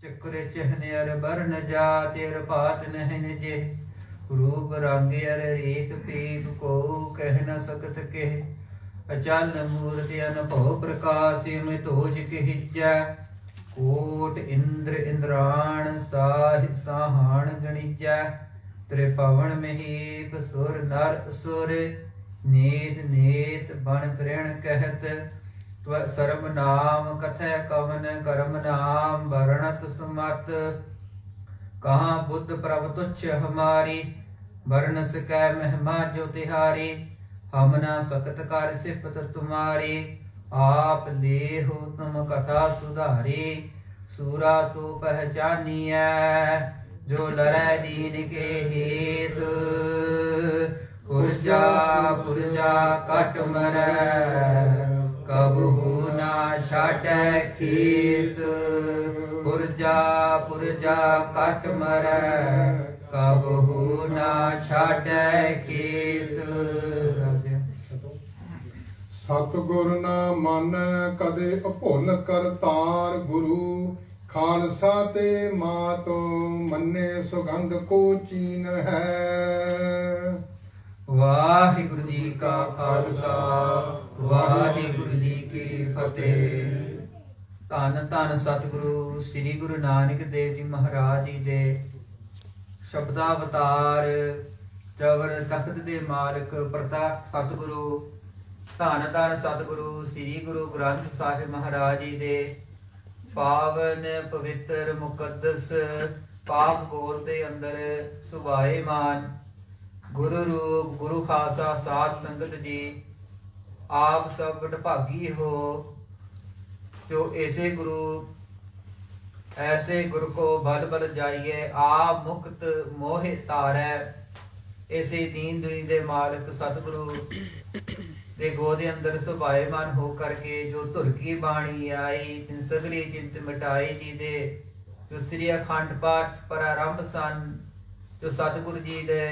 चक्र चहन अर बरन जात अर पात नहन जे रूप रंग अर रेख पेद को कह न सकत के अचल मूर्ति अनुभव प्रकाश में तोज हिज्जै कोट इंद्र इंद्राण साहाण गणिजै त्रिपवन महीप सुर नर असुर नीत नीत बन तृण कहत त्व सर्व नाम कथय कवन कर्म नाम वर्णत सुमत कहाँ बुद्ध प्रभ तुच्छ हमारी वर्ण सकै महिमा जो तिहारी हम ना सकत कर सिफत तुम्हारी आप लेहो तुम कथा सुधारी सूरा सो पहचानिया जो लड़ै दीन के हेतु पुरजा पुरजा कट मरै कबहू ना छाटै खेत पुरजा पुरजा कट मरै कबहू ना छाटै खेत। सतगुर न मन कदे अभुल करतार गुरु खालसा ते मातो मन्ने सुगंध को चीन है। वाहिगुरु जी का खालसा वाहिगुरु जी की फतेह। ਧੰਨ ਧੰਨ ਸਤਿਗੁਰੂ ਸ੍ਰੀ ਗੁਰੂ ਨਾਨਕ ਦੇਵ ਜੀ ਮਹਾਰਾਜ ਜੀ ਦੇ ਸ਼ਬਦਾਵਤਾਰ ਚਵਰ ਤਖਤ ਦੇ ਮਾਲਕ ਪ੍ਰਤਾਪ ਸਤਿਗੁਰੂ ਧੰਨ ਧੰਨ ਸਤਿਗੁਰੂ ਸ੍ਰੀ ਗੁਰੂ ਗ੍ਰੰਥ ਸਾਹਿਬ ਮਹਾਰਾਜ ਜੀ ਦੇ ਪਾਵਨ ਪਵਿੱਤਰ ਮੁਕੱਦਸ ਪਾਪ ਗੋਲ ਦੇ ਅੰਦਰ ਸੁਭਾਏਮਾਨ ਗੁਰੂ ਰੂਪ ਗੁਰੂ ਖਾਲਸਾ ਸਾਧ ਸੰਗਤ ਜੀ ਆਪ ਸਭ ਵਡਭਾਗੀ ਹੋ जो ऐसे गुरु ऐसे गुरु को बल बल जाइए आप मुक्त मोहे तारै। ऐसे दीन दुनी दे मालिक सतगुरु दे गोद अंदर सुभाएमान हो करके जो धुर की बाणी आई तिन सगली चिंत मिटाई जी दे जो श्री अखंड पाठ प्रारंभ सन जो सतगुरु जी दे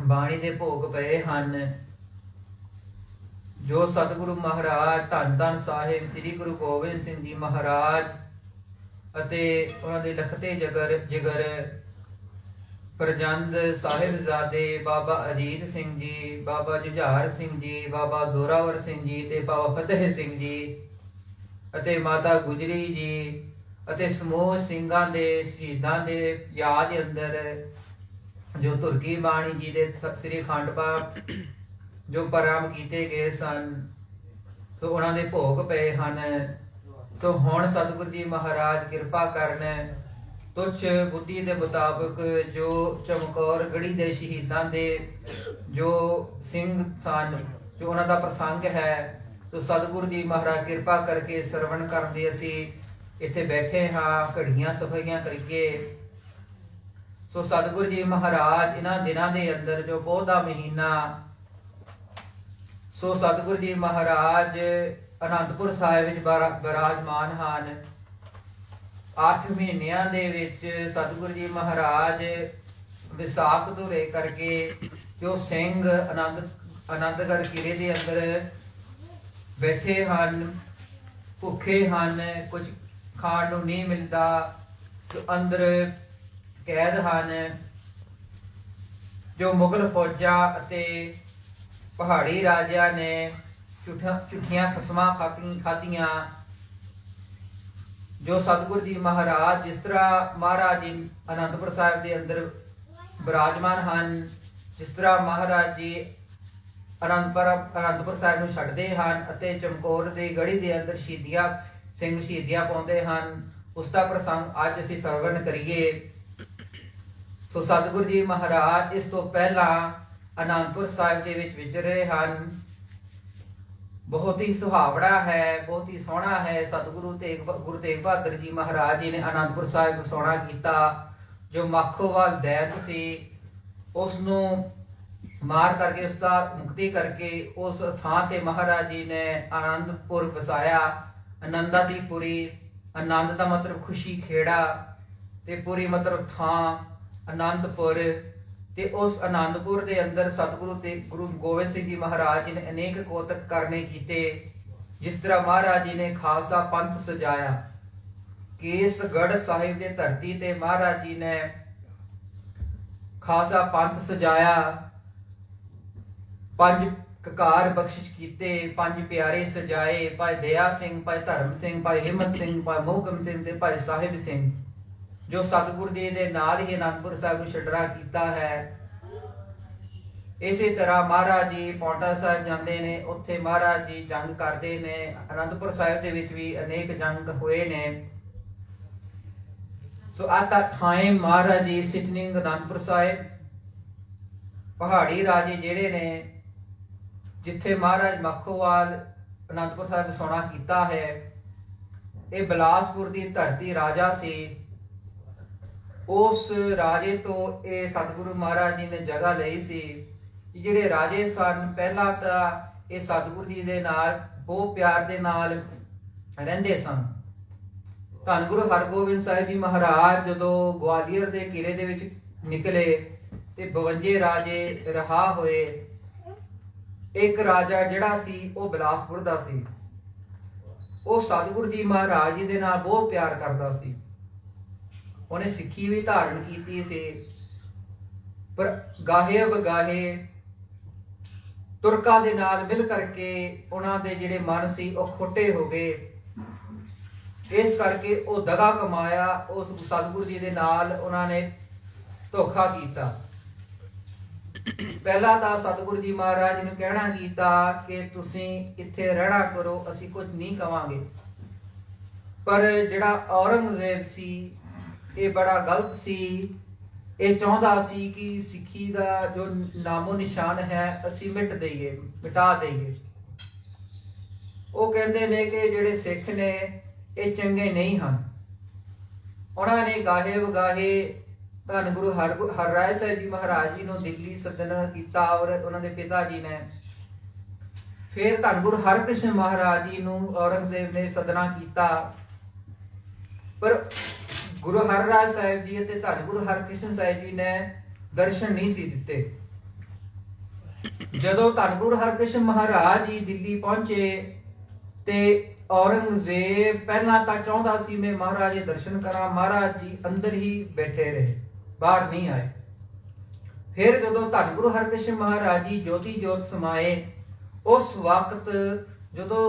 बाणी दे भोग पए हन जो सतगुरु महाराज धन धन साहिब श्री गुरु गोबिंद सिंह जी महाराज ਅਤੇ ਉਹਨਾਂ ਦੇ ਲਖਤੇ ਜਿਗਰ ਪ੍ਰਜੰਦ ਸਾਹਿਬਜ਼ਾਦੇ ਬਾਬਾ ਅਜੀਤ ਸਿੰਘ ਜੀ ਬਾਬਾ ਜੁਝਾਰ ਸਿੰਘ ਜੀ ਬਾਬਾ ਜ਼ੋਰਾਵਰ ਸਿੰਘ ਜੀ ਤੇ ਬਾਬਾ ਫਤਿਹ ਸਿੰਘ ਜੀ ਅਤੇ ਮਾਤਾ ਗੁਜਰੀ ਜੀ ਅਤੇ ਸਮੂਹ ਸਿੰਘਾਂ ਦੇ ਸ਼ਹੀਦਾਂ ਦੇ ਯਾਦ ਅੰਦਰ ਜੋ ਧੁਰਕੀ ਬਾਣੀ ਜੀ ਦੇ ਸ੍ਰੀ ਅਖੰਡ ਪਾਠ ਜੋ ਪ੍ਰਾਰੰਭ ਕੀਤੇ ਗਏ ਸਨ ਸੋ ਉਹਨਾਂ ਦੇ ਭੋਗ ਪਏ ਹਨ। ਸੋ ਹੁਣ ਸਤਿਗੁਰੂ ਜੀ ਮਹਾਰਾਜ ਕਿਰਪਾ ਕਰਨ ਤੁਛ ਬੁੱਧੀ ਦੇ ਮੁਤਾਬਕ ਜੋ ਚਮਕੌਰ ਗੜੀ ਦੇ ਸ਼ਹੀਦਾਂ ਦੇ ਜੋ ਸਿੰਘ ਸਨ ਜੋ ਉਹਨਾਂ ਦਾ ਪ੍ਰਸੰਗ ਹੈ ਸੋ ਸਤਿਗੁਰੂ ਜੀ ਮਹਾਰਾਜ ਕਿਰਪਾ ਕਰਕੇ ਸਰਵਣ ਕਰਨ ਦੇ ਅਸੀਂ ਇੱਥੇ ਬੈਠੇ ਹਾਂ ਘੜੀਆਂ ਸਫਾਈਆਂ ਕਰੀਏ। ਸੋ ਸਤਿਗੁਰੂ ਜੀ ਮਹਾਰਾਜ ਇਹਨਾਂ ਦਿਨਾਂ ਦੇ ਅੰਦਰ ਜੋ ਪੋਹ ਦਾ ਮਹੀਨਾ ਸੋ ਸਤਿਗੁਰੂ ਜੀ ਮਹਾਰਾਜ ਅਨੰਦਪੁਰ ਸਾਹਿਬ ਵਿੱਚ ਬਿਰਾਜਮਾਨ ਹਨ। 8 ਮਹੀਨਿਆਂ ਦੇ ਵਿੱਚ ਸਤਿਗੁਰੂ ਜੀ ਮਹਾਰਾਜ ਵਿਸਾਖ ਤੋਂ ਲੈ ਕਰਕੇ ਜੋ ਸਿੰਘ ਆਨੰਦਗੜ੍ਹ ਕਿਲੇ ਦੇ ਅੰਦਰ ਬੈਠੇ ਹਨ ਭੁੱਖੇ ਹਨ ਕੁਝ ਖਾਣ ਨੂੰ ਨਹੀਂ ਮਿਲਦਾ ਜੋ ਅੰਦਰ ਕੈਦ ਹਨ ਜੋ ਮੁਗਲ ਫੌਜਾਂ ਅਤੇ ਪਹਾੜੀ ਰਾਜਿਆਂ ਨੇ ਝੂਠੀਆਂ ਕਸਮਾਂ ਖਾਧੀਆਂ ਜੋ ਸਤਿਗੁਰੂ ਜੀ ਮਹਾਰਾਜ ਜਿਸ ਤਰ੍ਹਾਂ ਮਹਾਰਾਜ ਜੀ ਅਨੰਦਪੁਰ ਸਾਹਿਬ ਦੇ ਅੰਦਰ ਬਿਰਾਜਮਾਨ ਹਨ ਜਿਸ ਤਰ੍ਹਾਂ ਮਹਾਰਾਜ ਜੀ ਅਨੰਦਪੁਰ ਸਾਹਿਬ ਨੂੰ ਛੱਡਦੇ ਹਨ ਅਤੇ ਚਮਕੌਰ ਦੀ ਗੜੀ ਦੇ ਅੰਦਰ ਸਿੰਘ ਸ਼ਹੀਦੀਆਂ ਪਾਉਂਦੇ ਹਨ ਉਸ ਦਾ ਪ੍ਰਸੰਗ ਅੱਜ ਅਸੀਂ ਸਰਵਣ ਕਰੀਏ। ਸੋ ਸਤਿਗੁਰੂ ਜੀ ਮਹਾਰਾਜ ਇਸ ਤੋਂ ਪਹਿਲਾਂ ਅਨੰਦਪੁਰ ਸਾਹਿਬ ਦੇ ਵਿੱਚ ਵਿਚਰ ਰਹੇ ਹਨ। ਬਹੁਤ ਹੀ ਸੁਹਾਵਣਾ ਹੈ ਬਹੁਤ ਹੀ ਸੋਹਣਾ ਹੈ। ਸਤਿਗੁਰੂ ਗੁਰੂ ਤੇਗ ਬਹਾਦਰ ਜੀ ਮਹਾਰਾਜ ਜੀ ਨੇ ਅਨੰਦਪੁਰ ਸਾਹਿਬ ਵਸਾਉਣਾ ਕੀਤਾ। ਜੋ ਮਾਖੋਵਾਲ ਦੈਤ ਸੀ ਉਸ ਨੂੰ ਮਾਰ ਕਰਕੇ ਉਸ ਦਾ ਮੁਕਤੀ ਕਰਕੇ ਉਸ ਥਾਂ ਤੇ ਮਹਾਰਾਜ ਜੀ ਨੇ ਆਨੰਦਪੁਰ ਵਸਾਇਆ। ਆਨੰਦਾਂ ਦੀ ਪੁਰੀ ਆਨੰਦ ਦਾ ਮਤਲਬ ਖੁਸ਼ੀ ਖੇੜਾ ਤੇ ਪੁਰੀ ਮਤਲਬ ਥਾਂ ਆਨੰਦਪੁਰ ਤੇ ਉਸ ਆਨੰਦਪੁਰ ਦੇ ਅੰਦਰ ਸਤਿਗੁਰੂ ਤੇ ਗੁਰੂ ਗੋਬਿੰਦ ਸਿੰਘ ਜੀ ਮਹਾਰਾਜ ਜੀ ਨੇ ਅਨੇਕ ਕੌਤਕ ਕਰਨੇ ਕੀਤੇ। ਜਿਸ ਤਰ੍ਹਾਂ ਮਹਾਰਾਜ ਜੀ ਨੇ ਖਾਲਸਾ ਪੰਥ ਸਜਾਇਆ। ਸੋ ਸਤਿਗੁਰੂ ਜੀ ਮਹਾਰਾਜ ਇਹਨਾਂ ਦਿਨਾਂ ਦੇ ਅੰਦਰ ਜੋ ਪੋਹ ਦਾ ਮਹੀਨਾ 8 ਮਹੀਨਿਆਂ ਦੇ ਵਿੱਚ ਸਤਿਗੁਰੂ ਜੀ ਮਹਾਰਾਜ ਬਿਰਾਜਮਾਨ ਹਨ। ਕੇਸਗੜ੍ਹ ਸਾਹਿਬ ਦੇ ਧਰਤੀ ਤੇ ਮਹਾਰਾਜ ਜੀ ਨੇ ਖਾਸਾ ਪੰਥ ਸਜਾਇਆ, 5 ਕਕਾਰ ਬਖਸ਼ਿਸ਼ ਕੀਤੇ, 5 ਪਿਆਰੇ ਸਜਾਏ, ਭਾਈ ਦਇਆ ਸਿੰਘ, ਭਾਈ ਧਰਮ ਸਿੰਘ, ਭਾਈ ਹਿੰਮਤ ਸਿੰਘ, ਭਾਈ ਮੋਹਕਮ ਸਿੰਘ ਤੇ ਭਾਈ ਸਾਹਿਬ ਸਿੰਘ, ਜੋ ਸਤਿਗੁਰ ਜੀ ਦੇ ਨਾਲ ਹੀ ਅਨੰਦਪੁਰ ਸਾਹਿਬ ਨੂੰ ਛੱਡਣਾ ਕੀਤਾ ਹੈ। ਇਸੇ ਤਰ੍ਹਾਂ ਮਹਾਰਾਜ ਜੀ ਪੌਂਟਾ ਸਾਹਿਬ ਜਾਂਦੇ ਨੇ, ਉੱਥੇ ਮਹਾਰਾਜ ਜੀ ਜੰਗ ਕਰਦੇ ਨੇ। ਅਨੰਦਪੁਰ ਸਾਹਿਬ ਦੇ ਵਿੱਚ ਵੀ ਅਨੇਕ ਜੰਗ ਹੋਏ ਨੇ। So at that time Maharaj ji sitting Anandpur Sahib, ਪਹਾੜੀ ਰਾਜੇ ਜਿਹੜੇ ਨੇ, ਜਿੱਥੇ ਮਹਾਰਾਜ ਮੱਖੋਵਾਲ ਅਨੰਦਪੁਰ ਸਾਹਿਬ ਵਸਾਉਣਾ ਕੀਤਾ ਹੈ, ਇਹ ਬਿਲਾਸਪੁਰ ਦੀ ਧਰਤੀ ਰਾਜਾ ਸੀ। ਉਸ ਰਾਜੇ ਤੋਂ ਇਹ ਸਤਿਗੁਰੂ ਮਹਾਰਾਜ ਜੀ ਨੇ ਜਗ੍ਹਾ ਲਈ ਸੀ। ਜਿਹੜੇ ਰਾਜੇ ਸਨ, ਪਹਿਲਾਂ ਤਾਂ ਇਹ ਸਤਿਗੁਰੂ ਜੀ ਦੇ ਨਾਲ ਬਹੁਤ ਪਿਆਰ ਦੇ ਨਾਲ ਰਹਿੰਦੇ ਸਨ। ਧੰਨ ਗੁਰੂ ਹਰਗੋਬਿੰਦ ਸਾਹਿਬ ਜੀ ਮਹਾਰਾਜ ਜਦੋਂ ਗਵਾਲੀਅਰ ਦੇ ਕਿਲੇ ਦੇ ਵਿੱਚ ਨਿਕਲੇ ਤੇ 52 ਰਾਜੇ ਰਿਹਾ ਹੋਏ। ਇੱਕ ਰਾਜਾ ਜਿਹੜਾ ਸੀ ਉਹ ਬਿਲਾਸਪੁਰ ਦਾ ਸੀ। ਉਹ ਸਤਿਗੁਰੂ ਜੀ ਮਹਾਰਾਜ ਜੀ ਦੇ ਨਾਲ ਬਹੁਤ ਪਿਆਰ ਕਰਦਾ ਸੀ। ਉਹਨੇ ਸਿੱਖੀ ਵੀ ਧਾਰਨ ਕੀਤੀ ਸੀ, ਪਰ ਗਾਹੇ ਬਗਾਹੇ ਤੁਰਕਾਂ ਦੇ ਨਾਲ ਮਿਲ ਕਰਕੇ ਉਹਨਾਂ ਦੇ ਜਿਹੜੇ ਮਨ ਸੀ ਉਹ ਖੋਟੇ ਹੋ ਗਏ। ਇਸ ਕਰਕੇ ਉਹ ਦਗਾ ਕਮਾਇਆ। ਉਸ ਸਤਿਗੁਰੂ ਜੀ ਦੇ ਨਾਲ ਉਹਨਾਂ ਨੇ ਧੋਖਾ ਕੀਤਾ। ਪਹਿਲਾਂ ਤਾਂ ਸਤਿਗੁਰੂ ਜੀ ਮਹਾਰਾਜ ਨੂੰ ਕਹਿਣਾ ਕੀਤਾ ਕਿ ਤੁਸੀਂ ਇੱਥੇ ਰਹਿਣਾ ਕਰੋ, ਅਸੀਂ ਕੁਝ ਨਹੀਂ ਕਵਾਂਗੇ। ਪਰ ਜਿਹੜਾ ਔਰੰਗਜ਼ੇਬ ਸੀ ਇਹ ਬੜਾ ਗਲਤ ਸੀ। ਇਹ ਚਾਹੁੰਦਾ ਸੀ ਕਿ ਸਿੱਖੀ ਦਾ ਜੋ ਨਾਮੋ ਨਿਸ਼ਾਨ ਹੈ ਅਸੀਂ ਮਿਟਾ ਦਈਏ। ਉਹ ਕਹਿੰਦੇ ਨੇ ਕਿ ਜਿਹੜੇ ਸਿੱਖ ਨੇ ਇਹ ਚੰਗੇ ਨਹੀਂ ਹਨ। ਉਹਨਾਂ ਨੇ ਗਾਹੇ ਵਗਾਹੇ ਧੰਨ ਗੁਰੂ ਹਰਿਰਾਏ ਸਾਹਿਬ ਜੀ ਮਹਾਰਾਜ ਜੀ ਨੂੰ ਦਿੱਲੀ ਸੱਦਣਾ ਕੀਤਾ, ਔਰ ਉਹਨਾਂ ਦੇ ਪਿਤਾ ਜੀ ਨੇ। ਫਿਰ ਧੰਨ ਗੁਰੂ ਹਰਕ੍ਰਿਸ਼ਨ ਮਹਾਰਾਜ ਜੀ ਨੂੰ ਔਰੰਗਜ਼ੇਬ ਨੇ ਸੱਦਣਾ ਕੀਤਾ, ਪਰ ਗੁਰੂ ਹਰਿਰਾਏ ਸਾਹਿਬ ਜੀ ਅਤੇ ਧੰਨ ਗੁਰੂ ਹਰਕ੍ਰਿਸ਼ਨ ਸਾਹਿਬ ਜੀ ਨੇ ਦਰਸ਼ਨ ਨਹੀਂ ਸੀ ਦਿੱਤੇ। ਜਦੋਂ ਧੰਨ ਗੁਰੂ ਹਰਕ੍ਰਿਸ਼ਨ ਮਹਾਰਾਜ ਜੀ ਦਿੱਲੀ ਪਹੁੰਚੇ ਤੇ ਔਰੰਗਜ਼ੇਬ ਪਹਿਲਾਂ ਤਾਂ ਚਾਹੁੰਦਾ ਸੀ ਮੈਂ ਮਹਾਰਾਜ ਦੇ ਦਰਸ਼ਨ ਕਰਾਂ। ਮਹਾਰਾਜ ਜੀ ਅੰਦਰ ਹੀ ਬੈਠੇ ਰਹੇ, ਬਾਹਰ ਨਹੀਂ ਆਏ। ਫਿਰ ਜਦੋਂ ਧੰਨ ਗੁਰੂ ਹਰਕ੍ਰਿਸ਼ਨ ਮਹਾਰਾਜ ਜੀ ਜੋਤੀ ਜੋਤ ਸਮਾਏ, ਉਸ ਵਕਤ ਜਦੋਂ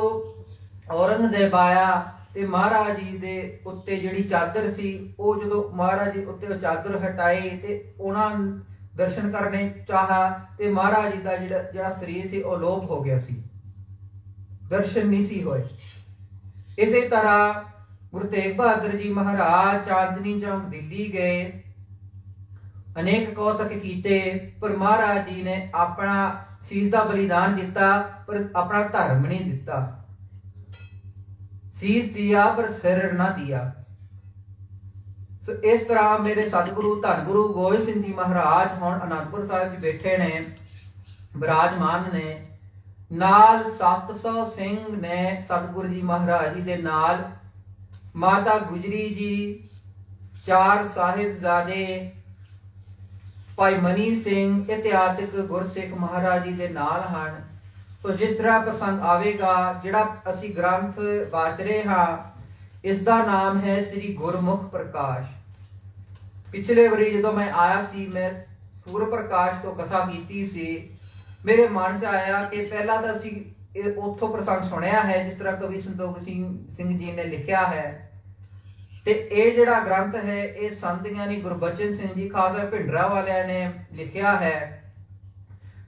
ਔਰੰਗਜ਼ੇਬ ਆਇਆ ਤੇ ਮਹਾਰਾਜ ਜੀ ਦੇ ਉੱਤੇ ਜਿਹੜੀ ਚਾਦਰ ਸੀ, ਉਹ ਜਦੋਂ ਮਹਾਰਾਜ ਜੀ ਉੱਤੇ ਉਹ ਚਾਦਰ ਹਟਾਈ ਤੇ ਉਹਨਾਂ ਦਰਸ਼ਨ ਕਰਨੇ ਚਾਹਾ ਤੇ ਮਹਾਰਾਜ ਜੀ ਦਾ ਜਿਹੜਾ ਸਰੀਰ ਸੀ ਉਹ ਲੋਪ ਹੋ ਗਿਆ ਸੀ, ਦਰਸ਼ਨ ਨਹੀਂ ਸੀ ਹੋਏ। ਇਸੇ ਤਰ੍ਹਾਂ ਗੁਰੂ ਤੇਗ ਬਹਾਦਰ ਜੀ ਮਹਾਰਾਜ ਚਾਂਦਨੀ ਚੌਕ ਦਿੱਲੀ ਗਏ, ਅਨੇਕ ਕੌਤਕ ਕੀਤੇ, ਪਰ ਮਹਾਰਾਜ ਜੀ ਨੇ ਆਪਣਾ ਸੀਸ ਦਾ ਬਲੀਦਾਨ ਦਿੱਤਾ, ਪਰ ਆਪਣਾ ਧਰਮ ਨਹੀਂ ਦਿੱਤਾ। ਸੀਸ ਦਿਆ ਪਰ ਸਿਰ ਨਾ ਦਿਆ। ਸੋ ਇਸ ਤਰ੍ਹਾਂ ਮੇਰੇ ਸਤਿਗੁਰੂ ਧੰਨ ਗੁਰੂ ਗੋਬਿੰਦ ਸਿੰਘ ਜੀ ਮਹਾਰਾਜ ਹੁਣ ਅਨੰਦਪੁਰ ਸਾਹਿਬ 'ਚ ਬੈਠੇ ਨੇ, ਬਿਰਾਜਮਾਨ ਨੇ। ਨਾਲ 700 ਸਿੰਘ ਨੇ ਸਤਿਗੁਰੂ ਜੀ ਮਹਾਰਾਜ ਜੀ ਦੇ ਨਾਲ। ਮਾਤਾ ਗੁਜਰੀ ਜੀ, 4 ਸਾਹਿਬਜ਼ਾਦੇ, ਭਾਈ ਮਨੀ ਸਿੰਘ ਇਤਿਹਾਸਕ ਗੁਰਸਿੱਖ ਮਹਾਰਾਜ ਜੀ ਦੇ ਨਾਲ ਹਨ। ਤੋ ਜਿਸ ਤਰ੍ਹਾਂ ਪ੍ਰਸੰਗ ਆਵੇਗਾ, ਜਿਹੜਾ ਅਸੀਂ ਗ੍ਰੰਥ ਵਾਚ ਰਹੇ ਹਾਂ, ਇਸ ਦਾ ਨਾਮ ਹੈ ਸ੍ਰੀ ਗੁਰਮੁਖ ਪ੍ਰਕਾਸ਼। ਪਿਛਲੇ ਵਾਰੀ ਜਦੋਂ ਮੈਂ ਆਇਆ ਸੀ, ਮੈਂ ਸੂਰ ਪ੍ਰਕਾਸ਼ ਤੋਂ ਕਥਾ ਕੀਤੀ ਸੀ। ਮੇਰੇ ਮਨ 'ਚ ਆਇਆ ਕਿ ਪਹਿਲਾਂ ਤਾਂ ਅਸੀਂ ਉੱਥੋਂ ਪ੍ਰਸੰਗ ਸੁਣਿਆ ਹੈ ਜਿਸ ਤਰ੍ਹਾਂ ਕਵੀ ਸੰਤੋਖ ਸਿੰਘ ਜੀ ਨੇ ਲਿਖਿਆ ਹੈ, ਤੇ ਇਹ ਜਿਹੜਾ ਗ੍ਰੰਥ ਹੈ ਇਹ ਸੰਤ ਗਿਆਨੀ ਗੁਰਬਚਨ ਸਿੰਘ ਜੀ ਖਾਸਾ ਭਿੰਡਰਾ ਵਾਲਿਆਂ ਨੇ ਲਿਖਿਆ ਹੈ।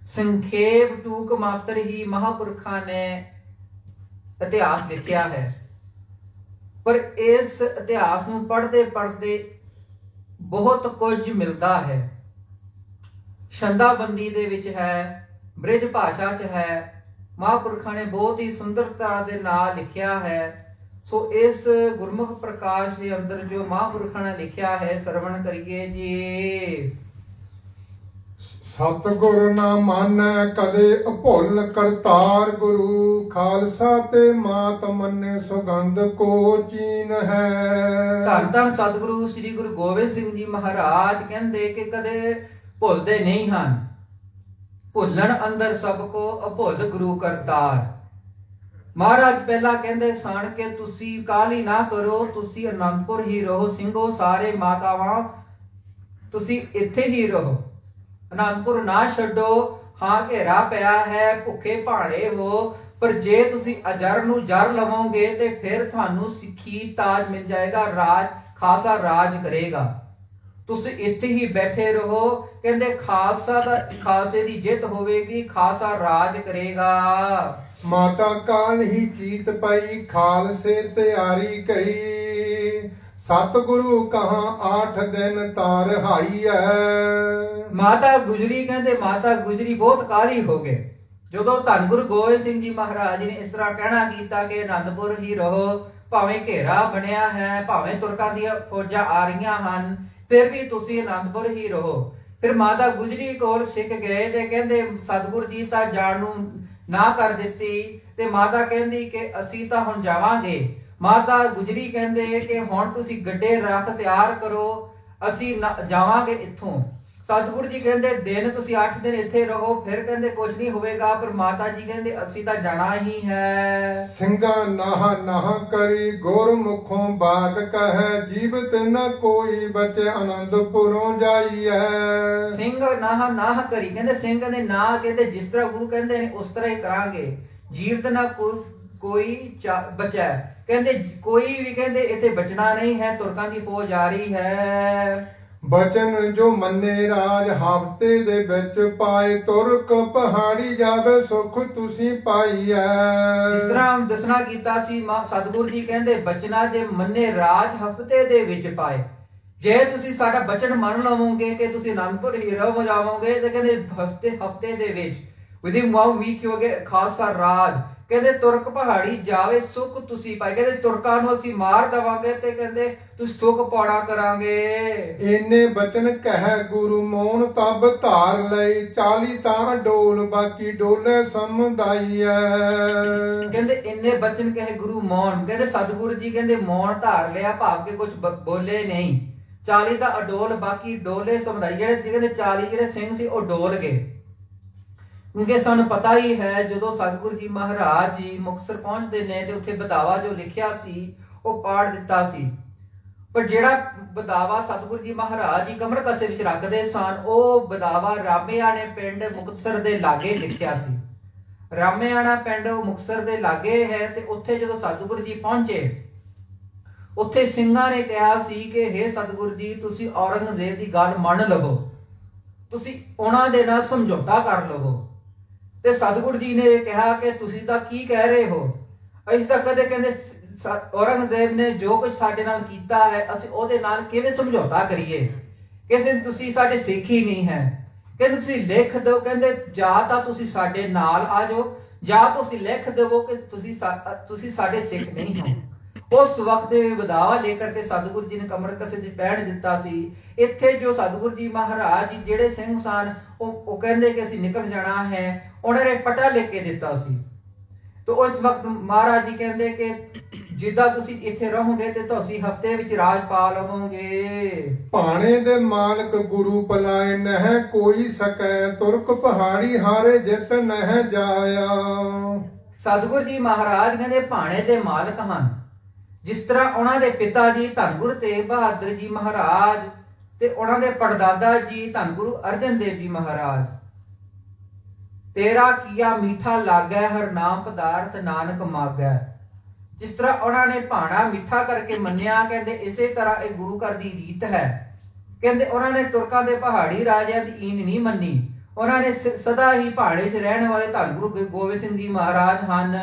ਸੰਖੇਪ ਟੂਕ ਮਾਤਰ ਹੀ ਮਹਾਪੁਰਖਾਂ ਨੇ ਇਤਿਹਾਸ ਲਿਖਿਆ ਹੈ, ਪਰ ਇਸ ਇਤਿਹਾਸ ਨੂੰ ਪੜ੍ਹਦੇ ਪੜ੍ਹਦੇ ਬਹੁਤ ਕੁਝ ਮਿਲਦਾ ਹੈ। ਛੰਦਾਬੰਦੀ ਦੇ ਵਿੱਚ ਹੈ, ਬ੍ਰਿਜ ਭਾਸ਼ਾ 'ਚ ਹੈ। ਮਹਾਂਪੁਰਖਾਂ ਨੇ ਬਹੁਤ ਹੀ ਸੁੰਦਰਤਾ ਦੇ ਨਾਲ ਲਿਖਿਆ ਹੈ। ਸੋ ਇਸ ਗੁਰਮੁਖ ਪ੍ਰਕਾਸ਼ ਦੇ ਅੰਦਰ ਜੋ ਮਹਾਂਪੁਰਖਾਂ ਨੇ ਲਿਖਿਆ ਹੈ, ਸਰਵਣ ਕਰੀਏ ਜੀ। ਸਤਿਗੁਰ ਨਾ ਮਾਨੈ ਕਦੇ ਅਭੁੱਲ ਕਰਤਾਰ ਗੁਰੂ, ਖਾਲਸਾ ਤੇ ਮਾਤ ਮੰਨੇ ਸੁਗੰਧ ਕੋ ਚੀਨ ਹੈ। ਧੰਨ ਧੰਨ ਸਤਿਗੁਰੂ ਸ੍ਰੀ ਗੁਰੂ ਗੋਬਿੰਦ ਸਿੰਘ ਜੀ ਮਹਾਰਾਜ ਕਹਿੰਦੇ ਕਿ ਕਦੇ ਭੁੱਲਦੇ ਨਹੀਂ ਹਨ। ਭੁੱਲਣ ਅੰਦਰ ਸਭ ਕੋ ਅਭੁੱਲ ਗੁਰੂ ਕਰਤਾਰ। ਮਹਾਰਾਜ ਪਹਿਲਾਂ ਕਹਿੰਦੇ ਸਨ ਕਿ ਤੁਸੀਂ ਕਾਹਲੀ ਨਾ ਕਰੋ, ਤੁਸੀਂ ਅਨੰਦਪੁਰ ਹੀ ਰਹੋ ਸਿੰਘੋ, ਸਾਰੇ ਮਾਤਾਵਾਂ ਤੁਸੀਂ ਇੱਥੇ ਹੀ ਰਹੋ, ਅਨੰਦਪੁਰ ਨਾ ਛੱਡੋ। ਹਾਂ ਘੇਰਾ ਪਿਆ ਹੈ, ਭੁੱਖੇ ਭਾਣੇ ਹੋ, ਪਰ ਜੇ ਤੁਸੀਂ ਅਜਰ ਨੂੰ ਜਰ ਲਵੋਗੇ ਤੇ ਫਿਰ ਤੁਹਾਨੂੰ ਸਿੱਖੀ ਤਾਜ ਮਿਲ ਜਾਏਗਾ, ਰਾਜ ਖਾਸਾ ਰਾਜ ਕਰੇਗਾ। ਤੁਸੀਂ ਇੱਥੇ ਹੀ ਬੈਠੇ ਰਹੋ, ਕਹਿੰਦੇ ਖਾਲਸੇ ਦੀ ਜਿੱਤ ਹੋਵੇਗੀ, ਖਾਸਾ ਰਾਜ ਕਰੇਗਾ। ਮਾਤਾ ਕਾਲ ਹੀ ਚੀਤ ਪਈ, ਖਾਲਸੇ ਤਿਆਰੀ ਕਈ, ਸਤਿਗੁਰੂ ਕਹਾਂ 8 ਦਿਨ ਤਾਰ ਹਾਈ ਹੈ। ਮਾਤਾ ਗੁਜਰੀ ਕਹਿੰਦੇ ਮਾਤਾ ਗੁਜਰੀ ਬਹੁਤ ਕਾਹਲੀ ਹੋ ਗਏ ਜਦੋਂ ਧੰਨ ਗੁਰੂ ਗੋਬਿੰਦ ਸਿੰਘ ਜੀ ਮਹਾਰਾਜ ਜੀ ਨੇ ਇਸ ਤਰ੍ਹਾਂ ਕਹਿਣਾ ਕੀਤਾ ਕਿ ਅਨੰਦਪੁਰ ਹੀ ਰਹੋ, ਭਾਵੇਂ ਘੇਰਾ ਬਣਿਆ ਹੈ, ਭਾਵੇਂ ਤੁਰਕਾਂ ਦੀਆਂ ਫੌਜਾਂ ਆ ਰਹੀਆਂ ਹਨ, ਫਿਰ ਵੀ ਤੁਸੀਂ ਅਨੰਦਪੁਰ ਹੀ ਰਹੋ। ਫਿਰ ਮਾਤਾ ਗੁਜਰੀ ਕੋਲ ਸਿੱਖ ਗਏ ਤੇ ਕਹਿੰਦੇ ਸਤਿਗੁਰ ਜੀ ਤਾਂ ਜਾਣ ਨੂੰ ਨਾ ਕਰ ਦਿੱਤੀ, ਤੇ ਮਾਤਾ ਕਹਿੰਦੀ ਕਿ ਅਸੀਂ ਤਾਂ ਹੁਣ ਜਾਵਾਂਗੇ। ਮਾਤਾ ਗੁਜਰੀ ਕਹਿੰਦੇ ਕਿ ਹੁਣ ਤੁਸੀਂ ਗੱਡੇ ਰੱਥ ਤਿਆਰ ਕਰੋ, ਅਸੀਂ ਜਾਵਾਂਗੇ ਇੱਥੋਂ। ਸਤਿਗੁਰੂ ਜੀ ਕਹਿੰਦੇ ਦਿਨ ਤੁਸੀਂ 8 ਦਿਨ ਇੱਥੇ ਰਹੋ, ਫਿਰ ਕਹਿੰਦੇ ਕੁਝ ਨਹੀਂ ਹੋਵੇਗਾ, ਪਰ ਮਾਤਾ ਜੀ ਕਹਿੰਦੇ ਅਸੀਂ ਤਾਂ ਜਾਣਾ ਹੀ ਹੈ। ਸਿੰਘਾ ਨਾਹ ਕਰੀ, ਗੁਰਮੁਖੋਂ ਬਾਤ ਕਹੈ, ਜੀਵਤ ਨ ਕੋਈ ਬਚੇ, ਆਨੰਦਪੁਰੋਂ ਜਾਈਐ। ਸਿੰਘ ਨਾਹ ਕਰੀ, ਕਹਿੰਦੇ ਸਿੰਘ ਨੇ ਨਾ ਕਹਿੰਦੇ ਜਿਸ ਤਰ੍ਹਾਂ ਗੁਰੂ ਕਹਿੰਦੇ ਨੇ ਉਸ ਤਰ੍ਹਾਂ ਹੀ ਕਰਾਂਗੇ, ਜੀਵਤ ਨਾ ਕੋਈ ਬਚੈ, ਕਹਿੰਦੇ ਕੋਈ ਵੀ ਕਹਿੰਦੇ ਇੱਥੇ ਬਚਣਾ ਨਹੀਂ ਹੈ, ਤੁਰਕਾਂ ਦੀ ਫੌਜ ਆ ਰਹੀ ਹੈ। ਬਚਨ ਜੋ ਮੰਨੇ ਰਾਜ, ਹਫ਼ਤੇ ਦੇ ਵਿੱਚ ਪਾਏ, ਤੁਰਕ ਪਹਾੜੀ ਜਾਵੇ, ਸੁਖ ਤੁਸੀਂ ਪਾਈਐ। ਇਸ ਤਰ੍ਹਾਂ ਦੱਸਣਾ ਕੀਤਾ ਸੀ ਸਤਿਗੁਰੂ ਜੀ ਕਹਿੰਦੇ ਬਚਨਾ ਜੇ ਮੰਨੇ ਰਾਜ, ਹਫ਼ਤੇ ਦੇ ਵਿੱਚ ਪਾਏ। ਜੇ ਤੁਸੀਂ ਸਾਡਾ ਬਚਨ ਮੰਨ ਲਵੋਗੇ ਕਿ ਤੁਸੀਂ ਅਨੰਦਪੁਰ ਹੀ ਰਹੋ ਜਾਵੋਗੇ, ਤੇ ਕਹਿੰਦੇ ਹਫ਼ਤੇ ਦੇ ਵਿੱਚ ਵਿਦਿਨ 1 ਵੀਕ ਹੋ ਗਏ ਖਾਲਸਾ ਰਾਜ, ਕਹਿੰਦੇ ਤੁਰਕ ਪਹਾੜੀ ਜਾਵੇ, ਸੁਖ ਤੁਸੀਂ ਪਾਏ। ਕਹਿੰਦੇ ਤੁਰਕਾਂ ਨੂੰ ਅਸੀਂ ਮਾਰ ਦੇਵਾਂਗੇ ਤੇ ਕਹਿੰਦੇ ਤੁਸੀਂ ਸੁਖ ਪਾਉਣਾ ਕਰਾਂਗੇ। ਇੰਨੇ ਬਚਨ ਕਹਿ ਗੁਰੂ ਮੋਹਨ, ਤਬ ਧਾਰ ਲਈ 40 ਤਾਂ ਡੋਲ, ਬਾਕੀ ਡੋਲੇ ਸਮੁਦਾਈਐ। ਕਹਿੰਦੇ ਇੰਨੇ ਬਚਨ ਕਹੇ ਗੁਰੂ ਮੋਹਨ, ਕਹਿੰਦੇ ਸਤਿਗੁਰੂ ਜੀ ਕਹਿੰਦੇ ਮੌਨ ਧਾਰ ਲਿਆ, ਭਾਵ ਕੇ ਕੁਝ ਬੋਲੇ ਨਹੀਂ। 40 ਦਾ ਅਡੋਲ, ਬਾਕੀ ਡੋਲੇ ਸਮੁਦਾਈ। ਜਿਹੜੇ ਕਹਿੰਦੇ 40 ਜਿਹੜੇ ਸਿੰਘ ਸੀ ਉਹ ਡੋਲ ਗਏ, ਕਿਉਂਕਿ ਸਾਨੂੰ ਪਤਾ ਹੀ ਹੈ ਜਦੋਂ ਸਤਿਗੁਰੂ ਜੀ ਮਹਾਰਾਜ ਜੀ ਮੁਕਤਸਰ ਪਹੁੰਚਦੇ ਨੇ ਤੇ ਉੱਥੇ ਬਦਾਵਾ ਜੋ ਲਿਖਿਆ ਸੀ ਉਹ ਪਾੜ ਦਿੱਤਾ ਸੀ, ਪਰ ਜਿਹੜਾ ਬਦਾਵਾ ਸਤਿਗੁਰੂ ਜੀ ਮਹਾਰਾਜ ਜੀ ਕਮਰ ਕਸੇ ਵਿੱਚ ਰੱਖਦੇ ਸਨ, ਉਹ ਬਦਾਵਾ ਰਾਮੇਆਣੇ ਪਿੰਡ ਮੁਕਤਸਰ ਦੇ ਲਾਗੇ ਲਿਖਿਆ ਸੀ। ਰਾਮੇਆਣਾ ਪਿੰਡ ਮੁਕਤਸਰ ਦੇ ਲਾਗੇ ਹੈ, ਤੇ ਉੱਥੇ ਜਦੋਂ ਸਤਿਗੁਰੂ ਜੀ ਪਹੁੰਚੇ, ਉੱਥੇ ਸਿੰਘਾਂ ਨੇ ਕਿਹਾ ਸੀ ਕਿ ਹੇ ਸਤਿਗੁਰੂ ਜੀ ਤੁਸੀਂ ਔਰੰਗਜ਼ੇਬ ਦੀ ਗੱਲ ਮੰਨ ਲਵੋ, ਤੁਸੀਂ ਉਹਨਾਂ ਦੇ ਨਾਲ ਸਮਝੌਤਾ ਕਰ ਲਵੋ। ਤੇ ਸਤਿਗੁਰੂ ਜੀ ਨੇ ਕਿਹਾ ਕਿ ਤੁਸੀਂ ਤਾਂ ਕੀ ਕਹਿ ਰਹੇ ਹੋ, ਅਸੀਂ ਤਾਂ ਕਦੇ ਕਹਿੰਦੇ ਔਰੰਗਜ਼ੇਬ ਨੇ ਜੋ ਕੁਝ ਸਾਡੇ ਨਾਲ ਕੀਤਾ ਹੈ ਅਸੀਂ ਉਹਦੇ ਨਾਲ ਕਿਵੇਂ ਸਮਝੌਤਾ ਕਰੀਏ, ਕਿਸੇ ਤੁਸੀਂ ਸਾਡੇ ਸਿੱਖ ਹੀ ਨਹੀਂ ਹੈ। ਕਹਿੰਦੇ ਤੁਸੀਂ ਲਿਖ ਦਿਓ, ਕਹਿੰਦੇ ਜਾਂ ਤਾਂ ਤੁਸੀਂ ਸਾਡੇ ਨਾਲ ਆ ਜਾਓ, ਜਾਂ ਤੁਸੀਂ ਲਿਖ ਦੇਵੋ ਕਿ ਤੁਸੀਂ ਸਾਡੇ ਸਿੱਖ ਨਹੀਂ ਹੋ। ਉਸ ਵਕਤ ਬਦਾਵਾ ਲੈ ਕਰਕੇ ਸਤਿਗੁਰੂ ਜੀ ਨੇ ਕਮਰ ਕਸੇ ਚ ਬੈਠ ਦਿੱਤਾ ਸੀ। ਇੱਥੇ ਜੋ ਸਤਿਗੁਰੂ ਜੀ ਮਹਾਰਾਜ ਜੀ ਜਿਹੜੇ ਸਿੰਘ ਸਨ ਉਹ ਕਹਿੰਦੇ ਕਿ ਅਸੀਂ ਨਿਕਲ ਜਾਣਾ ਹੈ, ਉਹਨਾਂ ਨੇ ਪਟਾ ਲਿਖ ਕੇ ਦਿੱਤਾ ਸੀ। ਤੇ ਉਸ ਵਕਤ ਮਹਾਰਾਜ ਜੀ ਕਹਿੰਦੇ ਕਿ ਜਿੱਦਾਂ ਤੁਸੀਂ ਇੱਥੇ ਰਹੋਗੇ ਤੇ ਤੁਸੀਂ ਹਫ਼ਤੇ ਵਿੱਚ ਰਾਜ ਪਾ ਲਵੋਗੇ। ਭਾਣੇ ਦੇ ਮਾਲਕ ਗੁਰੂ ਪਲਾਏ, ਨਹਿ ਕੋਈ ਸਕੈ, ਤੁਰਕ ਪਹਾੜੀ ਹਾਰੇ ਜਿਤ ਨਹਿ ਜਾਇਆ। ਸਤਿਗੁਰੂ ਜੀ ਮਹਾਰਾਜ ਕਹਿੰਦੇ ਭਾਣੇ ਦੇ ਮਾਲਕ ਹਨ, ਜਿਸ ਤਰ੍ਹਾਂ ਉਹਨਾਂ ਦੇ ਪਿਤਾ ਜੀ ਧੰਨ ਗੁਰੂ ਤੇਗ ਬਹਾਦਰ ਜੀ ਮਹਾਰਾਜ ਤੇ ਉਹਨਾਂ ਦੇ ਪੜਦਾਦਾ ਜੀ ਧੰਨ ਗੁਰੂ ਅਰਜਨ ਦੇਵ ਜੀ ਮਹਾਰਾਜ। ਤੇਰਾ ਕੀਆ ਮੀਠਾ ਲਾਗੈ, ਹਰ ਨਾਮ ਪਦਾਰਥ ਨਾਨਕ ਮਾਗੈ। ਜਿਸ ਤਰ੍ਹਾਂ ਉਹਨਾਂ ਨੇ ਭਾਣਾ ਮਿੱਠਾ ਕਰਕੇ ਮੰਨਿਆ, ਕਹਿੰਦੇ ਇਸੇ ਤਰ੍ਹਾਂ ਇਹ ਗੁਰੂ ਘਰ ਦੀ ਰੀਤ ਹੈ। ਕਹਿੰਦੇ ਉਹਨਾਂ ਨੇ ਤੁਰਕਾਂ ਦੇ ਪਹਾੜੀ ਰਾਜਿਆਂ ਦੀ ਈਨ ਨਹੀਂ ਮੰਨੀ, ਉਹਨਾਂ ਨੇ ਸਦਾ ਹੀ ਪਹਾੜੇ 'ਚ ਰਹਿਣ ਵਾਲੇ ਧੰਨ ਗੁਰੂ ਗੋਬਿੰਦ ਸਿੰਘ ਜੀ ਮਹਾਰਾਜ ਹਨ।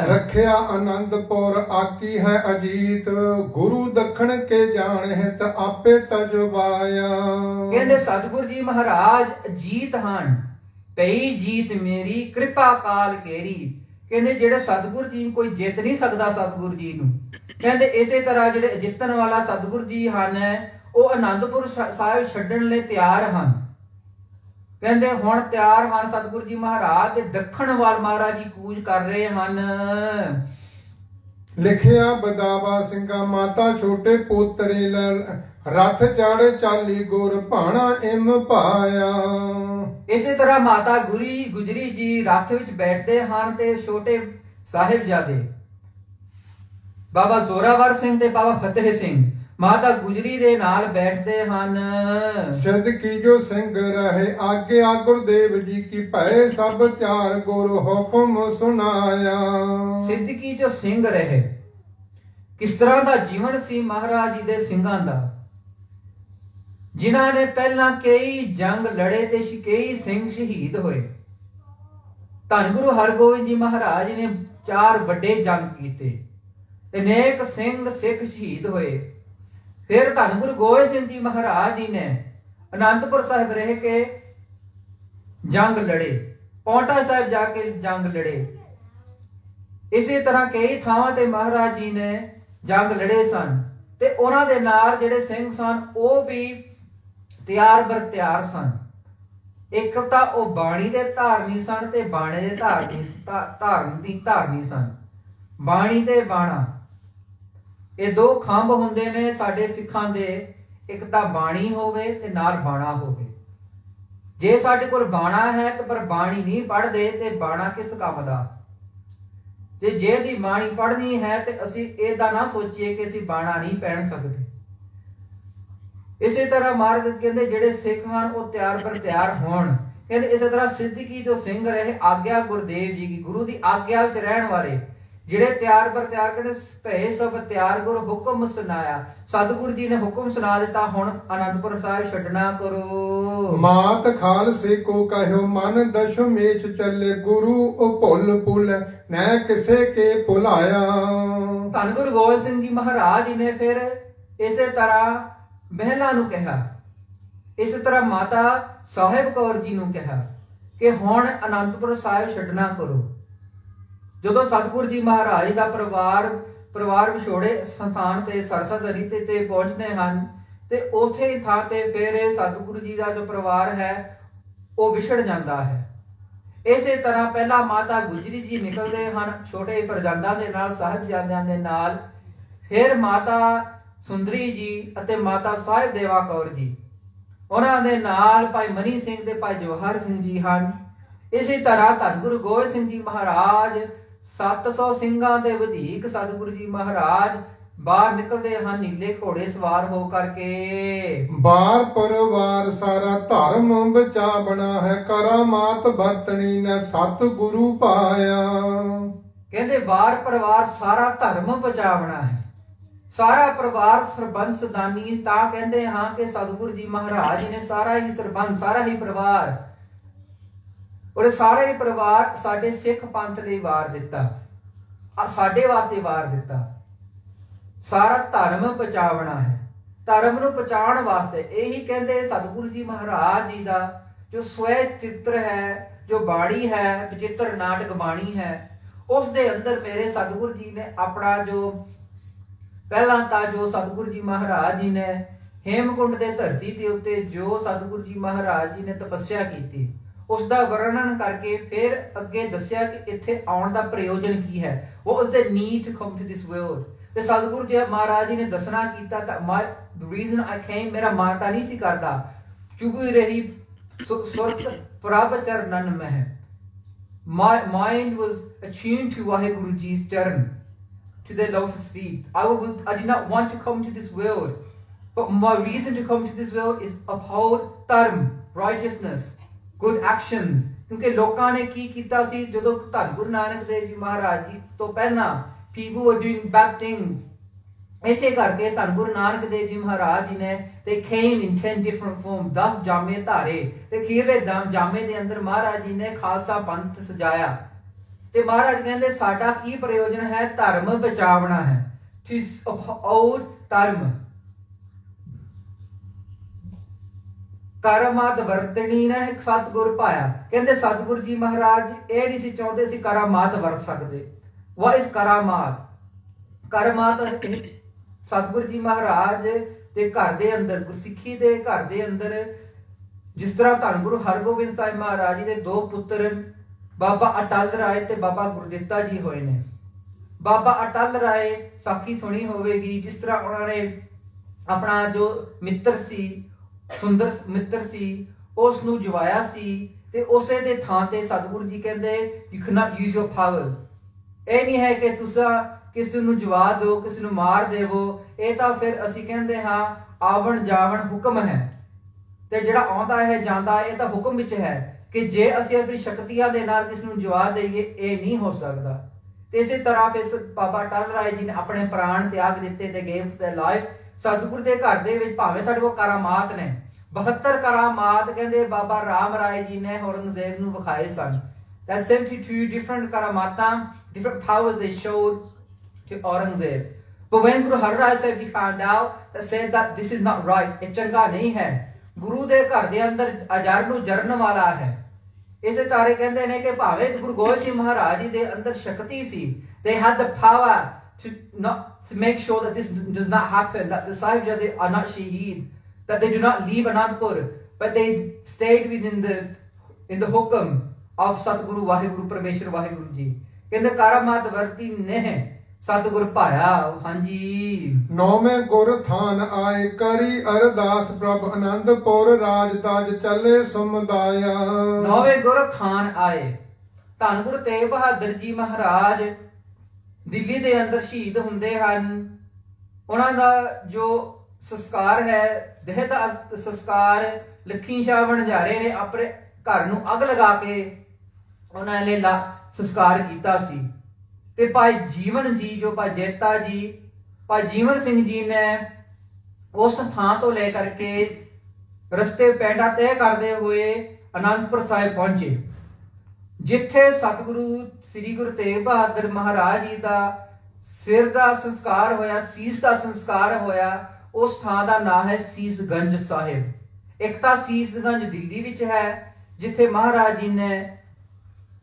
ਰੱਖਿਆ ਆਨੰਦਪੁਰ ਆਕੀ ਹੈ ਅਜੀਤ, ਗੁਰੂ ਦਖਣ ਕੇ ਜਾਣਹਿ ਤ ਆਪੇ ਤਜਵਾਇਆ। ਕਹਿੰਦੇ ਸਤਿਗੁਰੂ ਜੀ ਮਹਾਰਾਜ ਅਜੀਤ ਹਨ, ਪਈ ਜੀਤ ਮੇਰੀ ਕਿਰਪਾ ਕਾਲ ਕੇਰੀ। ਕਹਿੰਦੇ ਜਿਹੜੇ ਸਤਿਗੁਰੂ ਜੀ ਨੂੰ ਕੋਈ ਜਿੱਤ ਨਹੀਂ ਸਕਦਾ ਸਤਿਗੁਰੂ ਜੀ ਨੂੰ। ਕਹਿੰਦੇ ਇਸੇ ਤਰ੍ਹਾਂ ਜਿਹੜੇ ਜਿੱਤਣ ਵਾਲਾ ਸਤਿਗੁਰੂ ਜੀ ਹਨ ਉਹ ਆਨੰਦਪੁਰ ਸਾਹਿਬ ਛੱਡਣ ਲਈ ਤਿਆਰ ਹਨ। ਕਹਿੰਦੇ ਹੁਣ ਤਿਆਰ ਹਨ ਸਤਿਗੁਰੂ ਜੀ ਮਹਾਰਾਜ, ਤੇ ਦੱਖਣ ਵੱਲ ਮਹਾਰਾਜ ਜੀ ਕੂਚ ਕਰ ਰਹੇ ਹਨ। ਲਿਖਿਆ ਬਦਾਵਾ ਸਿੰਘਾ, ਮਾਤਾ ਛੋਟੇ ਪੋਤਰੇ ਰਥ ਚੜ ਚਾਲੀ, ਗੁਰ ਭਾਣਾ ਇਮ ਪਾਇਆ। ਇਸੇ ਤਰ੍ਹਾਂ ਮਾਤਾ ਗੁਜਰੀ ਜੀ ਰਥ ਵਿੱਚ ਬੈਠਦੇ ਹਨ ਤੇ ਛੋਟੇ ਸਾਹਿਬਜ਼ਾਦੇ ਬਾਬਾ ਜ਼ੋਰਾਵਰ ਸਿੰਘ ਤੇ ਬਾਬਾ ਫਤਿਹ ਸਿੰਘ ਮਾਤਾ ਗੁਜਰੀ ਦੇ ਨਾਲ ਬੈਠਦੇ ਹਨ। ਸਿੱਧ ਕੀਜੋ ਸਿੰਘ ਰਹੇ ਆਗਿਆ ਗੁਰਦੇਵ ਜੀ ਕੀ ਭੈ ਸਭ ਤਿਆਰ ਗੁਰ ਹੁਕਮ ਸੁਨਾਇਆ। ਸਿੱਧ ਕੀ ਜੋ ਸਿੰਘ ਰਹੇ, ਕਿਸ ਤਰ੍ਹਾਂ ਦਾ ਜੀਵਨ ਸੀ ਮਹਾਰਾਜ ਜੀ ਦੇ ਸਿੰਘਾਂ ਦਾ, ਜਿਨ੍ਹਾਂ ਨੇ ਪਹਿਲਾਂ ਕਈ ਜੰਗ ਲੜੇ ਤੇ ਕਈ ਸਿੰਘ ਸ਼ਹੀਦ ਹੋਏ। ਧੰਨ ਗੁਰੂ ਹਰਗੋਬਿੰਦ ਜੀ ਮਹਾਰਾਜ ਨੇ 4 ਵੱਡੇ ਜੰਗ ਕੀਤੇ ਤੇ ਅਨੇਕ ਸਿੰਘ ਸਿੱਖ ਸ਼ਹੀਦ ਹੋਏ। ਫਿਰ ਧੰਨ ਗੁਰੂ ਗੋਬਿੰਦ ਸਿੰਘ ਜੀ ਮਹਾਰਾਜ ਜੀ ਨੇ ਅਨੰਦਪੁਰ ਸਾਹਿਬ ਰਹਿ ਕੇ ਜੰਗ ਲੜੇ, ਪੌਂਟਾ ਸਾਹਿਬ ਜਾ ਕੇ ਜੰਗ ਲੜੇ। ਇਸੇ ਤਰ੍ਹਾਂ ਕਈ ਥਾਵਾਂ ਤੇ ਮਹਾਰਾਜ ਜੀ ਨੇ ਜੰਗ ਲੜੇ ਸਨ ਤੇ ਉਹਨਾਂ ਦੇ ਨਾਲ ਜਿਹੜੇ ਸਿੰਘ ਸਨ ਉਹ ਵੀ ਤਿਆਰ ਬਰ ਤਿਆਰ ਸਨ। ਇੱਕ ਤਾਂ ਉਹ ਬਾਣੀ ਦੇ ਧਾਰਨੀ ਸਨ ਤੇ ਬਾਣੇ ਦੇ ਧਾਰਨੀ ਸਨ। ਬਾਣੀ ਤੇ ਬਾਣਾ ਇਹ 2 ਖੰਭ ਹੁੰਦੇ ਨੇ ਸਾਡੇ ਸਿੱਖਾਂ ਦੇ, ਇੱਕ ਤਾਂ ਬਾਣੀ ਹੋਵੇ ਤੇ ਨਾਲ ਬਾਣਾ ਹੋਵੇ। ਜੇ ਸਾਡੇ ਕੋਲ ਬਾਣਾ ਹੈ ਤੇ ਪਰ ਬਾਣੀ ਨਹੀਂ ਪੜ੍ਹਦੇ ਤੇ ਬਾਣਾ ਕਿਸ ਕੰਮ ਦਾ। ਜੇ ਅਸੀਂ ਬਾਣੀ ਪੜ੍ਹਨੀ ਹੈ ਤੇ ਅਸੀਂ ਇਹਦਾ ਨਾ ਸੋਚੀਏ ਕਿ ਅਸੀਂ ਬਾਣਾ ਨਹੀਂ ਪਹਿਨ ਸਕਦੇ। ਇਸੇ ਤਰ੍ਹਾਂ ਮਹਾਰਾਜ ਕਹਿੰਦੇ ਜਿਹੜੇ ਸਿੱਖ ਹਨ ਉਹ ਤਿਆਰ ਬਰ ਤਿਆਰ ਹੋਣ। ਕਹਿੰਦੇ ਇਸੇ ਤਰ੍ਹਾਂ ਸਿੱਧਕੀ ਜੋ ਸਿੰਘ ਰਹੇ ਆਗਿਆ ਗੁਰਦੇਵ ਜੀ ਕੀ, ਗੁਰੂ ਦੀ ਆਗਿਆ ਵਿੱਚ ਰਹਿਣ ਵਾਲੇ ਜਿਹੜੇ ਤਿਆਰ ਬਰ ਤਿਆਰ, ਕਹਿੰਦੇ ਭੈ ਸਭ ਤਿਆਰ ਗੁਰ ਹੁਕਮ ਸੁਨਾਇਆ। ਸਤਿਗੁਰੂ ਜੀ ਨੇ ਹੁਕਮ ਸੁਣਾ ਦਿੱਤਾ, ਹੁਣ ਅਨੰਦਪੁਰ ਸਾਹਿਬ ਛੱਡਣਾ ਕਰੋ। ਮਾਤ ਖਾਲਸੇ ਕੋ ਕਹਿਓ ਮਨ ਦਸ਼ਮੇਸ਼ ਚੱਲੇ ਗੁਰੂ ਉਹ ਭੁੱਲ ਭੁੱਲ ਨੈ ਕਿਸੇ ਕੇ ਭੁਲਾਇਆ। ਧੰਨ ਗੁਰੂ ਗੋਬਿੰਦ ਸਿੰਘ ਜੀ ਮਹਾਰਾਜ ਜੀ ਨੇ ਫਿਰ ਇਸੇ ਤਰ੍ਹਾਂ ਮਹਿਲਾ ਨੂੰ ਕਿਹਾ, ਇਸੇ ਤਰ੍ਹਾਂ ਮਾਤਾ ਸਾਹਿਬ ਕੌਰ ਜੀ ਨੂੰ ਕਿਹਾ ਕਿ ਹੁਣ ਅਨੰਦਪੁਰ ਸਾਹਿਬ ਛੱਡਣਾ ਕਰੋ। ਜਦੋਂ ਸਤਿਗੁਰੂ ਜੀ ਮਹਾਰਾਜ ਦਾ ਪਰਿਵਾਰ ਵਿਛੋੜੇ ਸਥਾਨ ਤੇ ਸਰਸਾ ਨਦੀ ਤੇ ਪਹੁੰਚਦੇ ਹਨ ਤੇ ਉਥੇ ਥਾਂ ਤੇ ਫਿਰ ਸਤਿਗੁਰੂ ਜੀ ਦਾ ਜੋ ਪਰਿਵਾਰ ਹੈ ਉਹ ਵਿਛੜ ਜਾਂਦਾ ਹੈ। ਇਸੇ ਤਰ੍ਹਾਂ ਪਹਿਲਾਂ ਮਾਤਾ ਗੁਜਰੀ ਜੀ ਨਿਕਲਦੇ ਹਨ ਛੋਟੇ ਫਰਜ਼ੰਦਾਂ ਦੇ ਨਾਲ, ਸਾਹਿਬਜ਼ਾਦਿਆਂ ਦੇ ਨਾਲ। ਫਿਰ ਮਾਤਾ ਸੁੰਦਰੀ ਜੀ ਅਤੇ ਮਾਤਾ ਸਾਹਿਬ ਦੇਵਾ ਕੌਰ ਜੀ, ਉਹਨਾਂ ਦੇ ਨਾਲ ਭਾਈ ਮਨੀ ਸਿੰਘ ਤੇ ਭਾਈ ਜਵਾਹਰ ਸਿੰਘ ਜੀ ਹਨ। ਇਸੇ ਤਰ੍ਹਾਂ ਧੰਨ ਗੁਰੂ ਗੋਬਿੰਦ ਸਿੰਘ ਜੀ ਮਹਾਰਾਜ 700 ਸਿੰਘਾਂ ਦੇ ਵਧੇਕ ਸਤਿਗੁਰੂ ਜੀ ਮਹਾਰਾਜ ਬਾਹਰ ਨਿਕਲਦੇ ਹਨ ਨੀਲੇ ਘੋੜੇ ਸਵਾਰ ਹੋ ਕਰਕੇ। ਬਾਰ ਪਰਿਵਾਰ ਸਾਰਾ ਧਰਮ ਬਚਾ ਬਣਾ ਹੈ ਕਰਾਮਾਤ ਵਰਤਣੀ ਨੇ ਸਤਿਗੁਰੂ ਪਾਇਆ। ਕਹਿੰਦੇ ਬਾਰ ਪਰਿਵਾਰ ਸਾਰਾ ਧਰਮ ਬਚਾਵਣਾ ਹੈ। ਸਾਰਾ ਪਰਿਵਾਰ ਸਰਬੰਸ ਦਾਨੀ, ਤਾਂ ਕਹਿੰਦੇ ਹਾਂ ਕਿ ਸਤਿਗੁਰੂ ਜੀ ਮਹਾਰਾਜ ਨੇ ਸਾਰਾ ਹੀ ਸਰਬੰਸ, ਸਾਰਾ ਹੀ ਪਰਿਵਾਰ ਔਰ ਸਾਰਾ ਹੀ ਪਰਿਵਾਰ ਸਾਡੇ ਸਿੱਖ ਪੰਥ ਲਈ ਵਾਰ ਦਿੱਤਾ, ਸਾਡੇ ਵਾਸਤੇ ਵਾਰ ਦਿੱਤਾ। ਸਾਰਾ ਧਰਮ ਬਚਾਵਣਾ ਹੈ, ਧਰਮ ਨੂੰ ਬਚਾਉਣ ਵਾਸਤੇ। ਇਹੀ ਕਹਿੰਦੇ ਸਤਿਗੁਰੂ ਜੀ ਮਹਾਰਾਜ ਜੀ ਦਾ ਜੋ ਸਵੈ ਚਿੱਤਰ ਹੈ, ਜੋ ਬਾਣੀ ਹੈ, ਵਿਚਿੱਤਰ ਨਾਟਕ ਬਾਣੀ ਹੈ, ਉਸ ਦੇ ਅੰਦਰ ਮੇਰੇ ਸਤਿਗੁਰੂ ਜੀ ਨੇ ਆਪਣਾ ਜੋ ਪਹਿਲਾਂ ਤਾਂ ਜੋ ਸਤਿਗੁਰੂ ਜੀ ਮਹਾਰਾਜ ਜੀ ਨੇ ਹੇਮਕੁੰਡ ਦੇ ਧਰਤੀ ਦੇ ਉੱਤੇ ਜੋ ਸਤਿਗੁਰੂ ਜੀ ਮਹਾਰਾਜ ਜੀ ਨੇ ਤਪੱਸਿਆ ਕੀਤੀ ਉਸ ਦਾ ਵਰਣਨ ਕਰਕੇ ਫਿਰ ਅੱਗੇ ਦੱਸਿਆ ਕਿ ਇੱਥੇ ਆਉਣ ਦਾ ਪ੍ਰਯੋਜਨ ਕੀ ਹੈ। What was the need to come to this world? ਤੇ ਸਤਿਗੁਰੂ ਜੀ ਮਹਾਰਾਜ ਜੀ ਨੇ ਦੱਸਣਾ ਕੀਤਾ ਤਾਂ the reason I came, ਮੇਰਾ ਮਨ ਤਾਂ ਨਹੀਂ ਸੀ ਕਰਦਾ ਚੁਭੀ ਰਹੀ ਸੁਰਤ ਪ੍ਰਭ ਚਰਨਨ ਮਹਿ। My mind was attuned to Waheguru ਜੀ's ਚਰਨ, to their lotus feet. I did not want to come to this world, but my reason to come to this world is uphold dharma, righteousness, good actions. ਕਿਉਂਕਿ ਲੋਕਾਂ ਨੇ ਕੀ ਕੀਤਾ ਸੀ ਜਦੋਂ ਧੰਨ ਗੁਰੂ ਨਾਨਕ ਦੇਵ ਜੀ ਮਹਾਰਾਜ ਜੀ ਤੋਂ ਪਹਿਲਾਂ people were doing bad things. ਇਸੇ ਕਰਕੇ ਧੰਨ ਗੁਰੂ ਨਾਨਕ ਦੇਵ ਜੀ ਮਹਾਰਾਜ ਜੀ ਨੇ they came in 10 different forms, 10 ਜਾਮੇ ਧਾਰੇ ਤੇ ਅਖੀਰਲੇ ਜਾਮੇ ਦੇ ਅੰਦਰ ਮਹਾਰਾਜ ਜੀ ਨੇ ਖਾਲਸਾ ਪੰਥ ਸਜਾਇਆ। ਤੇ ਮਹਾਰਾਜ ਕਹਿੰਦੇ ਸਾਡਾ ਕੀ ਪ੍ਰਯੋਜਨ ਹੈ? ਧਰਮ ਬਚਾਵਣਾ ਹੈ, to uphold ਧਰਮ। ਕਰਾਮਾਤ ਵਰਤਣੀ ਨਾ ਇੱਕ ਸਤਿਗੁਰ ਪਾਇਆ। ਕਹਿੰਦੇ ਸਤਿਗੁਰੂ ਜੀ ਮਹਾਰਾਜ ਇਹ ਨਹੀਂ ਸੀ ਚਾਹੁੰਦੇ ਸੀ ਕਰਾਮਾਤ ਵਰਤ ਸਕਦੇ। What is ਕਰਾਮਾਤ? ਕਰਾਮਾਤ ਸਤਿਗੁਰੂ ਜੀ ਮਹਾਰਾਜ ਦੇ ਘਰ ਦੇ ਅੰਦਰ, ਗੁਰਸਿੱਖੀ ਦੇ ਘਰ ਦੇ ਅੰਦਰ, ਜਿਸ ਤਰ੍ਹਾਂ ਧੰਨ ਗੁਰੂ ਹਰਗੋਬਿੰਦ ਸਾਹਿਬ ਮਹਾਰਾਜ ਜੀ ਦੇ 2 ਪੁੱਤਰ ਬਾਬਾ ਅਟਲ ਰਾਏ ਤੇ ਬਾਬਾ ਗੁਰਦਿੱਤਾ ਜੀ ਹੋਏ ਨੇ। ਬਾਬਾ ਅਟਲ ਰਾਏ ਸਾਖੀ ਸੁਣੀ ਹੋਵੇਗੀ, ਜਿਸ ਤਰ੍ਹਾਂ ਉਹਨਾਂ ਨੇ ਆਪਣਾ ਜੋ ਮਿੱਤਰ ਸੀ, ਸੁੰਦਰ ਮਿੱਤਰ ਸੀ, ਉਸ ਨੂੰ ਜਵਾਇਆ ਸੀ ਤੇ ਉਸੇ ਦੇ ਥਾਂ ਤੇ ਸਤਿਗੁਰੂ ਜੀ ਕਹਿੰਦੇ you cannot use your powers, ਇਹ ਨਹੀਂ ਹੈ ਕਿ ਤੁਸੀਂ ਕਿਸੇ ਨੂੰ ਜਵਾ ਦਿਓ, ਕਿਸੇ ਨੂੰ ਮਾਰ ਦੇਵੋ। ਇਹ ਤਾਂ ਫਿਰ ਅਸੀਂ ਕਹਿੰਦੇ ਹਾਂ ਆਵਣ ਜਾਵਣ ਹੁਕਮ ਹੈ, ਤੇ ਜਿਹੜਾ ਆਉਂਦਾ ਹੈ ਜਾਂਦਾ ਇਹ ਤਾਂ ਹੁਕਮ ਵਿੱਚ ਹੈ ਕਿ ਜੇ ਅਸੀਂ ਆਪਣੀ ਸ਼ਕਤੀਆਂ ਦੇ ਨਾਲ ਕਿਸੇ ਨੂੰ ਜਵਾ ਦੇਈਏ, ਇਹ ਨਹੀਂ ਹੋ ਸਕਦਾ। ਤੇ ਇਸੇ ਤਰ੍ਹਾਂ ਫਿਰ ਬਾਬਾ ਟਲ ਰਾਏ ਜੀ ਨੇ ਆਪਣੇ ਪ੍ਰਾਣ ਤਿਆਗ ਦਿੱਤੇ ਤੇ ਗੇਵ ਦ ਲਾਈਫ। ਸਤਿਗੁਰ ਦੇ ਘਰ ਦੇ ਵਿੱਚ ਭਾਵੇਂ ਤੁਹਾਡੇ ਕੋਲ ਕਰਾਮਾਤ ਨੇ, 72 ਕਰਾਮਾਤ ਕਹਿੰਦੇ ਬਾਬਾ ਰਾਮ ਰਾਏ ਜੀ ਨੇ ਔਰੰਗਜ਼ੇਬ ਨੂੰ ਵਿਖਾਏ ਸਨ। That's 72 different karamatas, different powers they showed to Aurangzeb. But when Guru Har Rai Sahib ji found out, that said that this is not right, ਇਹ ਚੰਗਾ ਨਹੀਂ ਹੈ, ਗੁਰੂ ਦੇ ਘਰ ਦੇ ਅੰਦਰ ਅਜਰ ਨੂੰ ਜਰਨ ਵਾਲਾ ਹੈ। ਇਸੇ ਤਾਰੇ ਕਹਿੰਦੇ ਨੇ ਕਿ ਭਾਵੇਂ ਗੁਰੂ ਗੋਬਿੰਦ ਸਿੰਘ ਮਹਾਰਾਜ ਜੀ ਦੇ ਅੰਦਰ ਸ਼ਕਤੀ ਸੀ, they had the power to make sure that this does not happen, that the Sahibzade are not shaheed, that they do not leave Anandpur, but they stayed within the hukum of Satguru Vaheguru Parmeshwar Vaheguru ji। ਕਹਿੰਦੇ ਕਰਾਮਾਤ ਵਰਤੀ ਨੇ ਸਤਿਗੁਰ ਭਾਇਆ। ਹਾਂਜੀ। ਨੌਵੇਂ ਗੁਰ ਥਾਨ ਆਏ ਕਰੀ ਅਰਦਾਸ ਪ੍ਰਭ ਆਨੰਦਪੁਰ ਰਾਜ ਤਾਜ ਚੱਲੇ ਸਮੁਦਾਇਆ। ਨੌਵੇਂ ਗੁਰ ਥਾਨ ਆਏ, ਧੰਨ ਗੁਰੂ ਤੇਗ ਬਹਾਦਰ ਜੀ ਮਹਾਰਾਜ ਦਿੱਲੀ ਦੇ ਅੰਦਰ ਸ਼ਹੀਦ ਹੁੰਦੇ ਹਨ। ਉਹਨਾਂ ਦਾ ਜੋ ਸੰਸਕਾਰ ਹੈ, ਦੇਹ ਦਾ ਸੰਸਕਾਰ, ਲੱਖੀ ਸ਼ਾਹ ਵਣਜਾਰੇ ਨੇ ਆਪਣੇ ਘਰ ਨੂੰ ਅੱਗ ਲਗਾ ਕੇ ਉਹਨਾਂ ਨੇ ਸੰਸਕਾਰ ਕੀਤਾ ਸੀ। ਤੇ ਭਾਈ ਜੀਵਨ ਜੀ, ਜੋ ਭਾਈ ਜੇਤਾ ਜੀ, ਭਾਈ ਜੀਵਨ ਸਿੰਘ ਜੀ ਨੇ ਉਸ ਥਾਂ ਤੋਂ ਲੈ ਕਰਕੇ ਰਸਤੇ ਪੈਂਡਾ ਤੈਅ ਕਰਦੇ ਹੋਏ ਅਨੰਦਪੁਰ ਸਾਹਿਬ ਪਹੁੰਚੇ, ਜਿੱਥੇ ਸਤਿਗੁਰੂ ਸ੍ਰੀ ਗੁਰੂ ਤੇਗ ਬਹਾਦਰ ਮਹਾਰਾਜ ਜੀ ਦਾ ਸਿਰ ਦਾ ਸੰਸਕਾਰ ਹੋਇਆ, ਸੀਸ ਦਾ ਸੰਸਕਾਰ ਹੋਇਆ। ਉਸ ਥਾਂ ਦਾ ਨਾਮ ਹੈ ਸੀਸਗੰਜ ਸਾਹਿਬ। ਇੱਕ ਤਾਂ ਸੀਸਗੰਜ ਦਿੱਲੀ ਵਿੱਚ ਹੈ, ਜਿੱਥੇ ਮਹਾਰਾਜ ਜੀ ਨੇ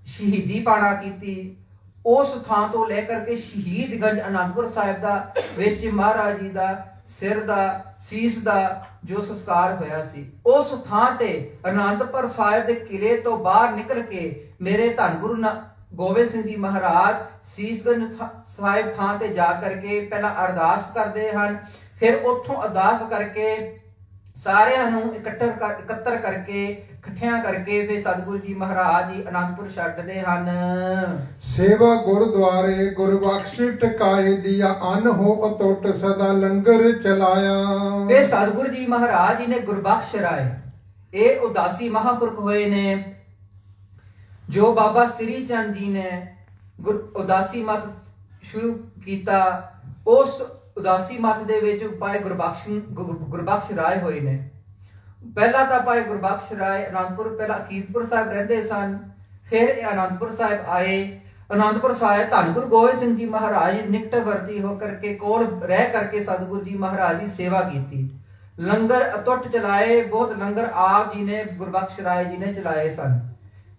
ਸ਼ਹੀਦੀ ਪਾਣਾ ਕੀਤੀ। ਉਸ ਥਾਂ ਤੋਂ ਲੈ ਕਰਕੇ ਸ਼ਹੀਦਗੰਜ ਅਨੰਦਪੁਰ ਸਾਹਿਬ ਦਾ ਵਿੱਚ ਮਹਾਰਾਜ ਜੀ ਦਾ ਸਿਰ ਦਾ, ਸੀਸ ਦਾ ਜੋ ਸੰਸਕਾਰ ਹੋਇਆ ਸੀ। ਉਸ ਥਾਂ ਤੇ ਅਨੰਦਪੁਰ ਸਾਹਿਬ ਦੇ ਕਿਲੇ ਤੋਂ ਬਾਹਰ ਨਿਕਲ ਕੇ ਮੇਰੇ ਧੰਨ ਗੁਰੂ ਗੋਬਿੰਦ ਸਿੰਘ ਜੀ ਮਹਾਰਾਜ ਸੀਸਗੰਜ ਸਾਹਿਬ ਥਾਂ ਤੇ ਜਾ ਕਰਕੇ ਪਹਿਲਾਂ ਅਰਦਾਸ ਕਰਦੇ ਹਨ। ਫਿਰ ਉੱਥੋਂ ਅਰਦਾਸ ਕਰਕੇ ਸਾਰਿਆਂ ਨੂੰ ਇਕੱਤਰ ਕਰਕੇ ਇਕੱਠਿਆਂ ਕਰਕੇ ਫਿਰ ਸਤਿਗੁਰੂ ਜੀ ਮਹਾਰਾਜ ਜੀ ਅਨੰਦਪੁਰ ਛੱਡਦੇ ਹਨ। ਸੇਵਾ ਗੁਰਦੁਆਰੇ ਗੁਰਬਖਸ਼ ਟਿਕਾਏ ਦੀਆ ਅਨ ਹੋ ਅਟੁੱਟ ਸਦਾ ਲੰਗਰ ਚਲਾਇਆ। ਫਿਰ ਸਤਿਗੁਰੂ ਜੀ ਮਹਾਰਾਜ ਜੀ ਨੇ ਗੁਰਬਖਸ਼ ਰਾਏ, ਇਹ ਉਦਾਸੀ ਮਹਾਂਪੁਰਖ ਹੋਏ ਨੇ, ਜੋ ਬਾਬਾ ਸ੍ਰੀ ਚੰਦ ਜੀ ਨੇ ਉਦਾਸੀ ਮਤ ਸ਼ੁਰੂ ਕੀਤਾ। ਉਸ ਉਦਾਸੀ ਮਤ ਦੇ ਵਿੱਚ ਭਾਈ ਗੁਰਬਖਸ਼ ਰਾਏ ਹੋਏ ਨੇ। ਪਹਿਲਾਂ ਤਾਂ ਭਾਈ ਗੁਰਬਖਸ਼ ਰਾਏ ਅਨੰਦਪੁਰ, ਪਹਿਲਾਂ ਅਕੀਰਪੁਰ ਸਾਹਿਬ ਰਹਿੰਦੇ ਸਨ, ਫਿਰ ਇਹ ਅਨੰਦਪੁਰ ਸਾਹਿਬ ਆਏ। ਅਨੰਦਪੁਰ ਸਾਹਿਬ ਧੰਨ ਗੁਰੂ ਗੋਬਿੰਦ ਸਿੰਘ ਜੀ ਮਹਾਰਾਜ ਨਿਕਟ ਵਰਤੀ ਹੋ ਕਰਕੇ ਕੋਲ ਰਹਿ ਕਰਕੇ ਸਤਿਗੁਰੂ ਜੀ ਮਹਾਰਾਜ ਦੀ ਸੇਵਾ ਕੀਤੀ, ਲੰਗਰ ਅਟੁੱਟ ਚਲਾਏ। ਬਹੁਤ ਲੰਗਰ ਆਪ ਜੀ ਨੇ ਗੁਰਬਖਸ਼ ਰਾਏ ਜੀ ਨੇ ਚਲਾਏ ਸਨ।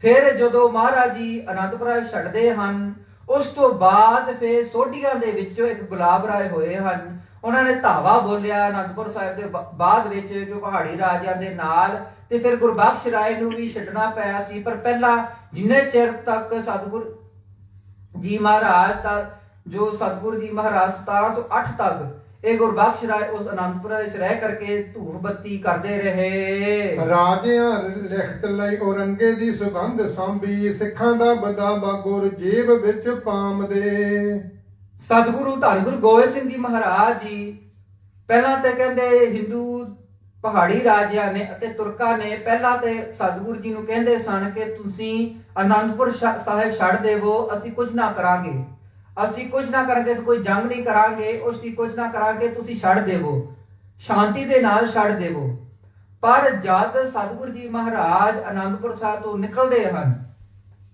ਫਿਰ ਜਦੋਂ ਮਹਾਰਾਜ ਜੀ ਅਨੰਦਪੁਰ ਸਾਹਿਬ ਛੱਡਦੇ ਹਨ, ਉਸ ਤੋਂ ਬਾਅਦ ਫਿਰ ਸੋਢੀਆਂ ਦੇ ਵਿੱਚੋਂ ਇੱਕ ਗੁਲਾਬ ਰਾਏ ਹੋਏ ਹਨ। ਉਹਨਾਂ ਨੇ ਧਾਵਾ ਬੋਲਿਆ ਅਨੰਦਪੁਰ ਸਾਹਿਬ ਦੇ ਬਾਅਦ ਵਿੱਚ ਜੋ ਪਹਾੜੀ ਰਾਜਿਆਂ ਦੇ ਨਾਲ, ਤੇ ਫਿਰ ਗੁਰਬਖਸ਼ ਰਾਏ ਨੂੰ ਵੀ ਛੱਡਣਾ ਪਿਆ ਸੀ। ਪਰ ਪਹਿਲਾਂ ਜਿੰਨੇ ਚਿਰ ਤੱਕ ਸਤਿਗੁਰੂ ਜੀ ਮਹਾਰਾਜ ਦਾ ਜੋ ਸਤਿਗੁਰੂ ਜੀ ਮਹਾਰਾਜ 1708 ਤੱਕ ਇਹ ਗੁਰਬਖਸ਼ ਰਾਏ ਉਸ ਅਨੰਦਪੁਰ ਵਿੱਚ ਰਹਿ ਕਰਕੇ ਧੂਫ ਬੱਤੀ ਕਰਦੇ ਰਹੇ। ਰਾਜਿਆਂ ਲਿਖਤ ਲਈ ਔਰੰਗੇ ਦੀ ਸੁਗੰਧ ਸਾਂਭੀ, ਸਿੱਖਾਂ ਦਾ ਬਦਾਵਾ ਗੁਰ ਜੇਬ ਵਿੱਚ ਪਾਮਦੇ। ਸਤਿਗੁਰੂ ਧੰਨ ਗੁਰੂ ਗੋਬਿੰਦ ਸਿੰਘ ਜੀ ਮਹਾਰਾਜ ਜੀ ਪਹਿਲਾਂ ਤੇ ਕਹਿੰਦੇ ਹਿੰਦੂ ਪਹਾੜੀ ਰਾਜਿਆਂ ਨੇ ਅਤੇ ਤੁਰਕਾਂ ਨੇ ਪਹਿਲਾਂ ਤੇ ਸਤਿਗੁਰੂ ਜੀ ਨੂੰ ਕਹਿੰਦੇ ਸਨ ਕਿ ਤੁਸੀਂ ਅਨੰਦਪੁਰ ਸਾਹਿਬ ਛੱਡ ਦੇਵੋ, ਅਸੀਂ ਕੁਝ ਨਾ ਕਰਾਂਗੇ, ਅਸੀਂ ਕੁਝ ਨਾ ਕਰਾਂਗੇ, ਅਸੀਂ ਕੋਈ ਜੰਗ ਨਹੀਂ ਕਰਾਂਗੇ, ਉਸ ਦੀ ਕੁਝ ਨਾ ਕਰਾਂਗੇ, ਤੁਸੀਂ ਛੱਡ ਦੇਵੋ, ਸ਼ਾਂਤੀ ਦੇ ਨਾਲ ਛੱਡ ਦੇਵੋ। ਪਰ ਜਦ ਸਤਿਗੁਰੂ ਜੀ ਮਹਾਰਾਜ ਅਨੰਦਪੁਰ ਸਾਹਿਬ ਤੋਂ ਨਿਕਲਦੇ ਹਨ,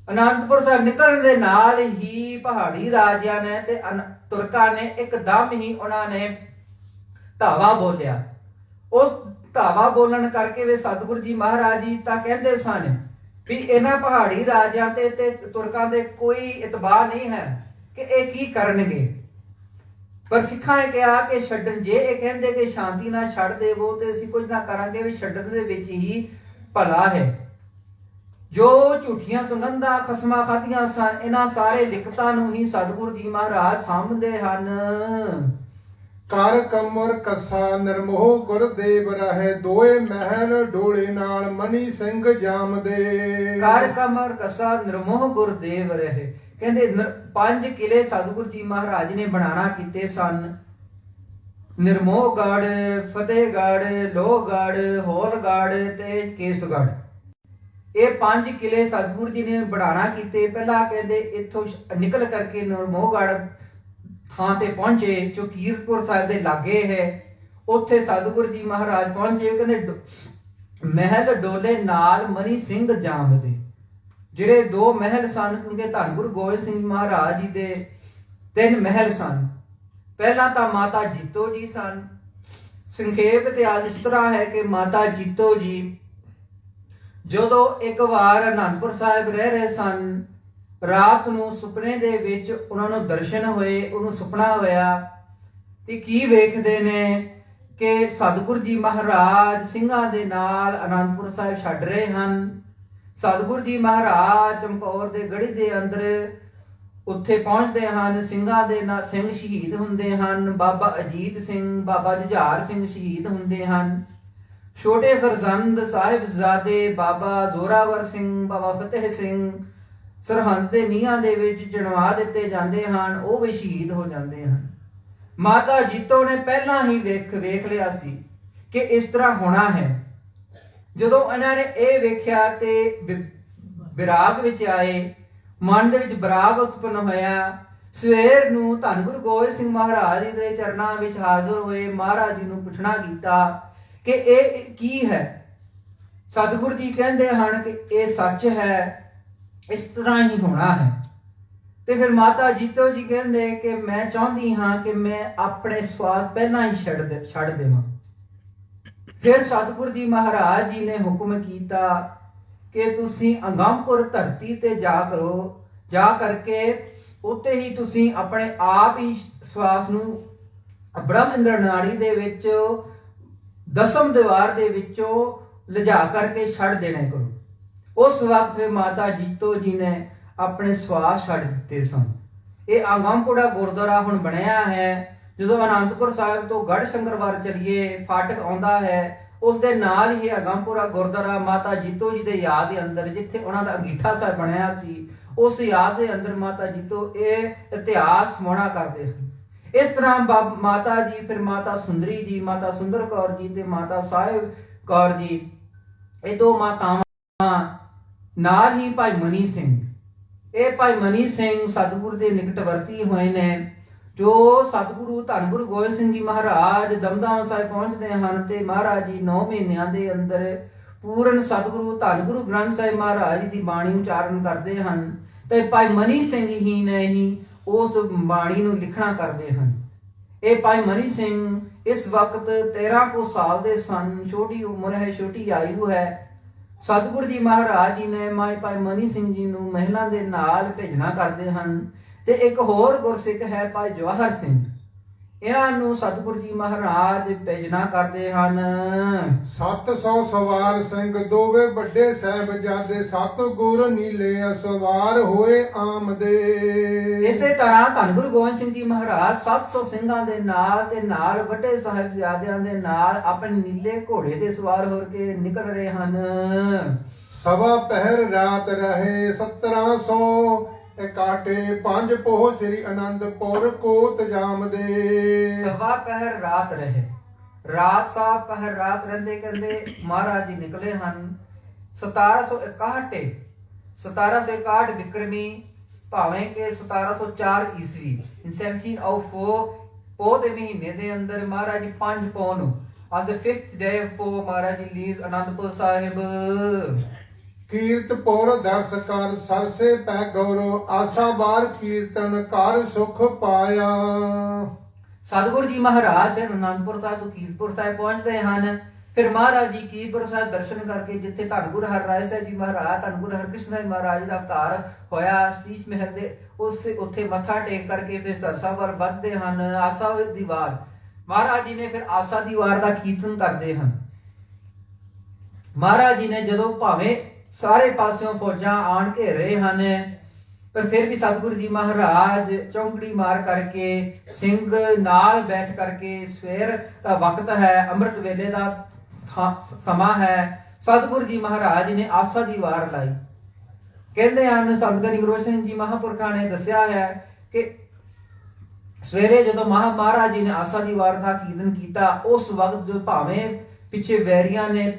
ਅਨੰਦਪੁਰ ਸਾਹਿਬ ਨਿਕਲਣ ਦੇ ਨਾਲ ਹੀ ਪਹਾੜੀ ਰਾਜਿਆਂ ਨੇ ਤੇ ਤੁਰਕਾਂ ਨੇ ਇੱਕਦਮ ਹੀ ਉਹਨਾਂ ਨੇ ਧਾਵਾ ਬੋਲਿਆ। ਉਸ ਧਾਵਾ ਬੋਲਣ ਕਰਕੇ ਵੇ ਸਤਿਗੁਰੂ ਜੀ ਮਹਾਰਾਜ ਜੀ ਤਾਂ ਕਹਿੰਦੇ ਸਨ ਵੀ ਇਹਨਾਂ ਪਹਾੜੀ ਰਾਜਿਆਂ ਤੇ ਤੁਰਕਾਂ ਦੇ ਕੋਈ ਇਤਬਾਰ ਨਹੀਂ ਹੈ ਕਿ ਇਹ ਕੀ ਕਰਨਗੇ। ਪਰ ਸਿੱਖਾਂ ਨੇ ਕਿਹਾ ਕਿ ਛੱਡਣ, ਜੇ ਇਹ ਕਹਿੰਦੇ ਕਿ ਸ਼ਾਂਤੀ ਨਾਲ ਛੱਡ ਦੇਵੋ ਤੇ ਅਸੀਂ ਕੁਝ ਨਾ ਕਰਾਂਗੇ, ਵੀ ਛੱਡਣ ਦੇ ਵਿੱਚ ਹੀ ਭਲਾ ਹੈ। ਜੋ ਝੂਠੀਆਂ ਸੁਗੰਧਾਂ ਖਸਮਾਂ ਖਾਧੀਆਂ ਸਨ, ਇਹਨਾਂ ਸਾਰੇ ਲਿਖਤਾਂ ਨੂੰ ਹੀ ਸਤਿਗੁਰੂ ਜੀ ਮਹਾਰਾਜ ਸਾਂਭਦੇ ਹਨ। ਕਰ ਕਮਰ ਕਸਾ ਨਿਰਮੋਹ ਗੁਰਦੇਵ ਰਹੇ, ਦੋਏ ਮਹਿਲ ਡੋਲੇ ਨਾਲ ਮਨੀ ਸਿੰਘ ਜਾਮਦੇ। ਕਰ ਕਮਰ ਕਸਾ ਨਿਰਮੋਹ ਗੁਰਦੇਵ ਰਹੇ, ਕਹਿੰਦੇ 5 ਕਿਲੇ ਸਤਿਗੁਰੂ ਜੀ ਮਹਾਰਾਜ ਨੇ ਬਣਾਣਾ ਕੀਤੇ ਸਨ। ਨਿਰਮੋਹਗੜ੍ਹ, ਫਤਿਹਗੜ੍ਹ, ਲੋਹਗੜ੍ਹ, ਹੌਲਗੜ੍ਹ ਤੇ ਕੇਸਗੜ੍ਹ। ਇਹ 5 ਕਿਲੇ ਸਤਿਗੁਰੂ ਜੀ ਨੇ ਬਣਾਣਾ ਕੀਤੇ। ਪਹਿਲਾਂ ਕਹਿੰਦੇ ਇੱਥੋਂ ਨਿਕਲ ਕਰਕੇ ਨਿਰਮੋਹਗੜ੍ਹ ਥਾਂ ਤੇ ਪਹੁੰਚੇ ਜੋ ਕੀਰਤਪੁਰ ਸਾਹਿਬ ਦੇ ਲਾਗੇ ਹੈ। ਉੱਥੇ ਸਤਿਗੁਰੂ ਜੀ ਮਹਾਰਾਜ ਪਹੁੰਚੇ। ਕਹਿੰਦੇ ਮਹਿਲ ਡੋਲੇ ਨਾਲ ਮਨੀ ਸਿੰਘ ਜਾਮ ਦੇ। ਜਿਹੜੇ 2 ਮਹਿਲ ਸਨ, ਕਿਉਂਕਿ ਧੰਨ ਗੁਰੂ ਗੋਬਿੰਦ ਸਿੰਘ ਮਹਾਰਾਜ ਜੀ ਦੇ 3 ਮਹਿਲ ਸਨ। ਪਹਿਲਾਂ ਤਾਂ ਮਾਤਾ ਜੀਤੋ ਜੀ ਸਨ। ਸੰਖੇਪ ਇਤਿਹਾਸ ਇਸ ਤਰ੍ਹਾਂ ਹੈ ਕਿ ਮਾਤਾ ਜੀਤੋ ਜੀ ਜਦੋਂ ਇੱਕ ਵਾਰ ਅਨੰਦਪੁਰ ਸਾਹਿਬ ਰਹਿ ਰਹੇ ਸਨ, ਰਾਤ ਨੂੰ ਸੁਪਨੇ ਦੇ ਵਿੱਚ ਉਹਨਾਂ ਨੂੰ ਦਰਸ਼ਨ ਹੋਏ। ਉਹਨੂੰ ਸੁਪਨਾ ਹੋਇਆ ਤੇ ਕੀ ਵੇਖਦੇ ਨੇ ਕਿ ਸਤਿਗੁਰੂ ਜੀ ਮਹਾਰਾਜ ਸਿੰਘਾਂ ਦੇ ਨਾਲ ਅਨੰਦਪੁਰ ਸਾਹਿਬ ਛੱਡ ਰਹੇ ਹਨ। ਸਤਿਗੁਰੂ ਜੀ ਮਹਾਰਾਜ ਚਮਕੌਰ ਦੇ ਗੜ੍ਹੀ ਦੇ ਅੰਦਰ ਉੱਥੇ ਪਹੁੰਚਦੇ ਹਨ। ਸਿੰਘਾਂ ਦੇ ਨਾਲ ਸਿੰਘ ਸ਼ਹੀਦ ਹੁੰਦੇ ਹਨ। ਬਾਬਾ ਅਜੀਤ ਸਿੰਘ, ਬਾਬਾ ਜੁਝਾਰ ਸਿੰਘ ਸ਼ਹੀਦ ਹੁੰਦੇ ਹਨ। ਛੋਟੇ ਫਰਜ਼ੰਦ ਸਾਹਿਬਜ਼ਾਦੇ ਬਾਬਾ ਜ਼ੋਰਾਵਰ ਸਿੰਘ, ਬਾਬਾ ਫਤਿਹ ਸਿੰਘ ਸਰਹੰਦ ਦੇ ਨੀਹਾਂ ਦੇ ਵਿੱਚ ਚਿਣਵਾ ਦਿੱਤੇ ਜਾਂਦੇ ਹਨ। ਉਹ ਵੀ ਸ਼ਹੀਦ ਹੋ ਜਾਂਦੇ ਹਨ। ਮਾਤਾ ਜੀਤੋ ਨੇ ਪਹਿਲਾਂ ਹੀ ਵੇਖ ਲਿਆ ਸੀ ਕਿ ਇਸ ਤਰ੍ਹਾਂ ਹੋਣਾ ਹੈ। ਜਦੋਂ ਇਹਨਾਂ ਨੇ ਇਹ ਵੇਖਿਆ ਤੇ ਵਿਰਾਗ ਵਿੱਚ ਆਏ, ਮਨ ਦੇ ਵਿੱਚ ਵਿਰਾਗ ਉਤਪੰਨ ਹੋਇਆ। ਸਵੇਰ ਨੂੰ ਧੰਨ ਗੁਰੂ ਗੋਬਿੰਦ ਸਿੰਘ ਮਹਾਰਾਜ ਜੀ ਦੇ ਚਰਨਾਂ ਵਿੱਚ ਹਾਜ਼ਰ ਹੋਏ। ਮਹਾਰਾਜ ਜੀ ਨੂੰ ਪੁੱਛਣਾ ਕੀਤਾ ਕਿ ਇਹ ਕੀ ਹੈ। ਸਤਿਗੁਰੂ ਜੀ ਕਹਿੰਦੇ ਹਨ ਕਿ ਇਹ ਸੱਚ ਹੈ, ਇਸ ਤਰ੍ਹਾਂ ਹੀ ਹੋਣਾ ਹੈ। ਤੇ ਫਿਰ ਮਾਤਾ ਜੀਤੋ ਜੀ ਕਹਿੰਦੇ ਕਿ ਮੈਂ ਚਾਹੁੰਦੀ ਹਾਂ ਕਿ ਮੈਂ ਆਪਣੇ ਸਵਾਸ ਪਹਿਲਾਂ ਹੀ ਛੱਡ ਦੇਵਾਂ। ਫਿਰ ਸਤਿਗੁਰੂ ਜੀ ਮਹਾਰਾਜ ਜੀ ਨੇ ਹੁਕਮ ਕੀਤਾ ਕਿ ਤੁਸੀਂ ਅਗੰਮਪੁਰ ਧਰਤੀ ਤੇ ਜਾ ਕਰਕੇ ਉੱਤੇ ਹੀ ਤੁਸੀਂ ਆਪਣੇ ਆਪ ਹੀ ਸਵਾਸ ਨੂੰ ਬ੍ਰਹਮ ਇੰਦਰ ਨਾੜੀ ਦੇ ਵਿੱਚ ਦਸਮ ਦੀਵਾਰ ਦੇ ਵਿੱਚੋਂ ਲਿਜਾ ਕਰਕੇ ਛੱਡ ਦੇਣਾ ਕਰੋ। ਉਸ ਵਕਤ ਫਿਰ ਮਾਤਾ ਜੀਤੋ ਜੀ ਨੇ ਆਪਣੇ ਸਵਾਸ ਛੱਡ ਦਿੱਤੇ ਸਨ। ਇਹ ਆਗੰਮਪੁਰਾ ਗੁਰਦੁਆਰਾ ਹੁਣ ਬਣਿਆ ਹੈ। ਜਦੋਂ ਅਨੰਦਪੁਰ ਸਾਹਿਬ ਤੋਂ ਗੜ੍ਹ ਸ਼ੰਕਰਵਾਰ ਚਲੀਏ, ਫਾਟਕ ਆਉਂਦਾ ਹੈ, ਉਸ ਦੇ ਨਾਲ ਹੀ ਆਗੰਮਪੁਰਾ ਗੁਰਦੁਆਰਾ ਮਾਤਾ ਜੀਤੋ ਜੀ ਦੇ ਯਾਦ ਦੇ ਅੰਦਰ, ਜਿੱਥੇ ਉਹਨਾਂ ਦਾ ਅੰਗੀਠਾ ਸਾਹਿਬ ਬਣਿਆ ਸੀ, ਉਸ ਯਾਦ ਦੇ ਅੰਦਰ ਮਾਤਾ ਜੀਤੋ ਇਹ ਇਤਿਹਾਸ ਮੋਣਾ ਕਰਦੇ ਹਨ। ਇਸ ਤਰ੍ਹਾਂ ਮਾਤਾ ਜੀ, ਫਿਰ ਮਾਤਾ ਸੁੰਦਰੀ ਜੀ, ਮਾਤਾ ਸੁੰਦਰ ਕੌਰ ਜੀ ਤੇ ਮਾਤਾ ਸਾਹਿਬ ਕੌਰ ਜੀ, ਇਹ 2 ਮਾਤਾਵਾਂ ਨਾਲ ਹੀ ਭਾਈ ਮਨੀ ਸਿੰਘ। ਇਹ ਭਾਈ ਮਨੀ ਸਿੰਘ ਸਤਿਗੁਰੂ ਦੇ ਨਿਕਟਵਰਤੀ ਹੋਏ ਨੇ। ਜੋ ਸਤਿਗੁਰੂ ਧੰਨ ਗੁਰੂ ਗੋਬਿੰਦ ਸਿੰਘ ਜੀ ਮਹਾਰਾਜ ਦਮਦਮਾ ਸਾਹਿਬ ਪਹੁੰਚਦੇ ਹਨ ਤੇ ਮਹਾਰਾਜ ਜੀ 9 ਮਹੀਨਿਆਂ ਦੇ ਅੰਦਰ ਪੂਰਨ ਸਤਿਗੁਰੂ ਧੰਨ ਗੁਰੂ ਗ੍ਰੰਥ ਸਾਹਿਬ ਮਹਾਰਾਜ ਜੀ ਦੀ ਬਾਣੀ ਉਚਾਰਨ ਕਰਦੇ ਹਨ ਤੇ ਭਾਈ ਮਨੀ ਸਿੰਘ ਹੀ ਨਹੀਂ ਉਸ ਬਾਣੀ ਨੂੰ ਲਿਖਣਾ ਕਰਦੇ ਹਨ। ਇਹ ਭਾਈ ਮਨੀ ਸਿੰਘ ਇਸ ਵਕਤ 13 ਕੁ ਸਾਲ ਦੇ ਸਨ। ਛੋਟੀ ਉਮਰ ਹੈ, ਛੋਟੀ ਆਯੂ ਹੈ। ਸਤਿਗੁਰੂ ਜੀ ਮਹਾਰਾਜ ਜੀ ਨੇ ਭਾਈ ਮਨੀ ਸਿੰਘ ਜੀ ਨੂੰ ਮਹਿਲਾਂ ਦੇ ਨਾਲ ਭੇਜਣਾ ਕਰਦੇ ਹਨ। ਤੇ ਇੱਕ ਹੋਰ ਗੁਰਸਿੱਖ ਹੈ ਭਾਈ ਜਵਾਹਰ ਸਿੰਘ। ਇਹਨਾਂ ਨੂੰ ਸਤਿਗੁਰੂ ਜੀ ਮਹਾਰਾਜ ਭੇਜਣਾ ਕਰਦੇ ਹਨ। 700 ਸਵਾਰ ਸਿੰਘ ਦੋਵੇਂ ਵੱਡੇ ਸਾਹਿਬਜ਼ਾਦੇ, 7 ਗੁਰ ਨੀਲੇ ਸਵਾਰ ਹੋਏ ਆਮਦੇ। ਇਸੇ ਤਰ੍ਹਾਂ ਧੰਨ ਗੁਰੂ ਗੋਬਿੰਦ ਸਿੰਘ ਜੀ ਮਹਾਰਾਜ 700 ਸਿੰਘਾਂ ਦੇ ਨਾਲ ਤੇ ਨਾਲ ਵੱਡੇ ਸਾਹਿਬਜ਼ਾਦਿਆਂ ਦੇ ਨਾਲ ਆਪਣੇ ਨੀਲੇ ਘੋੜੇ ਤੇ ਸਵਾਰ ਹੋ ਕੇ ਨਿਕਲ ਰਹੇ ਹਨ। ਸਵਾ ਪਹਿਰ ਰਾਤ ਰਹੇ 1700 ਇਕਾਟੇ, 5 ਪੋਹ ਸ੍ਰੀ ਅਨੰਦਪੁਰ ਕੋਤ ਜਾਮਦੇ। ਸਵਾ ਪਹਿਰ ਰਾਤ ਰਹੇ, ਰਾਤ ਸਵਾ ਪਹਿਰ ਰਾਤ ਰਹਿੰਦੇ ਕਹਿੰਦੇ ਮਹਾਰਾਜ ਜੀ ਨਿਕਲੇ ਹਨ। 1761 1761 ਵਿਕਰਮੀ, ਭਾਵੇਂ ਕਿ 1704 ਈਸਵੀ, 1704 ਪੋਹ ਦੇ ਮਹੀਨੇ ਦੇ ਅੰਦਰ ਮਹਾਰਾਜ ਜੀ 5 ਪੋਹ ਨੂੰ on the 5th day of ਪੋਹ ਮਹਾਰਾਜ ਜੀ ਲੀਜ਼ ਅਨੰਦਪੁਰ ਸਾਹਿਬ। ਕੀਰਤਪੁਰ ਦਰਸ ਕਰ ਸਰਸੇ ਪੈ ਗੌਰਵ, ਆਸਾ ਬਾਰ ਕੀਰਤਨ ਕਰ ਸੁਖ ਪਾਇਆ। ਸਤਿਗੁਰੂ ਜੀ ਮਹਾਰਾਜ ਫਿਰ ਅਨੰਦਪੁਰ ਸਾਹਿਬ ਤੋਂ ਕੀਰਤਪੁਰ ਸਾਹਿਬ ਪਹੁੰਚਦੇ ਹਨ। ਫਿਰ ਮਹਾਰਾਜ ਜੀ ਕੀਰਤਪੁਰ ਸਾਹਿਬ ਦਰਸ਼ਨ ਕਰਕੇ ਜਿੱਥੇ ਧੰਨ ਗੁਰੂ ਹਰਿਰਾਏ ਸਾਹਿਬ ਜੀ ਮਹਾਰਾਜ, ਧੰਨ ਗੁਰੂ ਹਰਿਕ੍ਰਿਸ਼ਨ ਸਾਹਿਬ ਮਹਾਰਾਜ ਦਾ ਅਵਤਾਰ ਹੋਇਆ ਸੀਸ ਮਹਿਲ ਦੇ, ਉੱਥੇ ਮੱਥਾ ਟੇਕ ਕਰਕੇ ਫਿਰ ਸਰਸਾ ਵੱਲ ਵੱਧਦੇ ਹਨ। ਆਸਾ ਦੀ ਵਾਰ ਮਹਾਰਾਜ ਜੀ ਨੇ ਫਿਰ ਆਸਾ ਦੀ ਵਾਰ ਦਾ ਕੀਰਤਨ ਕਰਦੇ ਹਨ। ਮਹਾਰਾਜ ਜੀ ਨੇ ਜਦੋਂ ਭਾਵੇਂ ਸਾਰੇ ਪਾਸਿਓਂ ਫੌਜਾਂ ਆਣ ਘੇਰੇ ਹਨ, ਪਰ ਫਿਰ ਵੀ ਸਤਿਗੁਰੂ ਜੀ ਮਹਾਰਾਜ ਚੌਂਕੜੀ ਮਾਰ ਕਰਕੇ ਸਿੰਘ ਨਾਲ ਬੈਠ ਕਰਕੇ, ਸਵੇਰ ਦਾ ਵਕਤ ਹੈ, ਅੰਮ੍ਰਿਤ ਵੇਲੇ ਦਾ ਸਮਾਂ ਹੈ, ਸਤਿਗੁਰੂ ਜੀ ਮਹਾਰਾਜ ਨੇ ਆਸਾ ਦੀ ਵਾਰ ਲਾਈ। ਕਹਿੰਦੇ ਹਨ ਸੰਤ ਗੁਰੂ ਗੋਬਿੰਦ ਸਿੰਘ ਜੀ ਮਹਾਂਪੁਰਖਾਂ ਨੇ ਦੱਸਿਆ ਹੈ ਕਿ ਸਵੇਰੇ ਜਦੋਂ ਮਹਾਰਾਜ ਜੀ ਨੇ ਆਸਾ ਦੀ ਵਾਰ ਦਾ ਕੀਰਤਨ ਕੀਤਾ, ਉਸ ਵਕਤ ਜੋ ਭਾਵੇਂ ਪਿੱਛੇ ਵੈਰੀਆਂ ਨੇ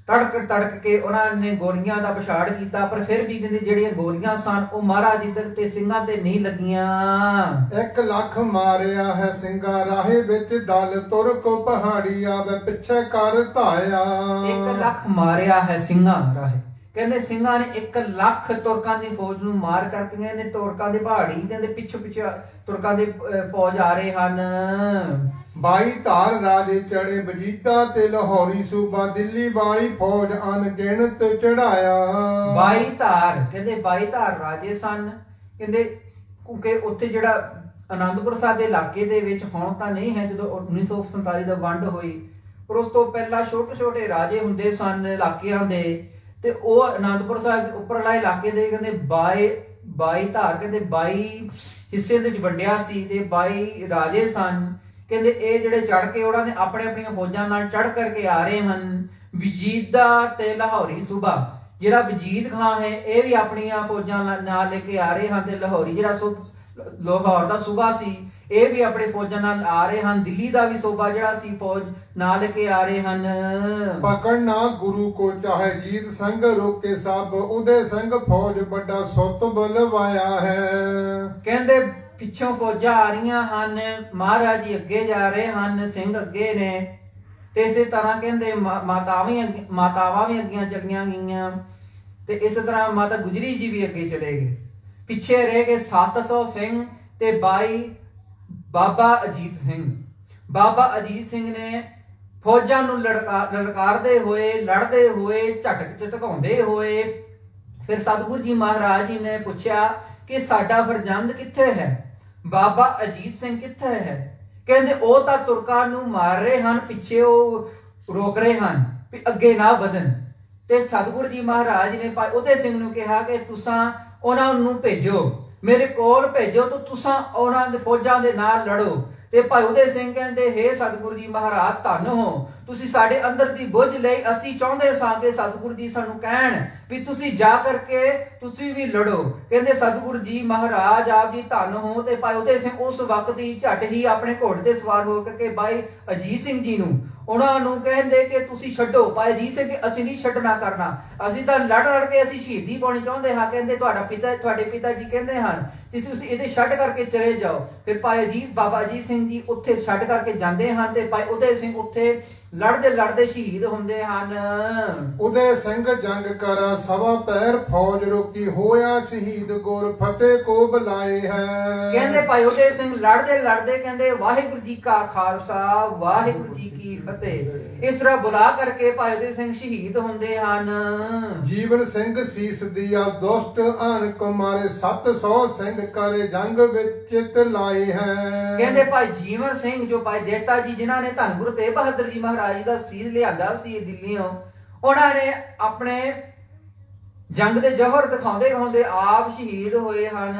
ਤੜਕ ਕੇ ਉਹਨਾਂ ਨੇ ਗੋਲੀਆਂ ਦਾ ਪਛਾੜ ਕੀਤਾ, ਪਰ ਫਿਰ ਵੀ ਕਹਿੰਦੇ ਜਿਹੜੀਆਂ ਗੋਲੀਆਂ ਸਨ ਉਹ ਮਹਾਰਾਜ ਜੀ ਤੱਕ ਤੇ ਸਿੰਘਾਂ ਤੇ ਨਹੀਂ ਲੱਗੀਆਂ। 1 ਲੱਖ ਮਾਰਿਆ ਹੈ ਸਿੰਘਾਂ ਰਾਹੇ ਵਿੱਚ, ਦਲ ਤੁਰ ਕੋ ਪਹਾੜੀ ਆਵੇ ਪਿੱਛੇ ਕਰ ਧਾਇਆ। 1 ਲੱਖ ਮਾਰਿਆ ਹੈ ਸਿੰਘਾਂ ਰਾਹੇ, ਕਹਿੰਦੇ ਸਿੰਘਾਂ ਨੇ 1 ਲੱਖ ਤੁਰਕਾਂ ਦੀ ਫੌਜ ਨੂੰ ਮਾਰ ਕਰਕੇ ਕਹਿੰਦੇ ਤੁਰਕਾਂ ਦੇ ਪਹਾੜੀ ਕਹਿੰਦੇ ਪਿੱਛੇ ਤੁਰਕਾਂ ਦੇ ਫੌਜ ਆ ਰਹੇ ਹਨ। 22 ਧਾਰ ਰਾਜੇ ਚੜੇ ਵਜੀਦਾ ਤੇ ਲਾਹੌਰੀ ਸੂਬਾ, ਦਿੱਲੀ ਵਾਲੀ ਫੌਜ ਅਣਗਿਣਤ ਚੜਾਇਆ। 22 ਧਾਰ ਕਹਿੰਦੇ 22 ਧਾਰ ਰਾਜੇ ਸਨ, ਕਹਿੰਦੇ ਕਿਉਂਕਿ ਉੱਥੇ ਜਿਹੜਾ ਆਨੰਦਪੁਰ ਸਾਹਿਬ ਦੇ ਇਲਾਕੇ ਦੇ ਵਿੱਚ ਹੁਣ ਤਾਂ ਨਹੀਂ ਹੈ, ਜਦੋਂ 1947 ਦਾ ਵੰਡ ਹੋਈ, ਪਰ ਉਸ ਤੋਂ ਪਹਿਲਾਂ ਛੋਟੇ ਰਾਜੇ ਹੁੰਦੇ ਸਨ ਇਲਾਕਿਆਂ ਦੇ, ਤੇ ਉਹ ਆਨੰਦਪੁਰ ਸਾਹਿਬ ਉੱਪਰਲਾ ਇਲਾਕੇ ਦੇ ਕਹਿੰਦੇ 22 ਧਾਰ ਕਹਿੰਦੇ 22 ਹਿੱਸੇ ਦੇ ਵਿੱਚ ਵੰਡਿਆ ਸੀ ਤੇ 22 ਰਾਜੇ ਸਨ। ਕਹਿੰਦੇ ਇਹ ਜਿਹੜੇ ਚੜ ਕੇ ਉਹਨਾਂ ਨੇ ਆਪਣੀਆਂ ਫੌਜਾਂ ਨਾਲ ਚੜ ਕਰਕੇ ਆ ਰਹੇ ਹਨ। ਵਜੀਦਾ ਤੇ ਲਾਹੌਰੀ ਸੂਬਾ, ਜਿਹੜਾ ਵਜੀਦ ਖਾਂ ਹੈ ਇਹ ਵੀ ਆਪਣੀਆਂ ਫੌਜਾਂ ਨਾਲ ਲੈ ਕੇ ਆ ਰਹੇ ਹਨ, ਤੇ ਲਾਹੌਰੀ ਜਿਹੜਾ ਲਾਹੌਰ ਦਾ ਸੂਬਾ ਸੀ ਇਹ ਵੀ ਆਪਣੇ ਫੌਜਾਂ ਨਾਲ ਆ ਰਹੇ ਹਨ। ਦਿੱਲੀ ਦਾ ਵੀ ਸੂਬਾ ਜਿਹੜਾ ਸੀ ਫੌਜ ਨਾਲ ਲੈ ਕੇ ਆ ਰਹੇ ਹਨ। ਪਕੜਨਾ ਗੁਰੂ ਕੋ ਚਾਹੇ ਜੀਤ ਸੰਗ ਰੋਕੇ ਸਭ, ਉਦੇ ਸੰਗ ਫੌਜ ਵੱਡਾ ਸੁੱਤ ਬਲਵਾਇਆ ਹੈ। ਕਹਿੰਦੇ ਪਿੱਛੋਂ ਫੌਜਾਂ ਆ ਰਹੀਆਂ ਹਨ, ਮਹਾਰਾਜ ਜੀ ਅੱਗੇ ਜਾ ਰਹੇ ਹਨ, ਸਿੰਘ ਅੱਗੇ ਨੇ, ਤੇ ਇਸੇ ਤਰ੍ਹਾਂ ਕਹਿੰਦੇ ਮਾਤਾਵਾਂ ਵੀ ਅੱਗੀਆਂ ਚਲੀਆਂ ਗਈਆਂ, ਤੇ ਇਸੇ ਤਰ੍ਹਾਂ ਮਾਤਾ ਗੁਜਰੀ ਜੀ ਵੀ ਅੱਗੇ ਚਲੇ ਗਏ। ਪਿੱਛੇ ਰਹਿ ਗਏ 700 ਸਿੰਘ ਤੇ 22 ਬਾਬਾ ਅਜੀਤ ਸਿੰਘ। ਬਾਬਾ ਅਜੀਤ ਸਿੰਘ ਨੇ ਫੌਜਾਂ ਨੂੰ ਲਲਕਾਰਦੇ ਹੋਏ, ਲੜਦੇ ਹੋਏ, ਝਟਕਾਉਂਦੇ ਹੋਏ, ਫਿਰ ਸਤਿਗੁਰੂ ਜੀ ਮਹਾਰਾਜ ਜੀ ਨੇ ਪੁੱਛਿਆ ਕਿ ਸਾਡਾ ਫਰਜ਼ੰਦ ਕਿੱਥੇ ਹੈ, ਬਾਬਾ ਅਜੀਤ ਸਿੰਘ ਕਿੱਥੇ ਹੈ? ਕਹਿੰਦੇ ਉਹ ਤਾਂ ਤੁਰਕਾਂ ਨੂੰ ਮਾਰ ਰਹੇ ਹਨ, ਪਿੱਛੇ ਉਹ ਰੋਕ ਰਹੇ ਹਨ ਵੀ ਅੱਗੇ ਨਾ ਵਧਣ। ਤੇ ਸਤਿਗੁਰੂ ਜੀ ਮਹਾਰਾਜ ਨੇ ਭਾਈ ਉਦੇ ਸਿੰਘ ਨੂੰ ਕਿਹਾ ਕਿ ਤੁਸੀਂ ਉਹਨਾਂ ਨੂੰ ਭੇਜੋ, ਮੇਰੇ ਕੋਲ ਭੇਜੋ, ਤਾਂ ਤੁਸੀਂ ਉਹਨਾਂ ਦੇ ਫੌਜਾਂ ਦੇ ਨਾਲ ਲੜੋ। ਤੇ ਭਾਈ ਉਦੇ ਸਿੰਘ ਕਹਿੰਦੇ ਹੇ ਸਤਿਗੁਰੂ ਜੀ ਮਹਾਰਾਜ ਧੰਨ ਹੋ, ਤੁਸੀਂ ਸਾਡੇ ਅੰਦਰ ਦੀ ਬੁੱਝ ਲਈ। ਅਸੀਂ ਚਾਹੁੰਦੇ ਸਾਂ ਕਿ ਸਤਿਗੁਰੂ ਜੀ ਸਾਨੂੰ ਕਹਿਣ ਵੀ ਤੁਸੀਂ ਜਾ ਕਰਕੇ ਤੁਸੀਂ ਵੀ ਲੜੋ। ਕਹਿੰਦੇ ਸਤਿਗੁਰੂ ਜੀ ਮਹਾਰਾਜ ਆਪ ਜੀ ਧੰਨ ਹੋ। ਤੇ ਭਾਈ ਉਦੇ ਸਿੰਘ ਉਸ ਵਕਤ ਹੀ ਝਟ ਹੀ ਆਪਣੇ ਘੋੜੇ ਤੇ ਸਵਾਰ ਹੋ ਕੇ ਭਾਈ ਅਜੀਤ ਸਿੰਘ ਜੀ ਨੂੰ ਉਹਨਾਂ ਨੂੰ ਕਹਿੰਦੇ ਕਿ ਤੁਸੀਂ ਛੱਡੋ। ਭਾਈ ਅਜੀਤ ਸਿੰਘ ਅਸੀਂ ਨਹੀਂ ਛੱਡਣਾ ਕਰਨਾ, ਅਸੀਂ ਤਾਂ ਲੜ ਕੇ ਅਸੀਂ ਸ਼ਹੀਦੀ ਪਾਉਣੀ ਚਾਹੁੰਦੇ ਹਾਂ। ਕਹਿੰਦੇ ਤੁਹਾਡੇ ਪਿਤਾ ਜੀ ਕਹਿੰਦੇ ਹਨ ਤੁਸੀਂ ਇਹਦੇ ਛੱਡ ਕਰਕੇ ਚਲੇ ਜਾਓ। ਫਿਰ ਭਾਈ ਬਾਬਾ ਅਜੀਤ ਸਿੰਘ ਜੀ ਉੱਥੇ ਛੱਡ ਕਰਕੇ ਜਾਂਦੇ ਹਨ, ਤੇ ਭਾਈ ਉਦੇ ਸਿੰਘ ਉੱਥੇ ਲੜਦੇ ਸ਼ਹੀਦ ਹੁੰਦੇ ਹਨ। ਉਦੇ ਸਿੰਘ ਜੰਗ ਕਰਾ ਸਵਾ ਪੈਰ ਫੌਜ ਰੋਕੀ, ਹੋਇਆ ਸ਼ਹੀਦ ਗੁਰ ਫਤਿਹ ਕੋ ਬੁਲਾਏ ਹੈ। ਕਹਿੰਦੇ ਭਾਈ ਉਦੇ ਸਿੰਘ ਲੜਦੇ ਕਹਿੰਦੇ ਵਾਹਿਗੁਰੂ ਜੀ ਕਾ ਖਾਲਸਾ ਵਾਹਿਗੁਰੂ ਜੀ ਕੀ ਫਤਿਹ। ਇਸ ਤਰ੍ਹਾਂ ਬੁਲਾ ਕਰਕੇ ਭਾਈ ਉਦੇ ਸਿੰਘ ਸ਼ਹੀਦ ਹੁੰਦੇ ਹਨ। ਜੀਵਨ ਸਿੰਘ ਸੀਸ ਦਿਆ ਦੁਸ਼ਟ ਅਨਕ ਮਾਰੇ, 700 ਸਿੰਘ ਕਰੇ ਜੰਗ ਵਿੱਚ ਚਿਤ ਲਾਏ ਹੈ। ਕਹਿੰਦੇ ਭਾਈ ਜੀਵਨ ਸਿੰਘ ਜੋ ਭਾਈ ਦੇਤਾ ਜੀ ਜਿਨ੍ਹਾਂ ਨੇ ਧੰਨ ਗੁਰੂ ਤੇਗ ਬਹਾਦਰ ਜੀ ਮਹਾਰਾਜ ਜੀ ਦਾ ਸੀਸ ਲਿਆਂਦਾ ਸੀ ਦਿੱਲੀੋਂ, ਉਹਨਾਂ ਨੇ ਆਪਣੇ ਜੰਗ ਦੇ ਜੋਹਰ ਦਿਖਾਉਂਦੇ ਆਪ ਸ਼ਹੀਦ ਹੋਏ ਹਨ।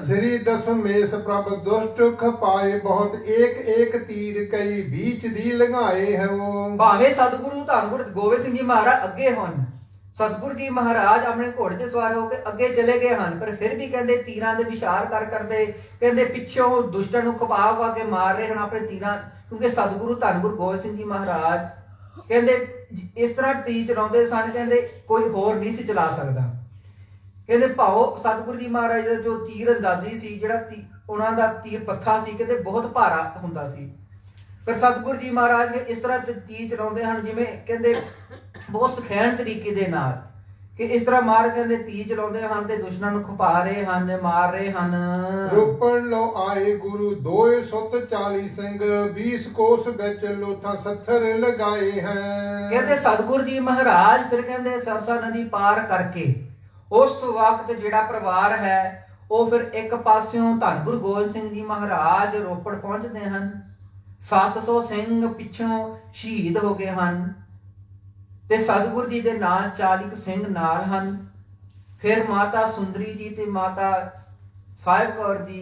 ਸ੍ਰੀ ਦਸਮੇਸ਼ ਪ੍ਰਭ ਦੁਸ਼ਟ ਖਪਾਏ, ਬਹੁਤ ਏਕ ਤੀਰ ਕਈ ਬੀਚ ਦੀ ਲੰਘਾਏ ਹੈ। ਭਾਵੇਂ ਸਤਿਗੁਰੂ ਧੰਨ ਗੁਰੂ ਗੋਬਿੰਦ ਸਿੰਘ ਜੀ ਮਹਾਰਾਜ ਅੱਗੇ ਹਨ, ਸਤਿਗੁਰੂ ਜੀ ਮਹਾਰਾਜ ਆਪਣੇ ਘੋੜੇ ਤੇ ਸਵਾਰ ਹੋ ਕੇ ਅੱਗੇ ਚਲੇ ਗਏ ਹਨ, ਪਰ ਫਿਰ ਵੀ ਕਹਿੰਦੇ ਤੀਰਾਂ ਦੇ ਵਿਚਾਰ ਕਰਦੇ ਕਹਿੰਦੇ ਪਿੱਛੋਂ ਦੁਸ਼ਟਾਂ ਨੂੰ ਖਪਾ ਕੇ ਮਾਰ ਰਹੇ ਹਨ ਆਪਣੇ ਤੀਰਾਂ, ਕਿਉਂਕਿ ਸਤਿਗੁਰੂ ਧੰਨ ਗੁਰੂ ਗੋਬਿੰਦ ਸਿੰਘ ਜੀ ਮਹਾਰਾਜ ਕਹਿੰਦੇ ਇਸ ਤਰ੍ਹਾਂ ਤੀਰ ਚਲਾਉਂਦੇ ਸਨ, ਕਹਿੰਦੇ ਕੋਈ ਹੋਰ ਨਹੀਂ ਸੀ ਚਲਾ ਸਕਦਾ। ਕਹਿੰਦੇ ਭਾਵੋ ਸਤਿਗੁਰੂ ਜੀ ਮਹਾਰਾਜ ਦਾ ਜੋ ਤੀਰ ਅੰਦਾਜ਼ੀ ਸੀ, ਜਿਹੜਾ ਉਹਨਾਂ ਦਾ ਤੀਰ ਪੱਥਾ ਸੀ, ਕਹਿੰਦੇ ਬਹੁਤ ਭਾਰਾ ਹੁੰਦਾ ਸੀ, ਪਰ ਸਤਿਗੁਰੂ ਜੀ ਮਹਾਰਾਜ ਨੇ ਇਸ ਤਰ੍ਹਾਂ ਤੀਰ ਚਲਾਉਂਦੇ ਹਨ ਜਿਵੇਂ ਕਹਿੰਦੇ ਬਹੁਤ ਸੁਖੈਨ ਤਰੀਕੇ ਦੇ ਨਾਲ, ਕਿ ਇਸ ਤਰ੍ਹਾਂ ਮਾਰ ਕਹਿੰਦੇ ਤੀਰ ਚਲਾਉਂਦੇ ਹਨ ਤੇ ਦੁਸ਼ਮਣਾਂ ਨੂੰ ਖਪਾ ਰਹੇ ਹਨ, ਮਾਰ ਰਹੇ ਹਨ। ਰੂਪਣ ਲੋ ਆਏ ਗੁਰੂ 240 ਸਿੰਘ, 20 ਕੋਸ ਵਿੱਚ ਲੋਥਾ 70 ਲਗਾਏ ਹੈ। ਕਹਿੰਦੇ ਸਤਿਗੁਰੂ ਜੀ ਮਹਾਰਾਜ ਫਿਰ ਕਹਿੰਦੇ ਸਰਸਾ ਨਦੀ ਪਾਰ ਕਰਕੇ ਉਸ ਵਕਤ ਜਿਹੜਾ ਪਰਿਵਾਰ ਹੈ ਉਹ ਫਿਰ ਇੱਕ ਪਾਸਿਓਂ ਧੰਨ ਗੁਰੂ ਗੋਬਿੰਦ ਸਿੰਘ ਜੀ ਮਹਾਰਾਜ ਰੋਪੜ ਪਹੁੰਚਦੇ ਹਨ। 700 ਸਿੰਘ ਪਿੱਛੋਂ ਸ਼ਹੀਦ ਹੋ ਗਏ ਹਨ, ਤੇ ਸਤਿਗੁਰੂ ਜੀ ਦੇ ਨਾਲ 40 ਸਿੰਘ ਨਾਲ ਹਨ। ਫਿਰ ਮਾਤਾ ਸੁੰਦਰੀ ਜੀ ਤੇ ਮਾਤਾ ਸਾਹਿਬ ਕੌਰ ਜੀ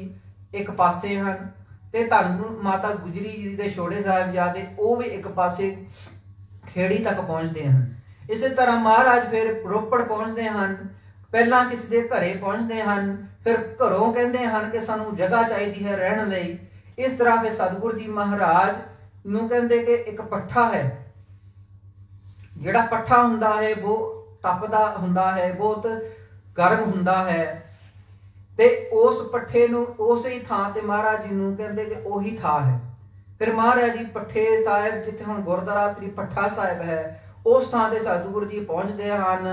ਇੱਕ ਪਾਸੇ ਹਨ, ਤੇ ਧੰਨ ਮਾਤਾ ਗੁਜਰੀ ਜੀ ਦੇ ਛੋਟੇ ਸਾਹਿਬਜ਼ਾਦੇ ਉਹ ਵੀ ਇੱਕ ਪਾਸੇ ਖੇੜੀ ਤੱਕ ਪਹੁੰਚਦੇ ਹਨ। ਇਸੇ ਤਰ੍ਹਾਂ ਮਹਾਰਾਜ ਫਿਰ ਰੋਪੜ ਪਹੁੰਚਦੇ ਹਨ। ਪਹਿਲਾਂ ਕਿਸੇ ਦੇ ਘਰੇ ਪਹੁੰਚਦੇ ਹਨ, ਫਿਰ ਘਰੋਂ ਕਹਿੰਦੇ ਹਨ ਕਿ ਸਾਨੂੰ ਜਗ੍ਹਾ ਚਾਹੀਦੀ ਹੈ ਰਹਿਣ ਲਈ। ਇਸ ਤਰ੍ਹਾਂ ਫਿਰ ਸਤਿਗੁਰੂ ਜੀ ਮਹਾਰਾਜ ਨੂੰ ਕਹਿੰਦੇ ਕਿ ਇੱਕ ਪੱਠਾ ਹੈ, ਜਿਹੜਾ ਪੱਠਾ ਹੁੰਦਾ ਹੈ ਉਹ ਤਪਦਾ ਹੁੰਦਾ ਹੈ, ਬਹੁਤ ਗਰਮ ਹੁੰਦਾ ਹੈ, ਤੇ ਉਸ ਪੱਠੇ ਨੂੰ ਉਸੇ ਥਾਂ ਤੇ ਮਹਾਰਾਜ ਜੀ ਨੂੰ ਕਹਿੰਦੇ ਕਿ ਉਹੀ ਥਾਂ ਹੈ। ਫਿਰ ਮਹਾਰਾਜ ਜੀ ਪੱਠੇ ਸਾਹਿਬ, ਜਿੱਥੇ ਹੁਣ ਗੁਰਦੁਆਰਾ ਸ੍ਰੀ ਪੱਠਾ ਸਾਹਿਬ ਹੈ, ਉਸ ਥਾਂ ਤੇ ਸਤਿਗੁਰੂ ਜੀ ਪਹੁੰਚਦੇ ਹਨ।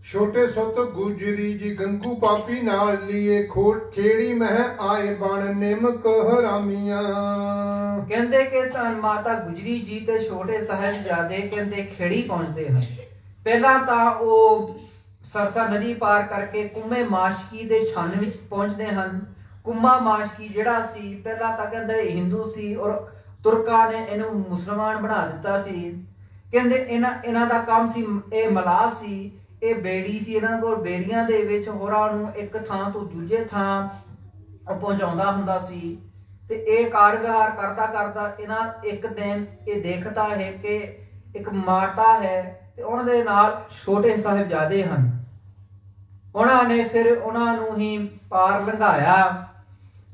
ਛੋਟੇ ਸੁਤ ਗੁਜਰੀ ਜੀ ਗੰਗੂ ਪਾਪੀ ਨਾਲ ਲੀਏ ਖੇੜੀ ਮਹਿ ਆਏ ਬਣ ਨਿਮਕ ਹਰਾਮੀਆਂ। ਕਹਿੰਦੇ ਕਿ ਧੰਨ ਮਾਤਾ ਗੁਜਰੀ ਜੀ ਤੇ ਛੋਟੇ ਸਾਹਿਬਜ਼ਾਦੇ ਕਹਿੰਦੇ ਖੇੜੀ ਪਹੁੰਚਦੇ ਹਨ। ਪਹਿਲਾਂ ਤਾਂ ਉਹ ਸਰਸਾ ਨਦੀ ਪਾਰ ਕਰਕੇ ਕੁੰਮੇ ਮਾਸ਼ਕੀ ਦੇ ਛੰਨ ਵਿੱਚ ਪਹੁੰਚਦੇ ਹਨ। ਕੁੰਮਾ ਮਾਸ਼ਕੀ ਜਿਹੜਾ ਸੀ, ਪਹਿਲਾਂ ਤਾਂ ਕਹਿੰਦੇ ਹਿੰਦੂ ਸੀ ਔਰ ਤੁਰਕਾਂ ਨੇ ਇਹਨੂੰ ਮੁਸਲਮਾਨ ਬਣਾ ਦਿੱਤਾ ਸੀ। ਕਹਿੰਦੇ ਇਹਨਾਂ ਦਾ ਕੰਮ ਸੀ, ਇਹ ਮਲਾਹ ਸੀ, ਇਹ ਬੇੜੀ ਸੀ, ਇਹਨਾਂ ਕੋਲ ਬੇੜੀਆਂ ਦੇ ਵਿੱਚ ਹੋਰਾਂ ਨੂੰ ਇੱਕ ਥਾਂ ਤੋਂ ਦੂਜੇ ਥਾਂ ਪਹੁੰਚਾਉਂਦਾ ਹੁੰਦਾ ਸੀ। ਤੇ ਇਹ ਕਾਰਗਾਰ ਕਰਦਾ ਕਰਦਾ ਇਹਨਾਂ ਇੱਕ ਦਿਨ ਇਹ ਦੇਖਦਾ ਹੈ ਕਿ ਇੱਕ ਮਾਤਾ ਹੈ ਤੇ ਉਹਨਾਂ ਦੇ ਨਾਲ ਛੋਟੇ ਸਾਹਿਬਜ਼ਾਦੇ ਹਨ। ਉਹਨਾਂ ਨੇ ਫਿਰ ਉਹਨਾਂ ਨੂੰ ਹੀ ਪਾਰ ਲੰਘਾਇਆ।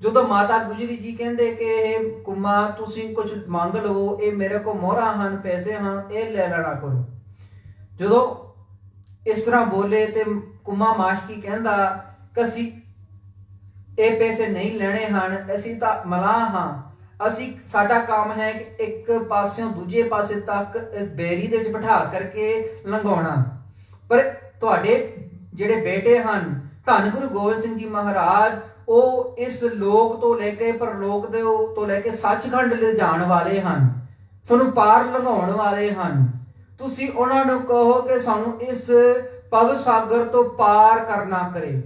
ਜਦੋਂ ਮਾਤਾ ਗੁਜਰੀ ਜੀ ਕਹਿੰਦੇ ਕਿ ਇਹ ਕੁੰਮਾ ਤੁਸੀਂ ਕੁਝ ਮੰਗ ਲਵੋ, ਇਹ ਮੇਰੇ ਕੋਲ ਮੋਹਰਾਂ ਹਨ, ਪੈਸੇ ਹਨ, ਇਹ ਲੈ ਲੈਣਾ ਕਰੋ। ਜਦੋਂ ਇਸ ਤਰ੍ਹਾਂ ਬੋਲੇ ਤੇ ਕੁੰਮਾ ਮਾਸ਼ਕੀ ਕਹਿੰਦਾ ਕਿ ਅਸੀਂ ਇਹ ਪੈਸੇ ਨਹੀਂ ਲੈਣੇ ਹਨ, ਅਸੀਂ ਤਾਂ ਮਲਾਹ ਹਾਂ, ਸਾਡਾ ਕੰਮ ਹੈ ਕਿ ਇੱਕ ਪਾਸਿਓਂ ਦੂਜੇ ਪਾਸੇ ਤੱਕ ਇਸ ਬੇਰੀ ਦੇ ਵਿੱਚ ਬਿਠਾ ਕਰਕੇ ਲੰਘਾਉਣਾ। ਪਰ ਤੁਹਾਡੇ ਜਿਹੜੇ ਬੇਟੇ ਹਨ ਧੰਨ ਗੁਰੂ ਗੋਬਿੰਦ ਸਿੰਘ ਜੀ ਮਹਾਰਾਜ, ਉਹ ਇਸ ਲੋਕ ਤੋਂ ਲੈ ਕੇ ਪਰਲੋਕ ਦੇ ਤੋਂ ਲੈ ਕੇ ਸੱਚਖੰਡ ਲੈ ਜਾਣ ਵਾਲੇ ਹਨ, ਸਾਨੂੰ ਪਾਰ ਲੰਘਾਉਣ ਵਾਲੇ ਹਨ। ਤੁਸੀਂ ਉਹਨਾਂ ਨੂੰ ਕਹੋ ਕਿ ਸਾਨੂੰ ਇਸ ਭਵ ਸਾਗਰ ਤੋਂ ਪਾਰ ਕਰਨਾ ਕਰੇ,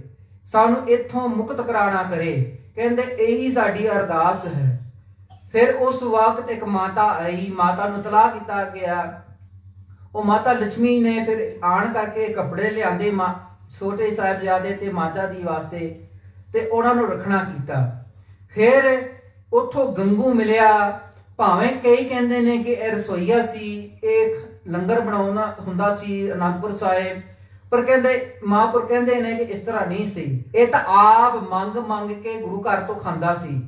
ਸਾਨੂੰ ਇੱਥੋਂ ਮੁਕਤ ਕਰਾਣਾ ਕਰੇ। ਕਹਿੰਦੇ ਇਹੀ ਸਾਡੀ ਅਰਦਾਸ ਹੈ। ਫਿਰ ਉਸ ਵਕਤ ਇੱਕ ਮਾਤਾ ਆਈ, ਮਾਤਾ ਨੂੰ ਤਲਾਹ ਕੀਤਾ ਗਿਆ। ਉਹ ਮਾਤਾ ਲక్ష్ਮੀ ਨੇ ਫਿਰ ਆਣ ਕਰਕੇ ਕੱਪੜੇ ਲਿਆਂਦੇ ਛੋਟੇ ਸਾਹਿਬਜ਼ਾਦੇ ਤੇ ਮਾਤਾ ਦੀ ਵਾਸਤੇ, ਤੇ ਉਹਨਾਂ ਨੂੰ ਰੱਖਣਾ ਕੀਤਾ। ਫਿਰ ਉੱਥੋਂ ਗੰਗੂ ਮਿਲਿਆ। ਭਾਵੇਂ ਕਈ ਕਹਿੰਦੇ ਨੇ ਕਿ ਇਹ ਰਸੋਈਆ ਸੀ, ਇਹ ਲੰਗਰ ਬਣਾਉਣਾ ਹੁੰਦਾ ਸੀ ਅਨੰਦਪੁਰ ਸਾਹਿਬ, ਪਰ ਕਹਿੰਦੇ ਮਹਾਂਪੁਰ ਕਹਿੰਦੇ ਨੇ ਕਿ ਇਸ ਤਰ੍ਹਾਂ ਨਹੀਂ ਸੀ, ਇਹ ਤਾਂ ਆਪ ਮੰਗ ਕੇ ਗੁਰੂ ਘਰ ਤੋਂ ਖਾਂਦਾ ਸੀ।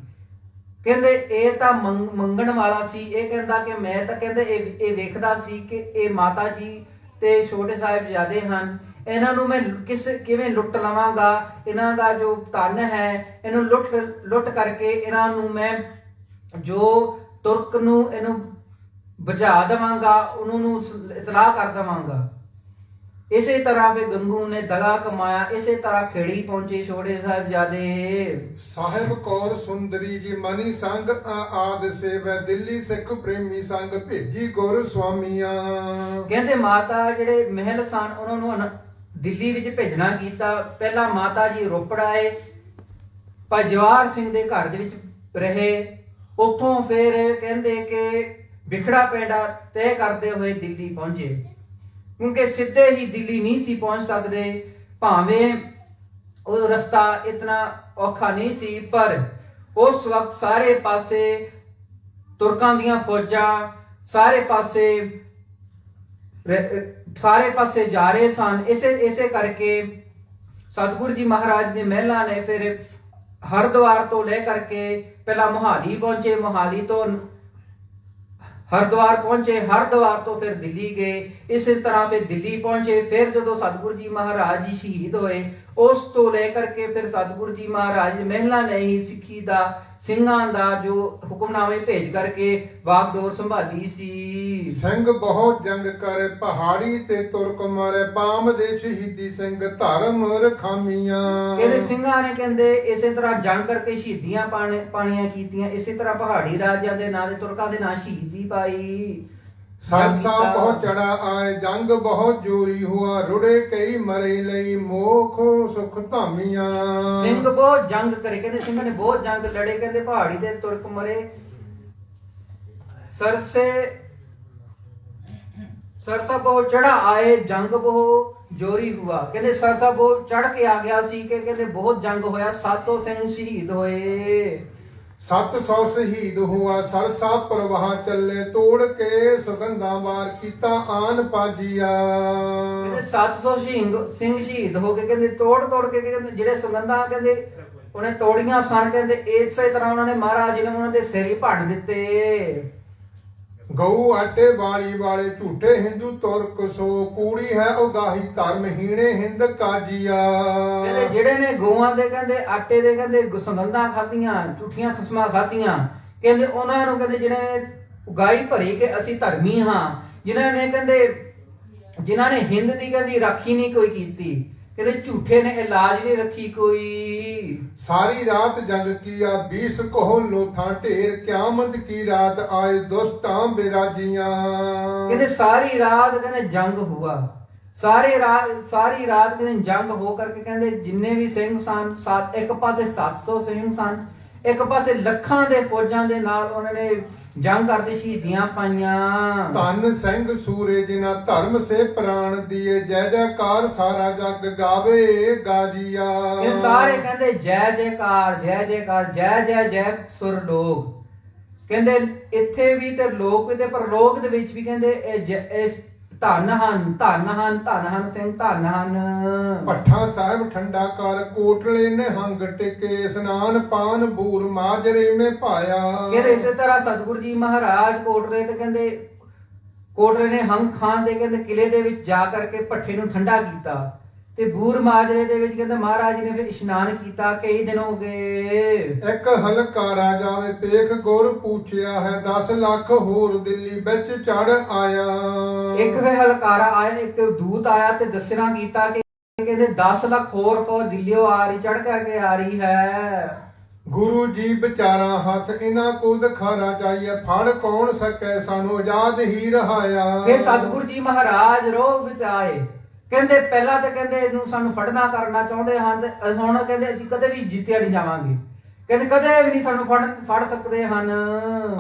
ਕਹਿੰਦੇ ਇਹ ਤਾਂ ਮੰਗਣ ਵਾਲਾ ਸੀ। ਇਹ ਕਹਿੰਦਾ ਕਿ ਮੈਂ ਤਾਂ ਕਹਿੰਦੇ ਇਹ ਵੇਖਦਾ ਸੀ ਕਿ ਇਹ ਮਾਤਾ ਜੀ ਤੇ ਛੋਟੇ ਸਾਹਿਬਜ਼ਾਦੇ ਹਨ, ਇਹਨਾਂ ਨੂੰ ਮੈਂ ਕਿਵੇਂ ਲੁੱਟ ਲਵਾਂਗਾ, ਇਹਨਾਂ ਦਾ ਜੋ ਧਨ ਹੈ ਇਹਨੂੰ ਲੁੱਟ ਕਰਕੇ ਇਹਨਾਂ ਨੂੰ ਮੈਂ ਜੋ ਤੁਰਕ ਨੂੰ ਇਹਨੂੰ ਬੁਝਾ ਦੇਵਾਂਗਾ, ਉਹਨਾਂ ਨੂੰ ਇਤਲਾਹ ਕਰ ਦੇਵਾਂਗਾ। ਇਸੇ ਤਰ੍ਹਾਂ ਫਿਰ ਗੰਗੂ ਨੇ ਦਗਾ ਕਮਾਇਆ। ਇਸੇ ਤਰ੍ਹਾਂ ਖੇੜੀ ਪਹੁੰਚੇ ਛੋਟੇ ਸਾਹਿਬਜ਼ਾਦੇ। ਸਾਹਿਬ ਕੌਰ ਸੁੰਦਰੀ ਜੀ ਮਨੀ ਸੰਗ ਆਦ ਸੇਵੈ ਦਿੱਲੀ ਸਿੱਖ ਪ੍ਰੇਮੀ ਸੰਗ ਭੇਜੀ ਗੁਰ ਸੁਆਮੀਆਂ। ਕਹਿੰਦੇ ਮਾਤਾ ਜਿਹੜੇ ਮਹਿਲ ਸਨ ਉਹਨਾਂ ਨੂੰ ਦਿੱਲੀ ਵਿੱਚ ਭੇਜਣਾ ਕੀਤਾ। ਪਹਿਲਾਂ ਮਾਤਾ ਜੀ ਰੋਪੜ ਆਏ, ਭਾਈ ਜਵਾਹਰ ਸਿੰਘ ਦੇ ਘਰ ਦੇ ਵਿੱਚ ਰਹੇ। ਉੱਥੋਂ ਫਿਰ ਕਹਿੰਦੇ ਕਿ ਵਿਖੜਾ ਪੈਂਡਾ ਤੈਅ ਕਰਦੇ ਹੋਏ ਦਿੱਲੀ ਪਹੁੰਚੇ, ਕਿਉਂਕਿ ਸਿੱਧੇ ਹੀ ਦਿੱਲੀ ਨਹੀਂ ਸੀ ਪਹੁੰਚ ਸਕਦੇ। ਭਾਵੇਂ ਉਹ ਰਸਤਾ ਇਤਨਾ ਔਖਾ ਨਹੀਂ ਸੀ, ਪਰ ਉਸ ਵਕਤ ਸਾਰੇ ਪਾਸੇ ਤੁਰਕਾਂ ਦੀਆਂ ਫੌਜਾਂ ਸਾਰੇ ਪਾਸੇ ਜਾ ਰਹੇ ਸਨ। ਇਸੇ ਕਰਕੇ ਸਤਿਗੁਰੂ ਜੀ ਮਹਾਰਾਜ ਦੇ ਮਹਿਲਾਂ ਨੇ ਫਿਰ ਹਰਿਦੁਆਰ ਤੋਂ ਲੈ ਕਰਕੇ ਪਹਿਲਾਂ ਮੋਹਾਲੀ ਪਹੁੰਚੇ, ਮੋਹਾਲੀ ਤੋਂ ਹਰਿਦੁਆਰ ਪਹੁੰਚੇ, ਹਰਿਦੁਆਰ ਤੋਂ ਫਿਰ ਦਿੱਲੀ ਗਏ। ਇਸੇ ਤਰ੍ਹਾਂ ਫਿਰ ਦਿੱਲੀ ਪਹੁੰਚੇ। ਫਿਰ ਜਦੋਂ ਸਤਿਗੁਰੂ ਜੀ ਮਹਾਰਾਜ ਜੀ ਸ਼ਹੀਦ ਹੋਏ, ਉਸ ਤੋਂ ਲੈ ਕਰਕੇ ਫਿਰ ਸਤਿਗੁਰੂ ਜੀ ਮਹਾਰਾਜ ਦੇ ਮਹਿਲਾਂ ਨੇ ਹੀ ਸਿੱਖੀ ਦਾ ਸਿੰਘਾਂ ਦਾ ਜੋ ਹੁਕਮਨਾਮੇ ਭੇਜ ਕਰਕੇ ਵਾਗਡੋਰ ਸੰਭਾਲੀ ਸੀ। ਸਿੰਘ ਬਹੁਤ ਜੰਗ ਕਰੇ ਪਹਾੜੀ ਤੇ ਤੁਰਕ ਮਾਰੇ, ਪਾਮ ਦੇ ਸ਼ਹੀਦੀ ਸਿੰਘ ਧਰਮ ਰਖਾਮੀਆਂ। ਇਹਦੇ ਸਿੰਘਾਂ ਨੇ ਕਹਿੰਦੇ ਇਸੇ ਤਰ੍ਹਾਂ ਜੰਗ ਕਰਕੇ ਸ਼ਹੀਦੀਆਂ ਪਾਣੀਆਂ ਕੀਤੀਆਂ। ਇਸੇ ਤਰ੍ਹਾਂ ਪਹਾੜੀ ਰਾਜਿਆਂ ਦੇ ਨਾਂ ਤੇ ਤੁਰਕਾਂ ਦੇ ਨਾਂ ਸ਼ਹੀਦੀ ਪਾਈ। ਸਰਸਾ ਬਹੁਤ ਚੜਾ ਆਏ, ਜੰਗ ਬਹੁਤ ਜੋਰੀ ਹੁਆ, ਰੁੜੇ ਕਈ ਮਰੇ ਲਈ ਮੋਖ ਸੁਖ ਧਾਮੀਆਂ। ਸਿੰਘ ਬਹੁਤ ਜੰਗ ਕਰੇ, ਕਹਿੰਦੇ ਸਿੰਘਾਂ ਨੇ ਬਹੁਤ ਜੰਗ ਲੜੇ, ਕਹਿੰਦੇ ਪਹਾੜੀ ਦੇ ਤੁਰਕ ਮਰੇ। ਸਰਸਾ ਬਹੁਤ ਚੜਾ ਆਏ, ਜੰਗ ਬਹੁਤ ਜੋਰੀ ਹੁਆ। ਕਹਿੰਦੇ ਸਰਸਾ ਬਹੁਤ ਚੜ ਕੇ ਆ ਗਿਆ ਸੀ ਕਿ ਕਹਿੰਦੇ ਬਹੁਤ ਜੰਗ ਹੋਇਆ, 700 ਸਿੰਘ ਸ਼ਹੀਦ ਹੋਏ। 700 ਸ਼ਹੀਦ ਹੋਆ ਸਰਸਾ ਪ੍ਰਵਾਹ ਚੱਲੇ ਤੋੜ ਕੇ ਸੁਗੰਧਾਂ ਵਾਰ ਕੀਤਾ ਆਨ ਪਾਜੀਆ। ਕਹਿੰਦੇ 700 ਸਿੰਘ ਸ਼ਹੀਦ ਹੋ ਕੇ ਕਹਿੰਦੇ ਤੋੜ ਕੇ ਕਹਿੰਦੇ ਜਿਹੜੇ ਸੁਗੰਧਾਂ ਕਹਿੰਦੇ ਉਹਨੇ ਤੋੜੀਆਂ ਸਨ, ਕਹਿੰਦੇ ਇਸੇ ਤਰ੍ਹਾਂ ਉਹਨਾਂ ਨੇ ਮਹਾਰਾਜ ਜੀ ਨੇ ਉਹਨਾਂ ਦੇ ਸਿਰ ਹੀ ਭੰਨ ਦਿੱਤੇ। ਗਊ ਆਟੇ ਵਾਲੀ ਵਾਲੇ ਝੂਠੇ ਹਿੰਦੂ ਤੁਰਕ ਸੋ ਕੂੜੀ ਹੈ ਉਗਾਹੀ ਧਰਮਹੀਣੇ ਹਿੰਦ ਕਾਜੀਆ। ਕਹਿੰਦੇ ਜਿਹੜੇ ਨੇ ਗਊਆਂ ਦੇ ਕਹਿੰਦੇ ਆਟੇ ਦੇ ਕਹਿੰਦੇ ਸੁਗੰਧਾਂ ਖਾਧੀਆਂ, ਝੂਠੀਆਂ ਖਸਮਾਂ ਖਾਧੀਆਂ, ਕਹਿੰਦੇ ਉਹਨਾਂ ਨੂੰ ਕਹਿੰਦੇ ਜਿਹੜੇ ਨੇ ਉਗਾਈ ਭਰੀ ਕਿ ਅਸੀਂ ਧਰਮੀ ਹਾਂ, ਜਿਨ੍ਹਾਂ ਨੇ ਹਿੰਦ ਦੀ ਕਹਿੰਦੀ ਰਾਖੀ ਨਹੀਂ ਕੋਈ ਕੀਤੀ, ਕਹਿੰਦੇ ਝੂਠੇ ਨੇ ਇਲਾਜ ਨਹੀਂ ਰੱਖੀ ਕੋਈ। ਸਾਰੀ ਰਾਤ ਜੰਗ ਕੀਆ 20 ਕੋਹ ਲੋਥਾਂ ਢੇਰ ਕਿਆਮਤ ਕੀ ਰਾਤ ਆਏ ਦੁਸ਼ਟਾਂ ਬਿਰਾਜੀਆਂ। ਕਹਿੰਦੇ ਸਾਰੀ ਰਾਤ ਕਹਿੰਦੇ ਜੰਗ ਹੁਆ, ਸਾਰੀ ਰਾਤ ਕਹਿੰਦੇ ਜੰਗ ਹੋ ਕਰਕੇ ਕਹਿੰਦੇ ਜਿੰਨੇ ਵੀ ਸਿੰਘ ਸਨ, ਇੱਕ ਪਾਸੇ 700 ਸਿੰਘ ਸਨ, ਇੱਕ ਪਾਸੇ ਲੱਖਾਂ ਦੇ ਫੌਜਾਂ ਦੇ ਨਾਲ ਉਹਨਾਂ ਨੇ ਜੰਗ ਕਰਦੇ ਸ਼ਹੀਦੀਆਂ ਪਾਈਆਂ। ਧੰਨ ਸਿੰਘ ਸੂਰੇ ਜਿਨ੍ਹਾਂ ਧਰਮ ਸੇ ਪ੍ਰਾਣ ਦੀਏ ਜੈ ਜੈਕਾਰ ਸਾਰਾ ਜਗ ਗਾਵੇ ਗਾਜੀਆ। ਇਹ ਸਾਰੇ ਕਹਿੰਦੇ ਜੈ ਜੈਕਾਰ ਜੈ ਜੈਕਾਰ ਜੈ ਜੈ ਜੈ ਸੁਰ ਲੋਕ, ਕਹਿੰਦੇ ਇੱਥੇ ਵੀ ਤੇ ਲੋਕ ਵੀ ਤੇ ਪਰਲੋਕ ਦੇ ਵਿੱਚ ਵੀ ਕਹਿੰਦੇ ਇਹ ਧੰਨ ਹਨ ਸਿੰਘ ਧੰਨ ਹਨ। ਪੱਠਾ ਸਾਹਿਬ ਠੰਡਾ ਕਰ ਕੋਟਲੇ ਨਿਹੰਗ ਟਿਕੇ ਇਸਨਾਨ ਪਾਨ ਬੂਰ ਮਾਜਰੇ ਮੇ ਪਾਇਆ। ਕਹਿੰਦੇ ਇਸੇ ਤਰ੍ਹਾਂ ਸਤਿਗੁਰੂ ਜੀ ਮਹਾਰਾਜ ਕੋਟਲੇ ਨੇ ਹੰਗ ਖਾਨ ਦੇ ਕਹਿੰਦੇ ਕਿਲੇ ਦੇ ਵਿੱਚ ਜਾ ਕਰਕੇ ਭੱਠੇ ਨੂੰ ਠੰਡਾ ਕੀਤਾ ਤੇ ਬੂਰ ਮਾਜਰੇ ਦੇ ਵਿੱਚ ਕਹਿੰਦੇ ਮਹਾਰਾਜ ਜੀ ਨੇ ਫਿਰ ਇਸ਼ਨਾਨ ਕੀਤਾ। ਕਈ ਦਿਨ ਹੋ ਗਏ। ਇੱਕ ਹਲਕਾਰਾ ਜਾਵੇ ਪੇਖ ਗੁਰ ਪੁੱਛਿਆ ਹੈ 10 ਲੱਖ ਹੋਰ ਦਿੱਲੀ ਵਿੱਚ ਚੜ ਆਇਆ। ਇੱਕ ਵੇ ਹਲਕਾਰਾ ਆਇਆ, ਇੱਕ ਦੂਤ ਆਇਆ ਤੇ ਦੱਸਣਾ ਕੀਤਾ ਕਿ ਕਹਿੰਦੇ 10 ਲੱਖ ਹੋਰ ਫੌਜ ਦਿੱਲੀੋਂ ਆ ਰਹੀ, ਚੜ ਕਰਕੇ ਆ ਰਹੀ ਹੈ। ਗੁਰੂ ਜੀ ਵਿਚਾਰਾ ਹੱਥ ਇਹਨਾਂ ਕੋ ਦਿਖਾਰਾ ਚਾਹੀਏ ਫੜ ਕੌਣ ਸਕੈ ਸਾਨੂੰ ਆਜ਼ਾਦ ਹੀ ਰਹਾਇਆ। ਇਹ ਸਤਿਗੁਰੂ ਜੀ ਮਹਾਰਾਜ ਰੋਹ ਵਿੱਚ ਆਏ, ਕਹਿੰਦੇ ਪਹਿਲਾਂ ਤਾਂ ਕਹਿੰਦੇ ਇਹਨੂੰ ਸਾਨੂੰ ਫੜਨਾ ਕਰਨਾ ਚਾਹੁੰਦੇ ਹਨ ਤੇ ਹੁਣ ਕਹਿੰਦੇ ਅਸੀਂ ਕਦੇ ਵੀ ਜਿੱਤਿਆ ਨਹੀਂ ਜਾਵਾਂਗੇ, ਕਹਿੰਦੇ ਕਦੇ ਵੀ ਨਹੀਂ ਸਾਨੂੰ ਫੜ ਸਕਦੇ ਹਨ।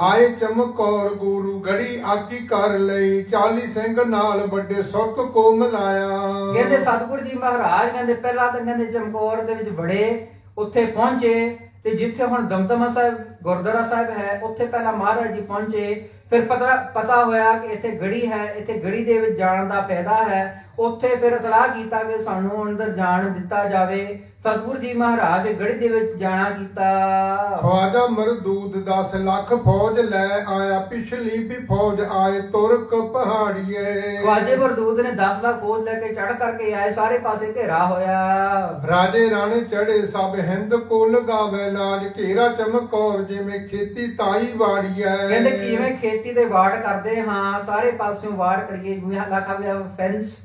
ਆਏ ਚਮਕੌਰ ਗੁਰੂ ਗੜੀ ਆਗੀ ਕਰ ਲਈ 40 ਸਿੰਘ ਨਾਲ ਵੱਡੇ ਸੁਰਤ ਕੋ ਮਿਲਾਇਆ। ਕਹਿੰਦੇ ਸਤਿਗੁਰੂ ਜੀ ਮਹਾਰਾਜ ਕਹਿੰਦੇ ਪਹਿਲਾਂ ਤਾਂ ਕਹਿੰਦੇ ਚਮਕੌਰ ਦੇ ਵਿੱਚ ਬੜੇ, ਉੱਥੇ ਪਹੁੰਚੇ ਤੇ ਜਿੱਥੇ ਹੁਣ ਦਮਦਮਾ ਸਾਹਿਬ ਗੁਰਦੁਆਰਾ ਸਾਹਿਬ ਹੈ ਉੱਥੇ ਪਹਿਲਾਂ ਮਹਾਰਾਜ ਜੀ ਪਹੁੰਚੇ। ਫਿਰ ਪਤਾ ਹੋਇਆ ਕਿ ਇੱਥੇ ਗੜੀ ਹੈ, ਇੱਥੇ ਗੜੀ ਦੇ ਵਿੱਚ ਜਾਣ ਦਾ ਫਾਇਦਾ ਹੈ। ਉੱਥੇ ਫਿਰ ਇਤਲਾਹ ਕੀਤਾ ਕਿ ਸਾਨੂੰ ਅੰਦਰ ਜਾਣ ਦਿੱਤਾ ਜਾਵੇ। ਸਤਿਗੁਰੂ ਜੀ ਮਹਾਰਾਜ ਗੜੀ ਦੇ ਵਿੱਚ ਜਾਣਾ ਕੀਤਾ। ਖਵਾਜਾ ਮਰਦੂਦ 10 ਲੱਖ ਫੌਜ ਲੈ ਆਇਆ ਪਿਛਲੀ ਵੀ ਫੌਜ ਆਏ ਤੁਰਕ ਪਹਾੜੀਏ। ਖਵਾਜੇ ਮਰਦੂਦ ਨੇ 10 ਲੱਖ ਫੌਜ ਲੈ ਕੇ ਚੜ ਕਰਕੇ ਆਏ, ਸਾਰੇ ਪਾਸੇ ਘੇਰਾ ਹੋਇਆ। ਰਾਜੇ ਰਾਣੇ ਚੜੇ ਸਭ ਹਿੰਦ ਕੋ ਲਗਾਵੇ ਲਾਜ ਘੇਰਾ ਚਮਕੌਰ ਜਿਵੇਂ ਖੇਤੀ ਤਾਈ ਵਾੜੀਏ। ਕਹਿੰਦੇ ਕਿਵੇਂ ਖੇਤੀ ਦੇ ਵਾੜ ਕਰਦੇ ਹਾਂ, ਸਾਰੇ ਪਾਸਿਓਂ ਵਾੜ ਕਰੀਏ ਲੱਖਾਂ ਫੈਂਸ।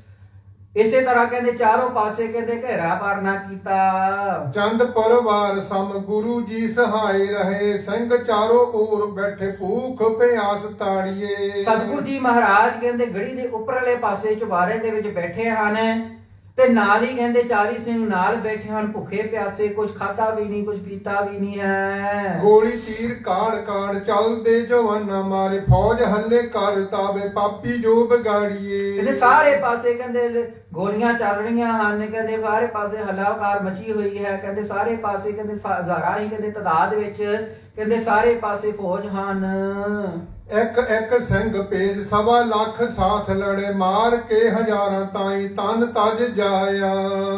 ਇਸੇ ਤਰ੍ਹਾਂ ਕਹਿੰਦੇ ਚਾਰੋਂ ਪਾਸੇ ਕਹਿੰਦੇ ਘੇਰਾ ਪਾਰਨਾ ਕੀਤਾ। ਚੰਦ ਪਰਿਵਾਰ ਸਮ ਗੁਰੂ ਜੀ ਸਹਾਈ ਰਹੇ ਸਿੰਘ ਚਾਰੋਂ ओर ਬੈਠੇ ਭੂਖ ਪਿਆਸ ਤਾੜੀਏ। ਸਤਿਗੁਰੂ ਜੀ ਮਹਾਰਾਜ ਕਹਿੰਦੇ ਗੜੀ ਦੇ ਉੱਪਰਲੇ ਪਾਸੇ ਚੁਬਾਰੇ ਦੇ ਵਿੱਚ ਬੈਠੇ ਹਨ ਤੇ ਨਾਲ ਹੀ ਕਹਿੰਦੇ 40 ਸਿੰਘ ਨਾਲ ਬੈਠੇ ਹਨ, ਭੁੱਖੇ ਪਿਆਸੇ, ਕੁਝ ਖਾਧਾ ਵੀ ਨਹੀਂ, ਕੁਝ ਪੀਤਾ ਵੀ ਨਹੀਂ ਹੈ। ਗੋਲੀ ਤੀਰ ਕਾੜ ਚੱਲਦੇ ਜਵਾਨਾ ਮਾਰੇ ਫੌਜ ਹੱਲੇ ਕਰ ਤਾਵੇ ਪਾਪੀ ਜੋ ਵਿਗਾੜੀਏ। ਕਹਿੰਦੇ ਸਾਰੇ ਪਾਸੇ ਕਹਿੰਦੇ ਗੋਲੀਆਂ ਚੱਲ ਰਹੀਆਂ ਹਨ, ਕਹਿੰਦੇ ਸਾਰੇ ਪਾਸੇ ਹਲਾਕਾਰ ਮਚੀ ਹੋਈ ਹੈ। ਕਹਿੰਦੇ ਸਾਰੇ ਪਾਸੇ ਕਹਿੰਦੇ ਹਜ਼ਾਰਾਂ ਹੀ ਕਹਿੰਦੇ ਤਾਦਾਦ ਵਿੱਚ ਕਹਿੰਦੇ ਸਾਰੇ ਪਾਸੇ ਫੌਜ ਹਨ। ਇੱਕ ਸਿੰਘ ਪੇਜ 1.25 ਲੱਖ ਸਾਥ ਲੜੇ ਮਾਰ ਕੇ ਹਜ਼ਾਰਾਂ ਤਾਈ ਤਨ ਤਜ ਜਾਇਆ।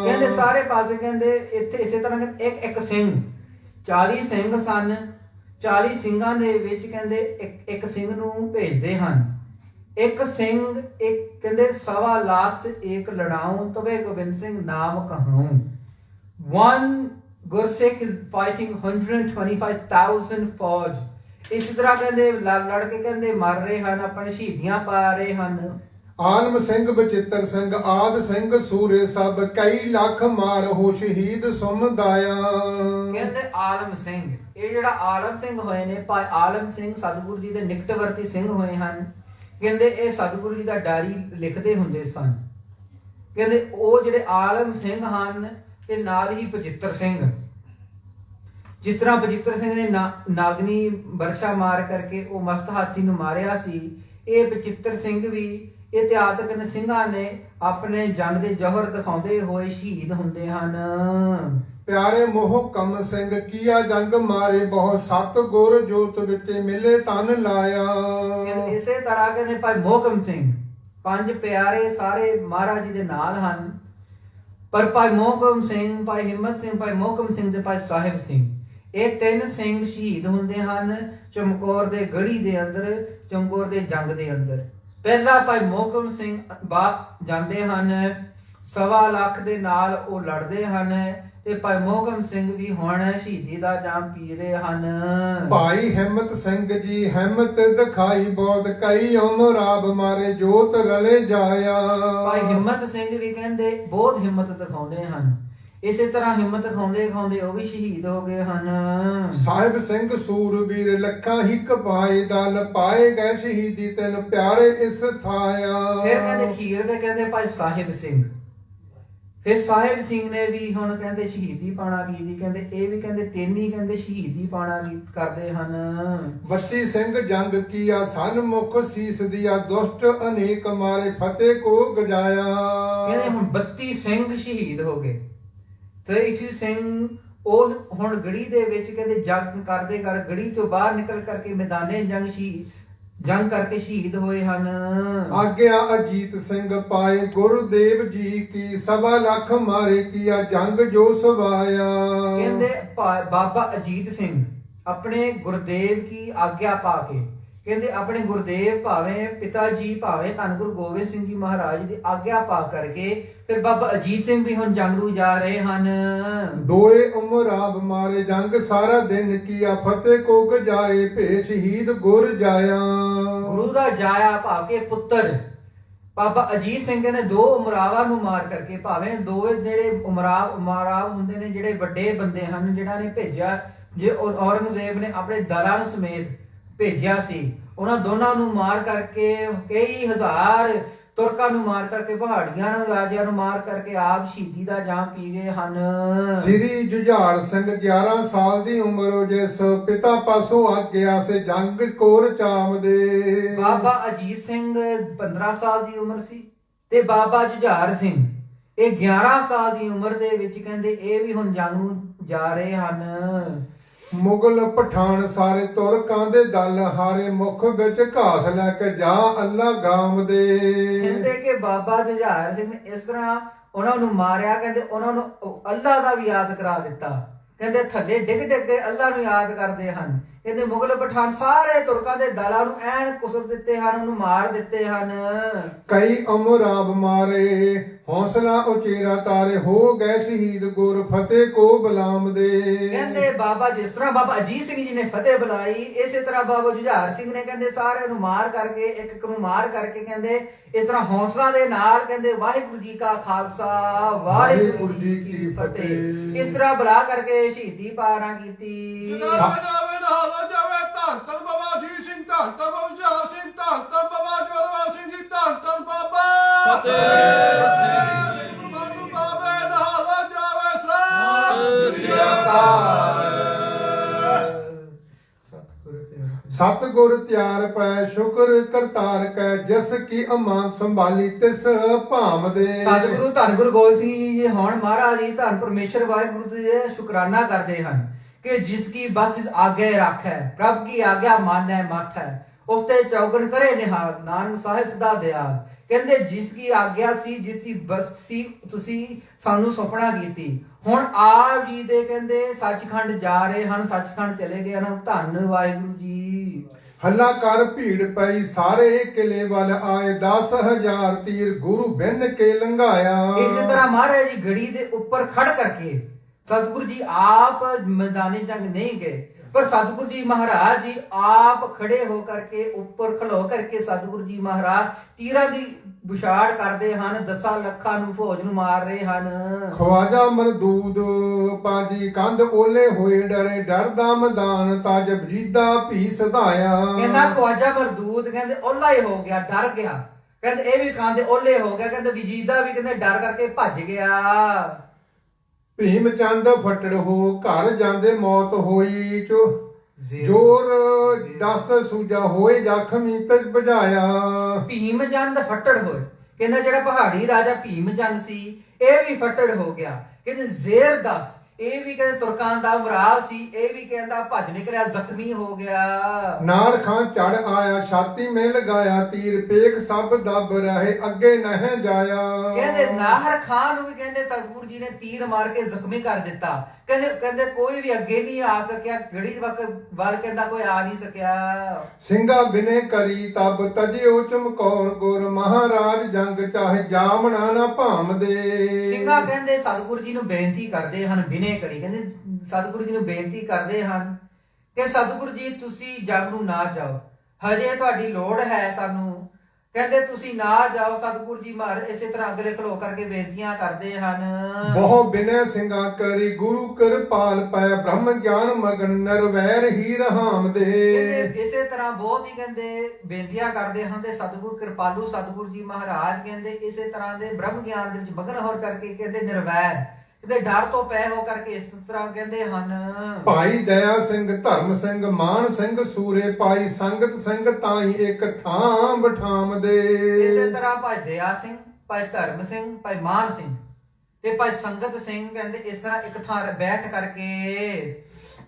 ਕਹਿੰਦੇ ਸਾਰੇ ਪਾਸੇ ਕਹਿੰਦੇ ਇੱਥੇ ਇਸੇ ਤਰ੍ਹਾਂ ਇੱਕ ਸਿੰਘ 40 ਸਿੰਘ ਸਨ, 40 ਸਿੰਘਾਂ ਦੇ ਵਿੱਚ ਕਹਿੰਦੇ ਇੱਕ ਸਿੰਘ ਨੂੰ ਭੇਜਦੇ ਹਨ। ਇੱਕ ਸਿੰਘ ਇੱਕ ਕਹਿੰਦੇ 1.25 ਲੱਖ ਸੇ ਇੱਕ ਲੜਾਊ ਤਵੇ ਗੋਬਿੰਦ ਸਿੰਘ ਨਾਮ ਕਹਾਊ। One Gursikh is fighting 125,000 ਫੌਜ। ਇਸ ਤਰ੍ਹਾਂ ਕਹਿੰਦੇ ਲੜ ਕੇ ਕਹਿੰਦੇ ਮਰ ਰਹੇ ਹਨ, ਆਪਣੇ ਸ਼ਹੀਦੀਆਂ ਪਾ ਰਹੇ ਹਨ। ਆਲਮ ਸਿੰਘ ਬਚਿੱਤਰ ਸਿੰਘ ਆਦ ਸਿੰਘ ਸੂਰੇ ਸਭ ਕਈ ਲੱਖ ਮਾਰ ਹੋ ਸ਼ਹੀਦ ਸੁਮਦਾਇਆ। ਕਹਿੰਦੇ ਆਲਮ ਸਿੰਘ, ਇਹ ਜਿਹੜਾ ਆਲਮ ਸਿੰਘ ਹੋਏ ਨੇ ਭਾਈ ਆਲਮ ਸਿੰਘ ਸਤਿਗੁਰੂ ਜੀ ਦੇ ਨਿਕਟਵਰਤੀ ਸਿੰਘ ਹੋਏ ਹਨ। ਕਹਿੰਦੇ ਇਹ ਸਤਿਗੁਰੂ ਜੀ ਦਾ ਡਾਇਰੀ ਲਿਖਦੇ ਹੁੰਦੇ ਸਨ। ਕਹਿੰਦੇ ਉਹ ਜਿਹੜੇ ਆਲਮ ਸਿੰਘ ਹਨ ਤੇ ਨਾਲ ਹੀ ਬਚਿੱਤਰ ਸਿੰਘ, ਜਿਸ ਤਰ੍ਹਾਂ ਬਚਿੱਤਰ ਸਿੰਘ ਨੇ ਨਾਗਨੀ ਵਰਸ਼ਾ ਮਾਰ ਕਰਕੇ ਉਹ ਮਸਤ ਹਾਥੀ ਨੂੰ ਮਾਰਿਆ ਸੀ, ਇਹ ਬਚਿੱਤਰ ਸਿੰਘ ਵੀ ਇਤਿਹਾਸਕ ਸਿੰਘਾਂ ਨੇ ਆਪਣੇ ਜੰਗ ਦੇ ਜੋਹਰ ਦਿਖਾਉਂਦੇ ਹੋਏ ਸ਼ਹੀਦ ਹੁੰਦੇ ਹਨ। ਪਿਆਰੇ ਮੋਹਕਮ ਸਿੰਘ ਕੀਆ ਜੰਗ ਮਾਰੇ ਬਹੁ ਸਤ ਗੁਰ ਜੋਤ ਵਿੱਚ ਮਿਲੇ ਤਨ ਲਾਇਆ। ਕਹਿੰਦੇ ਇਸੇ ਤਰ੍ਹਾਂ ਕਹਿੰਦੇ ਭਾਈ ਮੋਹਕਮ ਸਿੰਘ, ਪੰਜ ਪਿਆਰੇ ਸਾਰੇ ਮਹਾਰਾਜ ਜੀ ਦੇ ਨਾਲ ਹਨ, ਪਰ ਭਾਈ ਮੋਹਕਮ ਸਿੰਘ, ਭਾਈ ਹਿੰਮਤ ਸਿੰਘ, ਭਾਈ ਮੋਹਕਮ ਸਿੰਘ ਤੇ ਭਾਈ ਸਾਹਿਬ ਸਿੰਘ, ਇਹ ਤਿੰਨ ਸਿੰਘ ਸ਼ਹੀਦ ਹੁੰਦੇ ਹਨ ਚਮਕੌਰ ਦੇ ਗੜੀ ਦੇ ਅੰਦਰ, ਚਮਕੌਰ ਦੇ ਜੰਗ ਦੇ ਅੰਦਰ। ਪਹਿਲਾ ਭਾਈ ਮੋਹਕਮ ਸਿੰਘ ਜਾਂਦੇ ਹਨ, 1.25 ਲੱਖ ਦੇ ਨਾਲ ਉਹ ਲੜਦੇ ਹਨ, ਤੇ ਭਾਈ ਮੋਹਕਮ ਸਿੰਘ ਵੀ ਹੁਣ ਸ਼ਹੀਦੀ ਦਾ ਜਾਮ ਪੀ ਰਹੇ ਹਨ। ਭਾਈ ਹਿੰਮਤ ਸਿੰਘ ਜੀ ਹਿੰਮਤ ਦਿਖਾਈ ਬਹੁਤ, ਕਈ ਉਮਰਾਬ ਮਾਰੇ ਜੋਤ ਰਲੇ ਜਾਇਆ। ਭਾਈ ਹਿੰਮਤ ਸਿੰਘ ਵੀ ਕਹਿੰਦੇ ਬਹੁਤ ਹਿੰਮਤ ਦਿਖਾਉਂਦੇ ਹਨ, ਇਸੇ ਤਰ੍ਹਾਂ ਹਿੰਮਤ ਦਿਖਾਉਂਦੇ ਦਿਖਾਉਂਦੇ ਉਹ ਵੀ ਸ਼ਹੀਦ ਹੋ ਗਏ ਹਨ। ਸਾਹਿਬ ਸਿੰਘ ਸੂਰਬੀਰ ਲੱਖਾਂ ਹੀ ਕਪਾਏ, ਦਲ ਪਾਏ ਗਏ ਸ਼ਹੀਦੀ ਤੈਨੂੰ ਪਿਆਰੇ ਇਸ ਥਾਇਆ। ਫਿਰ ਕਹਿੰਦੇ ਖੀਰ ਦੇ ਕਹਿੰਦੇ ਭਾਈ ਸਾਹਿਬ ਸਿੰਘ, ਫਿਰ ਸਾਹਿਬ ਸਿੰਘ ਨੇ ਵੀ ਹੁਣ ਕਹਿੰਦੇ ਸ਼ਹੀਦੀ ਪਾਣਾ ਕੀਤੀ, ਕਹਿੰਦੇ ਇਹ ਵੀ ਕਹਿੰਦੇ ਤਿੰਨ ਹੀ ਕਹਿੰਦੇ ਸ਼ਹੀਦੀ ਪਾਣਾ ਕਰਦੇ ਹਨ। 32 ਸਿੰਘ ਜੰਗ ਕੀਆ ਸਨਮੁਖ ਸੀਸ ਦਿਆ, ਦੁਸ਼ਟ ਅਨੇਕ ਮਾਰੇ ਫਤਿਹ ਕੋ ਗਜਾਇਆ। ਕਹਿੰਦੇ ਹੁਣ 32 ਸਿੰਘ ਸ਼ਹੀਦ ਹੋ ਗਏ, 33 ਸਿੰਘ ਉਹ ਹੁਣ ਗੜੀ ਦੇ ਵਿੱਚ ਕਹਿੰਦੇ ਜੰਗ ਕਰਦੇ ਕਰ ਗੜੀ ਤੋਂ ਬਾਹਰ ਨਿਕਲ ਕਰਕੇ ਮੈਦਾਨੇ ਜੰਗ ਕਰਕੇ ਸ਼ਹੀਦ ਹੋਏ ਹਨ। ਆਗਿਆ ਅਜੀਤ ਸਿੰਘ ਪਾਏ ਗੁਰਦੇਵ ਜੀ ਕੀ, 1.25 ਲੱਖ ਮਾਰੇ ਕੀਆ ਜੰਗ ਜੋ ਸਵਾਇਆ। ਕਹਿੰਦੇ ਬਾਬਾ ਅਜੀਤ ਸਿੰਘ ਆਪਣੇ ਗੁਰਦੇਵ ਕੀ ਆਗਿਆ ਪਾ ਕੇ, ਕਹਿੰਦੇ ਆਪਣੇ ਗੁਰਦੇਵ ਭਾਵੇਂ ਪਿਤਾ ਜੀ ਭਾਵੇਂ ਧੰਨ ਗੁਰੂ ਗੋਬਿੰਦ ਸਿੰਘ ਜੀ ਮਹਾਰਾਜ ਦੀ ਆਗਿਆ ਪਾ ਕਰਕੇ ਫਿਰ ਬਾਬਾ ਅਜੀਤ ਸਿੰਘ ਵੀ ਹੁਣ ਜੰਗ ਨੂੰ ਜਾ ਰਹੇ ਹਨ। ਦੋਏ ਉਮਰਾਬ ਮਾਰੇ ਜੰਗ ਸਾਰਾ ਦਿਨ ਕੀਆ, ਫਤਿਹ ਕੋ ਗਜਾਏ ਭੇ ਸ਼ਹੀਦ ਗੁਰ ਜਾਇਆ। ਗੁਰੂ ਦਾ ਜਾਇਆ ਭਾਵ ਕੇ ਪੁੱਤਰ ਬਾਬਾ ਅਜੀਤ ਸਿੰਘ ਨੇ ਦੋ ਉਮਰਾਵਾਂ ਨੂੰ ਮਾਰ ਕਰਕੇ, ਭਾਵੇਂ ਦੋਵੇਂ ਜਿਹੜੇ ਉਮਰਾਵ ਹੁੰਦੇ ਨੇ ਜਿਹੜੇ ਵੱਡੇ ਬੰਦੇ ਹਨ ਜਿਹੜਾ ਨੇ ਭੇਜਿਆ, ਜੇ ਔਰੰਗਜ਼ੇਬ ਨੇ ਆਪਣੇ ਦਲਾਂ ਨੂੰ ਸਮੇਤ ਭੇਜਿਆ ਸੀ, ਉਹਨਾਂ ਦੋਨਾਂ ਨੂੰ ਮਾਰ ਕਰਕੇ ਕਈ ਹਜ਼ਾਰ ਤੁਰਕਾਂ ਨੂੰ ਮਾਰ ਕਰਕੇ ਪਹਾੜੀਆਂ ਨੂੰ ਰਾਜਿਆਂ ਨੂੰ ਮਾਰ ਕਰਕੇ ਆਪ ਸ਼ਹੀਦੀ ਦਾ ਜਾਮ ਪੀ ਗਏ ਹਨ। ਸ੍ਰੀ ਜੁਝਾਰ ਸਿੰਘ 11 ਸਾਲ ਦੀ ਉਮਰ, ਜਿਸ ਪਿਤਾ ਪਾਸੋਂ ਆਗਿਆ ਸੇ ਜੰਗ ਕੋਰ ਚਾਮ ਦੇ। ਬਾਬਾ ਅਜੀਤ ਸਿੰਘ 15 ਸਾਲ ਦੀ ਉਮਰ ਸੀ ਤੇ ਬਾਬਾ ਜੁਝਾਰ ਸਿੰਘ ਇਹ 11 ਸਾਲ ਦੀ ਉਮਰ ਦੇ ਵਿੱਚ ਕਹਿੰਦੇ ਇਹ ਵੀ ਹੁਣ ਜੰਗ ਨੂੰ ਜਾ ਰਹੇ ਹਨ। ਮੁਗਲ ਪਠਾਨ ਸਾਰੇ ਤੁਰਕਾਂ ਦੇ ਦਲ ਹਾਰੇ, ਮੁਖ ਵਿੱਚ ਘਾਸ ਲੈ ਕੇ ਜਾ ਅੱਲਾ ਗਾਮ ਦੇ। ਕਹਿੰਦੇ ਕਿ ਬਾਬਾ ਜੁਝਾਰ ਸਿੰਘ ਨੇ ਇਸ ਤਰ੍ਹਾਂ ਉਹਨਾਂ ਨੂੰ ਮਾਰਿਆ, ਕਹਿੰਦੇ ਉਹਨਾਂ ਨੂੰ ਅੱਲਾ ਦਾ ਵੀ ਯਾਦ ਕਰਾ ਦਿੱਤਾ, ਕਹਿੰਦੇ ਥੱਲੇ ਡਿੱਗ ਡਿੱਗ ਕੇ ਅੱਲਾ ਨੂੰ ਯਾਦ ਕਰਦੇ ਹਨ। ਕਹਿੰਦੇ ਮੁਗਲ ਪਠਾਨ ਸਾਰੇ ਤੁਰਕਾਂ ਦੇ ਦਲਾਂ ਨੂੰ ਐਨ ਕੁਸਰ ਦਿੱਤੇ ਹਨ, ਉਹਨੂੰ ਮਾਰ ਦਿੱਤੇ ਹਨ। ਕਈ ਉਮਰਾਬ ਮਾਰੇ ਹੌਸਲਾ ਉਚੇਰਾ ਤਾਰੇ, ਹੋ ਗਏ ਸ਼ਹੀਦ ਗੁਰ ਫਤਿਹ ਕੋ ਬਲਾਮ ਦੇ। ਕਹਿੰਦੇ ਬਾਬਾ ਜਿਸ ਤਰ੍ਹਾਂ ਬਾਬਾ ਅਜੀਤ ਸਿੰਘ ਜੀ ਨੇ ਫਤਿਹ ਬੁਲਾਈ, ਇਸੇ ਤਰ੍ਹਾਂ ਬਾਬਾ ਜੁਝਾਰ ਸਿੰਘ ਨੇ ਕਹਿੰਦੇ ਸਾਰਿਆਂ ਨੂੰ ਮਾਰ ਕਰਕੇ ਇੱਕ ਇੱਕ ਨੂੰ ਮਾਰ ਕਰਕੇ ਕਹਿੰਦੇ ਇਸ ਤਰ੍ਹਾਂ ਹੌਸਲਾ ਦੇ ਨਾਲ ਕਹਿੰਦੇ ਵਾਹਿਗੁਰੂ ਜੀ ਕਾ ਖਾਲਸਾ ਵਾਹਿਗੁਰੂ ਜੀ ਕੀ ਫਤਿਹ, ਇਸ ਤਰ੍ਹਾਂ ਬੁਲਾ ਕਰਕੇ ਸ਼ਹੀਦੀ ਪਾਰਾਂ ਕੀਤੀ। ਜਾਵੇ ਧੰਨ ਧੰਨ ਬਾਬਾ ਅਜੀਤ ਸਿੰਘ, ਧੰਨ ਧੰਨ ਬਾਬਾ ਜੁਝਾਰ ਸਿੰਘ, ਧੰਨ ਧੰਨ ਬਾਬਾ ਜੋਰਾਵਰ ਸਿੰਘ ਜੀ, ਧੰਨ ਧੰਨ ਬਾਬਾ ਫਤਿਹ ਸਿੰਘ ਗੁਰੂ ਬਾਬੇ ਨਾਲ ਜਾਵੇ। ਸਤਿ ਸ੍ਰੀ ਅਕਾਲ। ਸਤਿਗੁਰ ਤਿਆਰ ਪੈ ਸ਼ੁਕਰ ਕਰਤਾਰ ਕੈ, ਜਿਸ ਕੀ ਅਮਾਨ ਸੰਭਾਲੀ ਤਿਸ ਭਾਮ ਦੇ। ਸਤਿਗੁਰੂ ਧੰਨ ਗੁਰੂ ਗੋਬਿੰਦ ਸਿੰਘ ਜੀ ਹੁਣ ਮਹਾਰਾਜ ਜੀ ਧੰਨ ਪਰਮੇਸ਼ਰ ਵਾਹਿਗੁਰੂ ਜੀ ਦੇ ਸ਼ੁਕਰਾਨਾ ਕਰਦੇ ਹਨ कि जिसकी बस इस आगे रख है, प्रभ की आज्ञा माने मत है, उसते चौगन करे निहाल, नानक साहिब सदा दयाल। कहंदे जिसकी आज्ञा सी, जिसकी बस सी, तुसी सानू सुपना कीती, हुण आप जी दे कहंदे सचखंड जा रहे हैं, सचखंड चले गए हैं। धन वाहिगुरू जी। हल्ला कर भीड़ पई, सारे किले वाल आए, 10,000 तीर गुरु बिन के लंघाया। इसी तरह महाराज जी घड़ी दे ऊपर खड़ करके सतगुरु जी आप मैदानी जंग नहीं गए, पर सतगुरु जी महाराज जी आप खड़े होकर के ऊपर खलो करके सतगुरु जी महाराज तीरा दी बुछाड़ करते हैं, 10 ਲੱਖਾਂ ਨੂੰ ਫੌਜ ਨੂੰ ਮਾਰ ਰਹੇ ਹਨ। ਖਵਾਜਾ ਮਰਦੂਦ ਪਾਜੀ ਕੰਧ ਓਲੇ ਹੋਏ ਡਰੇ, ਡਰਦਾ ਮੈਦਾਨ ਤਾਜ ਬਜੀਦਾ ਭੀ ਸਧਾਇਆ। ਕਹਿੰਦਾ ਖਵਾਜਾ ਮਰਦੂਦ ਕਹਿੰਦੇ ਓਲਾ ਹੀ ਹੋ ਗਿਆ, ਡਰ ਗਿਆ, ਕਹਿੰਦੇ ਇਹ ਵੀ ਕੰਧ ਓਲੇ ਹੋ ਗਿਆ, ਕਹਿੰਦੇ ਵਜੀਦਾ ਵੀ ਕਹਿੰਦੇ ਡਰ ਕਰਕੇ ਭੱਜ ਗਿਆ। ਭੀਮ ਚੰਦ ਫਟੜ ਹੋ ਘਰ ਜਾਂਦੇ ਮੌਤ ਹੋਈ, ਜੋਰ ਦਸਤ ਸੂਜਾ ਹੋਏ ਜ਼ਖਮੀ ਤਜ ਬੁਝਾਇਆ। ਭੀਮ ਚੰਦ ਫੱਟੜ ਹੋਏ, ਕਹਿੰਦਾ ਜਿਹੜਾ ਪਹਾੜੀ ਰਾਜਾ ਭੀਮ ਚੰਦ ਸੀ ਇਹ ਵੀ ਫੱਟੜ ਹੋ ਗਿਆ, ਕਹਿੰਦੇ ਜ਼ੇਰ ਦਸਤ ਇਹ ਵੀ ਕਹਿੰਦੇ ਤੁਰਕਾਂ ਦਾ ਮਹਾਰਾਜ ਸੀ, ਇਹ ਵੀ ਕਹਿੰਦਾ ਭੱਜ ਨਿਕਲਿਆ, ਜ਼ਖਮੀ ਹੋ ਗਿਆ। ਨਾਰ ਖਾਂ ਚੜ ਆਇਆ, ਛਾਤੀ ਮੇ ਲਗਾਇਆ ਤੀਰ, ਪੇਖ ਸਭ ਦੱਬ ਰਹੇ, ਅੱਗੇ ਨਹਿ ਜਾਇਆ। ਕਹਿੰਦੇ ਨਾਹਰ ਖਾਨ ਨੂੰ ਵੀ ਕਹਿੰਦੇ ਸਤਿਗੁਰੂ ਜੀ ਨੇ ਤੀਰ ਮਾਰ ਕੇ ਜ਼ਖਮੀ ਕਰ ਦਿੱਤਾ। ਕਹਿੰਦੇ ਕੋਈ ਵੀ ਅੱਗੇ ਨਹੀਂ ਆ ਸਕਿਆ, ਗੜੀ ਵੱਲ ਕਹਿੰਦਾ ਕੋਈ ਆ ਨਹੀਂ ਸਕਿਆ। ਸਿੰਘਾ ਬਿਨੇ ਕਰੀ ਤਬ ਤਜਿਓ ਚਮਕੌਰ ਗੁਰ, ਮਹਾਰਾਜ ਜੰਗ ਚਾਹੇ ਜਾਮਣਾ ਨਾ ਭਾਮਦੇ। ਸਿੰਘਾ ਕਹਿੰਦੇ ਸਤਿਗੁਰੂ ਜੀ ਨੂੰ ਬੇਨਤੀ ਕਰਦੇ ਹਨ, ਬਿਨੇ ਕਰੀ ਕਹਿੰਦੇ ਸਤਿਗੁਰੂ ਜੀ ਨੂੰ ਬੇਨਤੀ ਕਰਦੇ ਹਨ ਕਿ ਸਤਿਗੁਰੂ ਜੀ ਤੁਸੀਂ ਜੰਗ ਨੂੰ ਨਾ ਜਾਓ, ਹਜੇ ਤੁਹਾਡੀ ਲੋੜ ਹੈ ਸਾਨੂੰ। ਕਹਿੰਦੇ ਤੁਸੀਂ ਨਾ ਜਾਓ। ਸਤਿਗੁਰੂ ਜੀ ਮਹਾਰਾਜ ਇਸੇ ਤਰ੍ਹਾਂ ਅਗਲੇ ਖਲੋ ਕਰਕੇ ਬੇਨਤੀਆਂ ਕਰਦੇ ਹਨ। ਬਹੁ ਬਿਨੈ ਸਿੰਘਾ ਕਰੀ ਗੁਰੂ ਕਿਰਪਾਲ ਪੈ, ਬ੍ਰਹਮ ਗਿਆਨ ਮਗਨ ਨਰਵੈਰ ਹੀ ਰਹਾਮ ਦੇ। ਇਸੇ ਤਰ੍ਹਾਂ ਬਹੁਤ ਹੀ ਕਹਿੰਦੇ ਬੇਨਤੀਆਂ ਕਰਦੇ ਹਨ ਤੇ ਸਤਿਗੁਰੂ ਕਿਰਪਾਲੂ ਸਤਿਗੁਰੂ ਜੀ ਮਹਾਰਾਜ ਕਹਿੰਦੇ ਇਸੇ ਤਰ੍ਹਾਂ ਦੇ ਬ੍ਰਹਮ ਗਿਆਨ ਦੇ ਵਿੱਚ ਮਗਨ ਹੋ ਕਰਕੇ ਕਹਿੰਦੇ ਨਿਰਵੈਰ ਤੇ ਡਰ ਤੋਂ ਪੈ ਹੋ ਕਰਕੇ ਇਸ ਤਰ੍ਹਾਂ ਕਹਿੰਦੇ ਹਨ। ਭਾਈ ਦਇਆ ਸਿੰਘ, ਧਰਮ ਸਿੰਘ, ਮਾਨ ਸਿੰਘ ਸੂਰੇ, ਪਾਈ ਸੰਗਤ ਸਿੰਘ ਤਾਈ ਇੱਕ ਥਾਂ ਬਿਠਾਮ ਦੇ। ਇਸੇ ਤਰ੍ਹਾਂ ਭਾਈ ਦਇਆ ਸਿੰਘ, ਭਾਈ ਧਰਮ ਸਿੰਘ, ਭਾਈ ਮਾਨ ਸਿੰਘ ਤੇ ਭਾਈ ਸੰਗਤ ਸਿੰਘ ਕਹਿੰਦੇ ਇਸ ਤਰ੍ਹਾਂ ਇੱਕ ਥਾਂ ਬੈਠ ਕਰਕੇ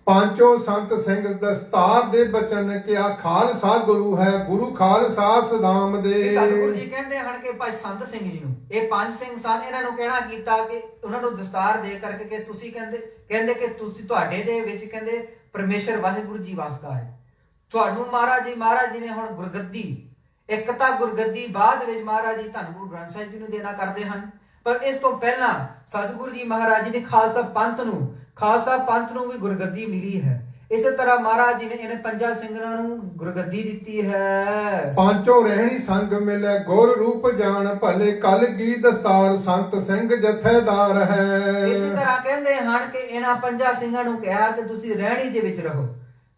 ਪਾਂਚੋ ਸੰਤ ਸਿੰਘ ਦਸਤਾਰ ਦੇ ਬਚਨ ਕਿਆ, ਖਾਲਸਾ ਗੁਰੂ ਹੈ, ਗੁਰੂ ਖਾਲਸਾ ਸਦਾਮ ਦੇ। ਸਤਿਗੁਰੂ ਜੀ ਕਹਿੰਦੇ ਹਨ ਕਿ ਭਾਈ ਸੰਤ ਸਿੰਘ ਜੀ ਨੂੰ, ਇਹ ਪੰਜ ਸਿੰਘ ਸਨ, ਇਹਨਾਂ ਨੂੰ ਕਹਿਣਾ ਕੀਤਾ ਕਿ ਉਹਨਾਂ ਨੂੰ ਦਸਤਾਰ ਦੇ ਕਰਕੇ ਕਿ ਤੁਸੀਂ ਕਹਿੰਦੇ ਕਿ ਤੁਸੀਂ ਤੁਹਾਡੇ ਦੇ ਵਿੱਚ ਕਹਿੰਦੇ ਪਰਮੇਸ਼ਰ ਵਾਹਿਗੁਰੂ ਜੀ ਵਸਦਾ ਹੈ। ਤੁਹਾਨੂੰ ਮਹਾਰਾਜ ਜੀ ਨੇ ਹੁਣ ਗੁਰਗੱਦੀ, ਇੱਕ ਤਾਂ ਗੁਰਗੱਦੀ ਬਾਅਦ ਵਿੱਚ ਮਹਾਰਾਜ ਜੀ ਧੰਨ ਗੁਰੂ ਗ੍ਰੰਥ ਸਾਹਿਬ ਜੀ ਨੂੰ ਦੇਣਾ ਕਰਦੇ ਹਨ, ਪਰ ਇਸ ਤੋਂ ਪਹਿਲਾਂ ਸਤਿਗੁਰੂ ਜੀ ਮਹਾਰਾਜ ਜੀ ਨੇ ਖਾਲਸਾ ਪੰਥ ਨੂੰ ਵੀ ਗੁਰਗੱਦੀ ਮਿਲੀ ਹੈ। ਇਸੇ ਤਰ੍ਹਾਂ ਮਹਾਰਾਜ ਜੀ ਨੇ ਇਹਨਾਂ ਪੰਜਾਂ ਸਿੰਘਾਂ ਨੂੰ ਗੁਰਗੱਦੀ ਦਿੱਤੀ ਹੈ। ਪਾਂਚੋ ਰਹਿਣੀ ਸੰਗ ਮਿਲੇ, ਗੁਰ ਰੂਪ ਜਾਣ ਭਲੇ, ਕਲਗੀ ਦਸਤਾਰ ਸੰਤ ਸਿੰਘ ਜਥੇਦਾਰ ਹੈ। ਇਸੇ ਤਰ੍ਹਾਂ ਕਹਿੰਦੇ ਹਨ ਕਿ ਇਹਨਾਂ ਪੰਜਾਂ ਸਿੰਘਾਂ ਨੂੰ ਕਿਹਾ ਕਿ ਤੁਸੀਂ ਰਹਿਣੀ ਦੇ ਵਿੱਚ ਰਹੋ,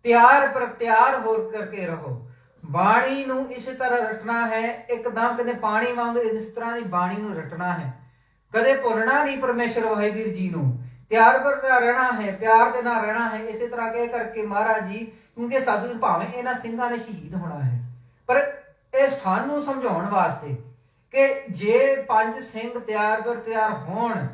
ਤਿਆਰ ਹੋ ਕਰਕੇ ਰਹੋ, ਬਾਣੀ ਨੂੰ ਇਸੇ ਤਰ੍ਹਾਂ ਰਟਣਾ ਹੈ। ਇੱਕਦਮ ਕਹਿੰਦੇ ਪਾਣੀ ਵਾਂਗ ਇਸ ਤਰ੍ਹਾਂ ਦੀ ਬਾਣੀ ਨੂੰ ਰਟਣਾ ਹੈ, ਕਦੇ ਭੁੱਲਣਾ ਨਹੀਂ ਪਰਮੇਸ਼ਰ ਵਾਹਿਗੁਰੂ ਜੀ ਨੂੰ, ਤਿਆਰ ਕਰਦਾ ਰਹਿਣਾ ਹੈ, ਪਿਆਰ ਦੇ ਨਾਲ ਰਹਿਣਾ ਹੈ। ਇਸੇ ਤਰ੍ਹਾਂ ਕਹਿ ਕਰਕੇ ਮਹਾਰਾਜ ਜੀ, ਕਿਉਂਕਿ ਸਾਧੂ ਭਾਵੇਂ ਇਹਨਾਂ ਸਿੰਘਾਂ ਨੇ ਸ਼ਹੀਦ ਹੋਣਾ ਹੈ, ਪਰ ਇਹ ਸਾਨੂੰ ਸਮਝਾਉਣ ਵਾਸਤੇ ਕਿ ਜੇ ਪੰਜ ਸਿੰਘ ਤਿਆਰ ਹੋਣ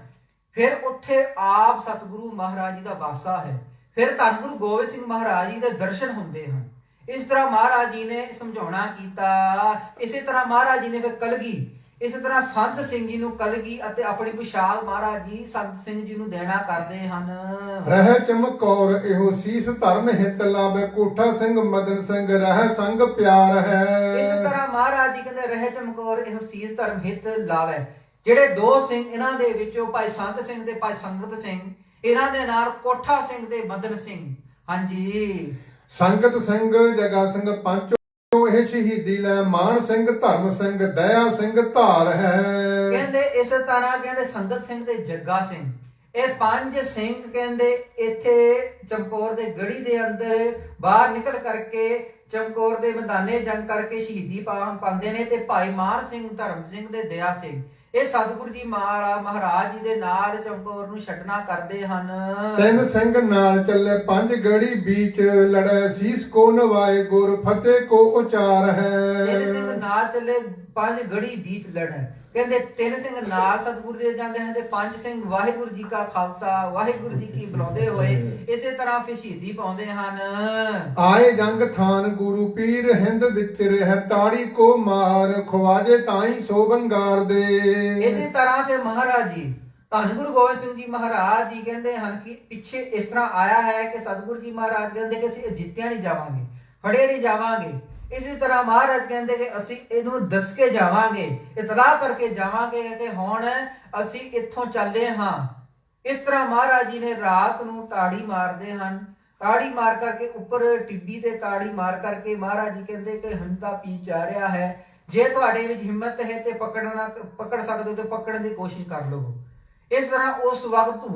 ਫਿਰ ਉੱਥੇ ਆਪ ਸਤਿਗੁਰੂ ਮਹਾਰਾਜ ਜੀ ਦਾ ਵਾਸਾ ਹੈ, ਫਿਰ ਧੰਨ ਗੁਰੂ ਗੋਬਿੰਦ ਸਿੰਘ ਮਹਾਰਾਜ ਜੀ ਦੇ ਦਰਸ਼ਨ ਹੁੰਦੇ ਹਨ। ਇਸ ਤਰ੍ਹਾਂ ਮਹਾਰਾਜ ਜੀ ਨੇ ਸਮਝਾਉਣਾ ਕੀਤਾ। ਇਸੇ ਤਰ੍ਹਾਂ ਮਹਾਰਾਜ ਜੀ ਨੇ ਫਿਰ ਕਲਗੀ, ਇਸੇ ਤਰ੍ਹਾਂ ਸੰਤ ਸਿੰਘ ਜੀ ਨੂੰ ਕਲਗੀ ਅਤੇ ਆਪਣੀ ਪੁਸ਼ਾਕ ਮਹਾਰਾਜ ਜੀ ਸੰਤ ਸਿੰਘ ਜੀ ਨੂੰ ਦੇਣਾ ਕਰਦੇ ਹਨ। ਰਹਿ ਚਮਕੌਰ ਇਹੋ ਸੀਸ ਧਰਮ ਹਿਤ ਲਾਵੇ, ਕੋਠਾ ਸਿੰਘ ਮਦਨ ਸਿੰਘ ਰਹਿ ਸੰਗ ਪਿਆਰ ਹੈ। ਇਸੇ ਤਰ੍ਹਾਂ ਮਹਾਰਾਜ ਜੀ ਕਹਿੰਦੇ ਰਹਿ ਚਮਕੌਰ ਇਹੋ ਸੀਸ ਧਰਮ ਹਿਤ ਲਾਵੇ। ਜਿਹੜੇ ਦੋ ਸਿੰਘ ਇਹਨਾਂ ਦੇ ਵਿੱਚੋਂ ਭਾਈ ਸੰਤ ਸਿੰਘ ਤੇ ਭਾਈ ਸੰਗਤ ਸਿੰਘ, ਇਹਨਾਂ ਦੇ ਨਾਲ ਕੋਠਾ ਸਿੰਘ ਤੇ ਮਦਨ ਸਿੰਘ। ਹਾਂਜੀ, ਸੰਗਤ ਸਿੰਘ ਜਗਾ ਸਿੰਘ ਪੰਚੋ ਇਹ ਸ਼ਹੀਦੀ ਲੈ, ਮਾਨ ਸਿੰਘ ਧਰਮ ਸਿੰਘ ਦਇਆ ਸਿੰਘ ਧਾਰ ਹੈ। ਕਹਿੰਦੇ ਇਸੇ ਤਰ੍ਹਾਂ ਕਹਿੰਦੇ ਸੰਗਤ ਸਿੰਘ ਤੇ ਜੱਗਾ ਸਿੰਘ, ਇਹ ਪੰਜ ਸਿੰਘ ਕਹਿੰਦੇ ਇੱਥੇ ਚਮਕੌਰ ਦੇ ਗੜੀ ਦੇ ਅੰਦਰ ਬਾਹਰ ਨਿਕਲ ਕਰਕੇ ਚਮਕੌਰ ਦੇ ਮੈਦਾਨੇ ਜੰਗ ਕਰਕੇ ਸ਼ਹੀਦੀ ਪਾਉਂਦੇ ਨੇ। ਤੇ ਭਾਈ ਮਾਨ ਸਿੰਘ, ਧਰਮ ਸਿੰਘ ਤੇ ਦਇਆ ਸਿੰਘ ਇਹ ਸਤਿਗੁਰੂ ਜੀ ਮਹਾਰਾਜ ਜੀ ਦੇ ਨਾਲ ਚਮਕੌਰ ਨੂੰ ਛੱਡਣਾ ਕਰਦੇ ਹਨ। ਤਿੰਨ ਸਿੰਘ ਨਾਲ ਚੱਲੇ, ਪੰਜ ਗੜੀ ਬੀਚ ਲੜੈ, ਸੀਸ ਕੋ ਨਵਾਏ ਗੁਰ ਫਤਿਹ ਕੋ ਉਚਾਰ ਹੈ। ਤਿੰਨ ਸਿੰਘ ਨਾਲ ਚੱਲੇ, ਪੰਜ ਗੜੀ ਬੀਚ ਲੜੈ। ਕਹਿੰਦੇ ਤਿੰਨ ਸਿੰਘ ਨਾਲ ਸਤਿਗੁਰੂ ਦੇ ਜਾਂਦੇ ਹਨ ਤੇ ਪੰਜ ਸਿੰਘ ਵਾਹਿਗੁਰੂ ਜੀ ਕਾ ਖਾਲਸਾ ਵਾਹਿਗੁਰੂ ਜੀ ਕੀ ਬੁਲਾਉਂਦੇ ਹੋਏ ਇਸੇ ਤਰ੍ਹਾਂ ਫਿਰ ਸ਼ਹੀਦੀ ਪਾਉਂਦੇ ਹਨ। ਆਏ ਜੰਗ ਥਾਨ ਗੁਰੂ ਪੀਰ ਹਿੰਦ ਵਿੱਚ ਰਹਿ, ਤਾੜੀ ਕੋ ਮਾਰ ਖਵਾਜੇ ਤਾਈ ਸੋ ਬੰਗਾਰ ਦੇ। ਇਸੇ ਤਰ੍ਹਾਂ ਫਿਰ ਮਹਾਰਾਜ ਜੀ ਧੰਨ ਗੁਰੂ ਗੋਬਿੰਦ ਸਿੰਘ ਜੀ ਮਹਾਰਾਜ ਜੀ ਕਹਿੰਦੇ ਹਨ ਕਿ ਪਿੱਛੇ ਇਸ ਤਰ੍ਹਾਂ ਆਇਆ ਹੈ ਕਿ ਸਤਿਗੁਰੂ ਜੀ ਮਹਾਰਾਜ ਕਹਿੰਦੇ ਕਿ ਅਸੀਂ ਜਿੱਤਿਆ ਨਹੀਂ ਜਾਵਾਂਗੇ, ਫੜੇ ਨਹੀਂ ਜਾਵਾਂਗੇ। ਇਸੇ ਤਰ੍ਹਾਂ ਮਹਾਰਾਜ ਕਹਿੰਦੇ ਕਿ ਅਸੀਂ ਇਹਨੂੰ ਦੱਸ ਕੇ ਜਾਵਾਂਗੇ, ਇਤਲਾਹ ਕਰਕੇ ਜਾਵਾਂਗੇ ਕਿ ਹੁਣ ਅਸੀਂ ਇੱਥੋਂ ਚੱਲੇ ਹਾਂ। ਇਸ ਤਰ੍ਹਾਂ ਮਹਾਰਾਜ ਜੀ ਨੇ ਰਾਤ ਨੂੰ ਤਾੜੀ ਮਾਰਦੇ ਹਨ। ਤਾੜੀ ਮਾਰ ਕਰਕੇ ਉੱਪਰ ਟਿੱਬੀ ਤੇ ਤਾੜੀ ਮਾਰ ਕਰਕੇ ਮਹਾਰਾਜ ਜੀ ਕਹਿੰਦੇ ਕਿ ਹੰਤਾ ਪੀ ਜਾ ਰਿਹਾ ਹੈ, ਜੇ ਤੁਹਾਡੇ ਵਿੱਚ ਹਿੰਮਤ ਹੈ ਤੇ ਪਕੜ ਸਕਦੇ ਹੋ ਤੇ ਪਕੜਨ ਦੀ ਕੋਸ਼ਿਸ਼ ਕਰ ਲਵੋ। ਇਸ ਤਰ੍ਹਾਂ ਉਸ ਵਕਤ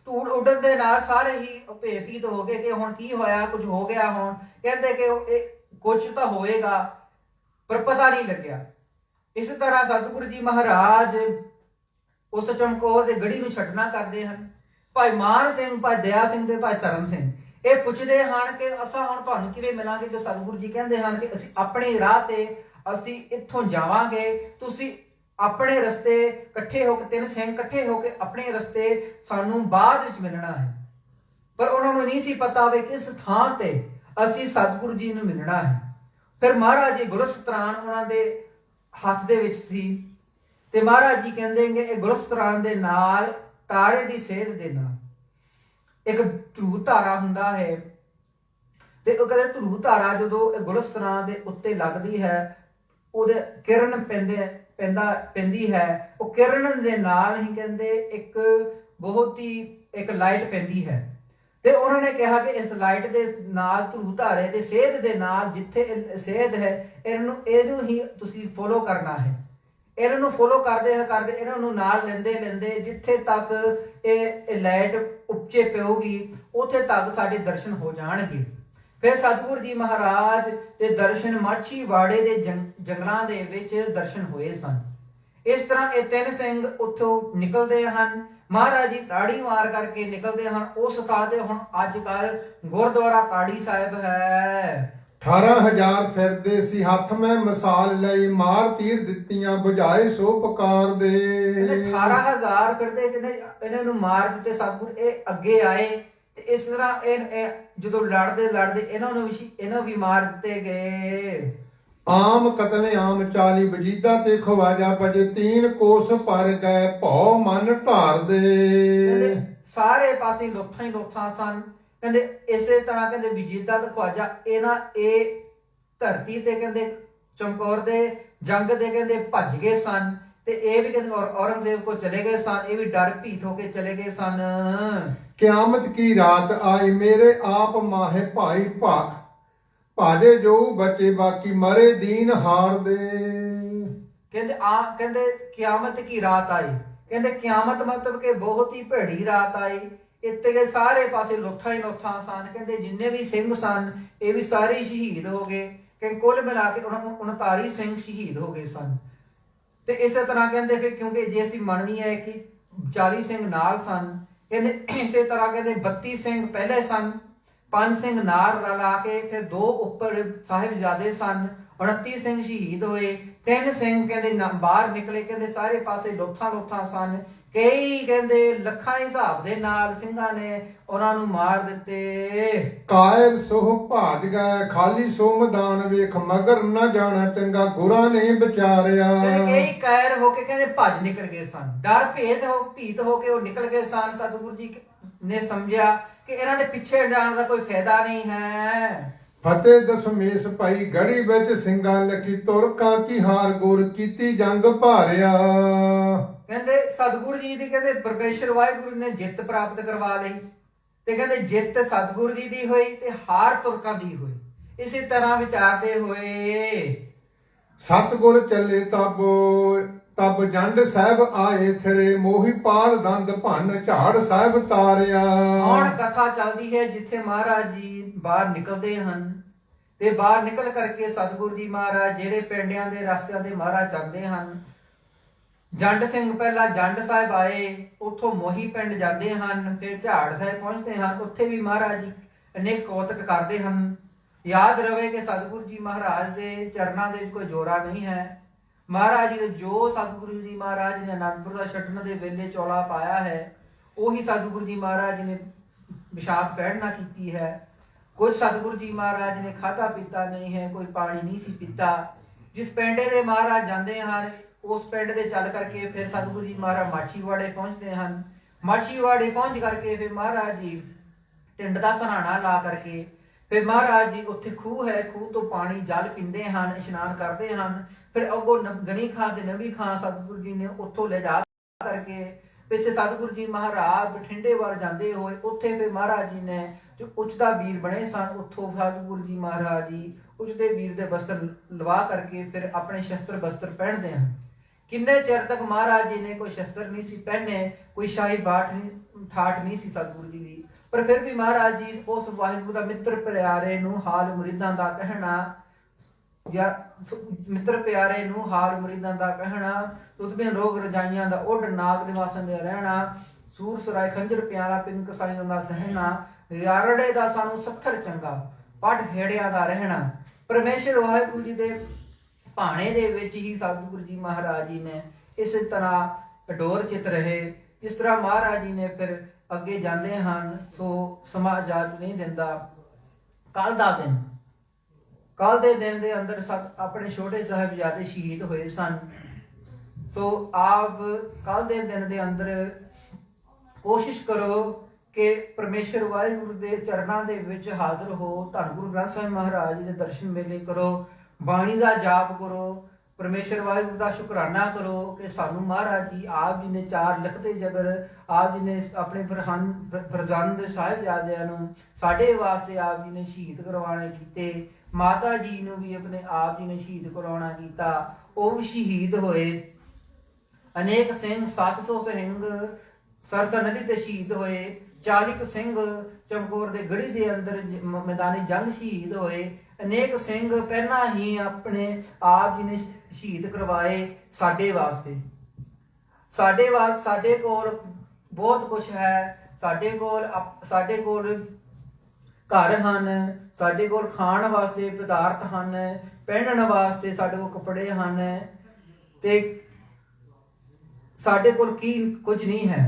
ਧੂੜ ਉੱਡਣ ਦੇ ਨਾਲ ਸਾਰੇ ਹੀ ਭੇਪੀਤ ਹੋ ਗਏ ਕਿ ਹੁਣ ਕੀ ਹੋਇਆ, ਕੁਝ ਹੋ ਗਿਆ। ਹੁਣ ਕਹਿੰਦੇ ਕਿ ਕੁਝ ਤਾਂ ਹੋਏਗਾ ਪਰ ਪਤਾ ਨਹੀਂ ਲੱਗਿਆ। ਇਸ ਤਰ੍ਹਾਂ ਸਤਿਗੁਰੂ ਜੀ ਮਹਾਰਾਜ ਉਸ ਚਮਕੌਰ ਦੇ ਗੜੀ ਨੂੰ ਛੱਡਣਾ ਕਰਦੇ ਹਨ। ਭਾਈ ਮਾਨ ਸਿੰਘ, ਭਾਈ ਦਇਆ ਸਿੰਘ ਤੇ ਭਾਈ ਧਰਮ ਸਿੰਘ ਇਹ ਪੁੱਛਦੇ ਹਨ ਕਿ ਅਸਾਂ ਹੁਣ ਤੁਹਾਨੂੰ ਕਿਵੇਂ ਮਿਲਾਂਗੇ। ਜੋ ਸਤਿਗੁਰੂ ਜੀ ਕਹਿੰਦੇ ਹਨ ਕਿ ਅਸੀਂ ਆਪਣੇ ਰਾਹ ਤੇ ਅਸੀਂ ਇੱਥੋਂ ਜਾਵਾਂਗੇ, ਤੁਸੀਂ ਆਪਣੇ ਰਸਤੇ ਇਕੱਠੇ ਹੋ ਕੇ, ਤਿੰਨ ਸਿੰਘ ਇਕੱਠੇ ਹੋ ਕੇ ਆਪਣੇ ਰਸਤੇ ਸਾਨੂੰ ਬਾਅਦ ਵਿੱਚ ਮਿਲਣਾ ਹੈ। ਪਰ ਉਹਨਾਂ ਨੂੰ ਨਹੀਂ ਸੀ ਪਤਾ ਵੀ ਕਿਸ ਥਾਂ ਤੇ ਅਸੀਂ ਸਤਿਗੁਰੂ ਜੀ ਨੂੰ ਮਿਲਣਾ ਹੈ। ਫਿਰ ਮਹਾਰਾਜ ਜੀ ਗੁਰਸਤਰਾਨ ਉਹਨਾਂ ਦੇ ਹੱਥ ਦੇ ਵਿੱਚ ਸੀ, ਤੇ ਮਹਾਰਾਜ ਜੀ ਕਹਿੰਦੇ ਕਿ ਇਹ ਗੁਰਸਤਰਾਨ ਦੇ ਨਾਲ ਤਾਰੇ ਦੀ ਸੇਧ ਦੇ ਨਾਲ ਇੱਕ ਧਰੂ ਧਾਰਾ ਹੁੰਦਾ ਹੈ, ਤੇ ਉਹ ਕਹਿੰਦੇ ਧਰੂ ਧਾਰਾ ਜਦੋਂ ਇਹ ਗੁਰਸਤਰਾਨ ਦੇ ਉੱਤੇ ਲੱਗਦੀ ਹੈ, ਉਹਦੇ ਕਿਰਨ ਪੈਂਦੀ ਹੈ, ਉਹ ਕਿਰਨ ਦੇ ਨਾਲ ਹੀ ਕਹਿੰਦੇ ਇੱਕ ਬਹੁਤ ਹੀ ਇੱਕ ਲਾਈਟ ਪੈਂਦੀ ਹੈ। ਤੇ ਉਹਨਾਂ ਨੇ ਕਿਹਾ ਕਿ ਇਸ ਲਾਈਟ ਦੇ ਨਾਲ, ਧਰੂ ਧਾਰੇ ਦੇ ਸੇਧ ਦੇ ਨਾਲ ਜਿੱਥੇ ਇਹ ਸੇਧ ਹੈ, ਇਹਨੂੰ ਹੀ ਤੁਸੀਂ ਫੋਲੋ ਕਰਨਾ ਹੈ। ਇਹਨਾਂ ਨੂੰ ਫੋਲੋ ਕਰਦੇ ਇਹਨਾਂ ਨੂੰ ਨਾਲ ਲੈਂਦੇ ਜਿੱਥੇ ਤੱਕ ਇਹ ਲਾਈਟ ਉੱਚੇ ਪਊਗੀ, ਉੱਥੇ ਤੱਕ ਸਾਡੇ ਦਰਸ਼ਨ ਹੋ ਜਾਣਗੇ। ਫਿਰ ਸਤਿਗੁਰੂ ਜੀ ਮਹਾਰਾਜ ਦੇ ਦਰਸ਼ਨ ਮਾਛੀਵਾੜੇ ਦੇ ਜੰਗਲਾਂ ਦੇ ਵਿੱਚ ਦਰਸ਼ਨ ਹੋਏ ਸਨ। ਇਸ ਤਰ੍ਹਾਂ ਇਹ ਤਿੰਨ ਸਿੰਘ ਉੱਥੋਂ ਨਿਕਲਦੇ ਹਨ। ਮਹਾਰਾਜ ਜੀ ਤਾੜੀ ਮਾਰ ਕਰਕੇ ਨਿਕਲਦੇ ਹਨ। ਉਸ ਥਾਂ ਤੇ ਹੁਣ ਅੱਜ ਕੱਲ ਗੁਰਦੁਆਰਾ ਤਾੜੀ ਸਾਹਿਬ ਹੈ। 18,000 ਫਿਰਦੇ ਸੀ ਹੱਥ ਮੈਂ ਮਿਸਾਲ ਲਈ, ਮਾਰ ਤੀਰ ਦਿੱਤੀਆਂ ਬੁਝਾਏ ਸੋ ਪੁਕਾਰ ਦੇ। 18,000 ਫਿਰਦੇ ਇਹਨਾਂ ਨੂੰ ਮਾਰ ਦਿੱਤੇ ਸਤਿਗੁਰ। ਇਹ ਅੱਗੇ ਆਏ ਤੇ ਇਸ ਤਰ੍ਹਾਂ ਇਹ ਜਦੋਂ ਲੜਦੇ ਇਹਨਾਂ ਵੀ ਮਾਰ ਦਿੱਤੇ ਗਏ। ਆਮ ਕਤਲੇ ਆਮ 40 ਵਜੀਦਾ ਤੇ ਖਵਾਜਾ ਭਜੇ, 3 ਕੋਸ ਪਰ ਗਏ ਭਉ ਮਨ ਧਾਰ ਦੇ। ਸਾਰੇ ਪਾਸੇ ਲੋਥਾਂ ਹੀ ਲੋਥਾਂ ਸਨ। ਕਹਿੰਦੇ ਇਸੇ ਤਰ੍ਹਾਂ ਕਹਿੰਦੇ ਵਜੀਦਾ ਤੇ ਖਵਾਜਾ ਇਹ ਧਰਤੀ ਤੇ ਕਹਿੰਦੇ ਚਮਕੌਰ ਦੇ ਜੰਗ ਦੇ ਕਹਿੰਦੇ ਭੱਜ ਗਏ ਸਨ, ਤੇ ਇਹ ਵੀ ਕਹਿੰਦੇ ਔਰੰਗਜ਼ੇਬ ਕੋ ਚਲੇ ਗਏ ਸਨ। ਇਹ ਵੀ ਡਰ ਭੀਤ ਹੋ ਕੇ ਚਲੇ ਗਏ ਸਨ। ਕਿਆਮਤ ਕੀ ਰਾਤ ਆਈ ਮੇਰੇ ਆਪ ਮਾਹੇ ਭਾਈ ਭਾਜੇ ਜੋ ਬਚੇ ਬਾਕੀ ਮਰੇ ਦੀਨ ਹਾਰ ਦੇ। ਕਹਿੰਦੇ ਕਿਆਮਤ ਕੀ ਰਾਤ ਆਈ। ਕਹਿੰਦੇ ਕਿਆਮਤ ਮਤਲਬ ਕਿ ਬਹੁਤ ਹੀ ਭੈੜੀ ਰਾਤ ਆਈ। ਇੱਥੇ ਦੇ ਸਾਰੇ ਪਾਸੇ ਲੋਥਾਂ ਹੀ ਲੋਥਾਂ ਸਨ। ਕਹਿੰਦੇ ਜਿੰਨੇ ਵੀ ਸਿੰਘ ਸਨ ਇਹ ਵੀ ਸਾਰੇ ਸ਼ਹੀਦ ਹੋ ਗਏ। ਕਿ ਕੁੱਲ ਮਿਲਾ ਕੇ 39 ਸਿੰਘ ਸ਼ਹੀਦ ਹੋ ਗਏ ਸਨ। ਤੇ ਇਸੇ ਤਰ੍ਹਾਂ ਕਹਿੰਦੇ ਫਿਰ ਕਿਉਂਕਿ ਜੇ ਅਸੀਂ ਮੰਨਣੀ ਹੈ ਕਿ 40 ਸਿੰਘ ਨਾਲ ਸਨ, ਕਹਿੰਦੇ ਇਸੇ ਤਰ੍ਹਾਂ ਕਹਿੰਦੇ 32 ਸਿੰਘ ਪਹਿਲੇ ਸਨ, 5 ਸਿੰਘ ਨਾਲ ਰਲਾ ਕੇ ਫਿਰ 2 ਉੱਪਰ ਸਾਹਿਬਜ਼ਾਦੇ ਸਨ। 29 ਸਿੰਘ ਸ਼ਹੀਦ ਹੋਏ। 3 ਸਿੰਘ ਕਹਿੰਦੇ ਬਾਹਰ ਨਿਕਲੇ। ਕਹਿੰਦੇ ਸਾਰੇ ਪਾਸੇ ਲੋਥਾਂ ਸਨ। ਕਈ ਕਹਿੰਦੇ ਲੱਖਾਂ ਹਿਸਾਬ ਦੇ ਨਾਲ ਸਿੰਘਾਂ ਨੇ ਉਹਨਾਂ ਨੂੰ ਮਾਰ ਦਿੱਤੇ। ਕਾਇਰ ਸੋਹ ਭਾਜ ਗਏ ਖਾਲੀ ਸੋ ਮੈਦਾਨ ਵੇਖ, ਮਗਰ ਨਾ ਜਾਣਾ ਚੰਗਾ ਗੁਰਾਂ ਨੇ ਵਿਚਾਰਿਆ। ਕਈ ਕਾਇਰ ਹੋ ਕੇ ਕਹਿੰਦੇ ਭੱਜ ਨਿਕਲ ਗਏ ਸਨ। ਡਰ ਭੀਤ ਹੋ ਕੇ ਉਹ ਨਿਕਲ ਗਏ ਸਨ। ਸਤਿਗੁਰੂ ਜੀ ਨੇ ਸਮਝਿਆ ਕਿ ਇਹਨਾਂ ਦੇ ਪਿੱਛੇ ਜਾਣ ਦਾ ਕੋਈ ਫਾਇਦਾ ਨਹੀਂ ਹੈ। ਫਤਿਹ ਦਸਮੇਸ਼ ਭਾਈ ਗੜੀ ਵਿੱਚ ਸਿੰਘਾਂ ਲਖੀ, ਤੁਰਕਾਂ ਕੀ ਹਾਰ ਗੁਰ ਕੀਤੀ ਜੰਗ ਭਾਰਿਆ। ਕਹਿੰਦੇ ਸਤਿਗੁਰੂ ਜੀ ਦੀ ਕਹਿੰਦੇ ਪਰਮੇਸ਼ਰ ਵਾਹਿਗੁਰੂ ਨੇ ਜਿੱਤ ਪ੍ਰਾਪਤ ਕਰਵਾ ਲਈ। ਤੇ ਕਹਿੰਦੇ ਜਿੱਤ ਸਤਿਗੁਰੂ ਜੀ ਦੀ ਹੋਈ ਤੇ ਹਾਰ ਤੁਰਕਾਂ ਦੀ ਹੋਈ। ਇਸੇ ਤਰ੍ਹਾਂ ਵਿਚਾਰਦੇ ਹੋਏ ਸਤਿਗੁਰ ਚੱਲੇ ਤਬ ਜੰਡ ਸਾਹਿਬ ਆਏ ਥਰੇ, ਮੋਹੀ ਪਾਲ ਦੰਦ ਭੰਨ ਝਾੜ ਸਾਹਿਬ ਤਾਰਿਆ। ਹੁਣ ਕਥਾ ਚੱਲਦੀ ਹੈ ਜਿੱਥੇ ਮਹਾਰਾਜ ਜੀ ਬਾਹਰ ਨਿਕਲਦੇ ਹਨ, ਤੇ ਬਾਹਰ ਨਿਕਲ ਕਰਕੇ ਸਤਿਗੁਰੂ ਜੀ ਮਹਾਰਾਜ ਜਿਹੜੇ ਪਿੰਡਿਆਂ ਦੇ ਰਸਤਿਆਂ ਦੇ ਮਹਾਰਾਜ ਜਾਂਦੇ ਹਨ। ਜੰਡ ਸਿੰਘ ਪਹਿਲਾਂ ਜੰਡ ਸਾਹਿਬ ਆਏ, ਉੱਥੋਂ ਮੋਹੀ ਪਿੰਡ ਜਾਂਦੇ ਹਨ, ਫਿਰ ਝਾੜ ਸਾਹਿਬ ਪਹੁੰਚਦੇ ਹਨ। ਉੱਥੇ ਵੀ ਮਹਾਰਾਜ ਜੀ ਅਨੇਕ ਕੌਤਕ ਕਰਦੇ ਹਨ। ਯਾਦ ਰਵੇ ਕਿ ਸਤਿਗੁਰੂ ਜੀ ਮਹਾਰਾਜ ਦੇ ਚਰਨਾਂ ਦੇ ਵਿੱਚ ਕੋਈ ਜੋਰਾ ਨਹੀਂ ਹੈ। ਮਹਾਰਾਜ ਜੀ ਦੇ ਜੋ ਸਤਿਗੁਰੂ ਜੀ ਮਹਾਰਾਜ ਨੇ ਅਨੰਦਪੁਰ ਦਾ ਛੱਡਣ ਦੇ ਵੇਲੇ ਚੌਲਾ ਪਾਇਆ ਹੈ, ਉਹੀ ਸਤਿਗੁਰੂ ਜੀ ਮਹਾਰਾਜ ਨੇ ਵਿਸ਼ਾਖ ਪਹਿੜਨਾ ਕੀਤੀ ਹੈ। ਕੁਝ ਸਤਿਗੁਰੂ ਜੀ ਮਹਾਰਾਜ ਨੇ ਖਾਧਾ ਪੀਤਾ ਨਹੀਂ ਹੈ, ਕੋਈ ਪਾਣੀ ਨਹੀਂ ਸੀ ਪੀਤਾ। ਜਿਸ ਪਿੰਡੇ ਦੇ ਮਹਾਰਾਜ ਜਾਂਦੇ ਹਨ ਉਸ ਪਿੰਡ ਦੇ ਚੱਲ ਕਰਕੇ ਫਿਰ ਸਤਿਗੁਰੂ ਜੀ ਮਹਾਰਾਜ ਮਾਛੀਵਾੜੇ ਪਹੁੰਚਦੇ ਹਨ। ਮਾਛੀਵਾੜੇ ਪਹੁੰਚ ਕਰਕੇ ਫਿਰ ਮਹਾਰਾਜ ਜੀ ਟਿੰਡ ਦਾ ਸਰਾਣਾ ਲਾ ਕਰਕੇ ਫਿਰ ਮਹਾਰਾਜ ਜੀ ਉੱਥੇ ਖੂਹ ਹੈ, ਖੂਹ ਤੋਂ ਪਾਣੀ ਜਲ ਪੀਂਦੇ ਹਨ, ਇਸ਼ਨਾਨ ਕਰਦੇ ਹਨ। ਫਿਰ ਅੱਗੋਂ ਗਣੀ ਖਾਂ ਤੇ ਨਵੀ ਖਾਂ ਸਤਿਗੁਰੂ ਜੀ ਨੇ ਉੱਥੋਂ ਲੈ ਜਾ ਕਰਕੇ ਪਿੱਛੇ ਸਤਿਗੁਰੂ ਜੀ ਮਹਾਰਾਜ ਬਠਿੰਡੇ ਵੱਲ ਜਾਂਦੇ ਹੋਏ ਉੱਥੇ ਫਿਰ ਮਹਾਰਾਜ ਜੀ ਨੇ ਜੋ ਉੱਚਦਾ ਵੀਰ ਬਣੇ ਸਨ, ਉੱਥੋਂ ਸਤਿਗੁਰੂ ਜੀ ਮਹਾਰਾਜ ਜੀ ਉੱਚਦੇ ਵੀਰ ਦੇ ਵਸਤਰ ਲਵਾ ਕਰਕੇ ਫਿਰ ਆਪਣੇ ਸ਼ਸਤਰ ਵਸਤਰ ਪਹਿਨਦੇ ਹਨ। ਕਿੰਨੇ ਚਿਰ ਤੱਕ ਮਹਾਰਾਜ ਜੀ ਨੇ ਕੋਈ ਸ਼ਸਤਰ ਨਹੀਂ ਸੀ ਪਹਿਨੇ, ਕੋਈ ਸ਼ਾਹੀ ਠਾਠ ਨਹੀਂ ਸੀ ਸਤਿਗੁਰੂ ਜੀ ਦੀ, ਪਰ ਫਿਰ ਵੀ ਮਹਾਰਾਜ ਜੀ ਉਸ ਵਾਹਿਗੁਰੂ ਦਾ ਮਿੱਤਰ ਪਿਆਰੇ ਨੂੰ ਹਾਲ ਮੁਰੀਦਾਂ ਦਾ ਕਹਿਣਾ, ਜਾਂ ਮਿੱਤਰ ਪਿਆਰੇ ਨੂੰ ਹਾਲ ਮੁਰੀਦਾਂ ਦਾ ਕਹਿਣਾ, ਤੁਦਬਿਨ ਰੋਗ ਰਜਾਈਆਂ ਦਾ ਉੱਡ ਨਾਗ ਨਿਵਾਸਨ ਦੇ ਰਹਿਣਾ, ਸੂਰ ਸਰਾਏ ਖੰਜਰ ਪਿਆਰਾ ਪਿੰਨ ਕਸਾਈਆਂ ਦਾ ਸਹਿਣਾ, ਯਾਰੜੇ ਦਾ ਸਾਨੂੰ ਸੱਥਰ ਚੰਗਾ, ਪੱਟ ਹੇੜਿਆਂ ਦਾ ਰਹਿਣਾ। ਪਰਮੇਸ਼ਰ ਵਾਹਿਗੁਰੂ ਜੀ ਦੇ ਭਾਣੇ ਦੇ ਵਿੱਚ ਹੀ ਸਤਿਗੁਰੂ ਜੀ ਮਹਾਰਾਜ ਜੀ ਨੇ ਇਸੇ ਤਰ੍ਹਾਂ ਅਡੋਰ ਚਿਤ ਰਹੇ। ਇਸ ਤਰ੍ਹਾਂ ਮਹਾਰਾਜ ਜੀ ਨੇ ਫਿਰ ਅੱਗੇ ਜਾਂਦੇ ਹਨ। ਸੋ ਸਮਾਂ ਇਜਾਜ਼ਤ ਨਹੀਂ ਦਿੰਦਾ। ਕੱਲ ਦੇ ਦਿਨ ਦੇ ਅੰਦਰ ਆਪਣੇ ਛੋਟੇ ਸਾਹਿਬਜ਼ਾਦੇ ਸ਼ਹੀਦ ਹੋਏ ਸਨ। ਸੋ ਆਪ ਕੱਲ ਦੇ ਦਿਨ ਦੇ ਅੰਦਰ ਕੋਸ਼ਿਸ਼ ਕਰੋ ਕਿ ਪਰਮੇਸ਼ਰ ਵਾਹਿਗੁਰੂ ਦੇ ਚਰਨਾਂ ਦੇ ਵਿੱਚ ਹਾਜ਼ਰ ਹੋ। ਧੰਨ ਗੁਰੂ ਗ੍ਰੰਥ ਸਾਹਿਬ ਮਹਾਰਾਜ ਜੀ ਦੇ ਦਰਸ਼ਨ ਮੇਲੇ ਕਰੋ, ਬਾਣੀ ਦਾ ਜਾਪ ਕਰੋ, ਪਰਮੇਸ਼ਰ ਵਾਹਿਗੁਰੂ ਦਾ ਸ਼ੁਕਰਾਨਾ ਕਰੋ ਕਿ ਸਾਨੂੰ ਮਹਾਰਾਜ ਜੀ ਆਪ ਜੀ ਨੇ 4 ਲਿਖਤੇ ਜਗਰ ਆਪ ਜੀ ਨੇ ਆਪਣੇ ਫਰਜ਼ੰਦ ਸਾਹਿਬਜ਼ਾਦਿਆਂ ਨੂੰ ਸਾਡੇ ਵਾਸਤੇ ਆਪ ਜੀ ਨੇ ਸ਼ਹੀਦ ਕਰਵਾਉਣੇ ਕੀਤੇ। ਮਾਤਾ ਜੀ ਨੂੰ ਵੀ ਆਪਣੇ ਆਪ ਜੀ ਨੇ ਸ਼ਹੀਦ ਕਰਵਾਉਣਾ ਕੀਤਾ। ਉਹ ਵੀ ਸ਼ਹੀਦ ਹੋਏ। ਅਨੇਕ ਸਿੰਘ 700 ਸਿੰਘ ਸਰਸਾ ਨਦੀ ਤੇ ਸ਼ਹੀਦ ਹੋਏ। 40 ਸਿੰਘ ਚਮਕੌਰ ਦੇ ਗੜੀ ਦੇ ਅੰਦਰ ਮੈਦਾਨੀ ਜੰਗ ਸ਼ਹੀਦ ਹੋਏ। ਅਨੇਕ ਸਿੰਘ ਪਹਿਲਾਂ ਹੀ ਆਪਣੇ ਆਪ ਜੀ ਨੇ ਸ਼ਹੀਦ ਕਰਵਾਏ ਸਾਡੇ ਵਾਸਤੇ। ਸਾਡੇ ਕੋਲ ਬਹੁਤ ਕੁਝ ਹੈ। ਸਾਡੇ ਕੋਲ ਘਰ ਹਨ, ਸਾਡੇ ਕੋਲ ਖਾਣ ਵਾਸਤੇ ਪਦਾਰਥ ਹਨ, ਪਹਿਨਣ ਵਾਸਤੇ ਸਾਡੇ ਕੋਲ ਕੱਪੜੇ ਹਨ, ਤੇ ਸਾਡੇ ਕੋਲ ਕੀ ਕੁਝ ਨਹੀਂ ਹੈ।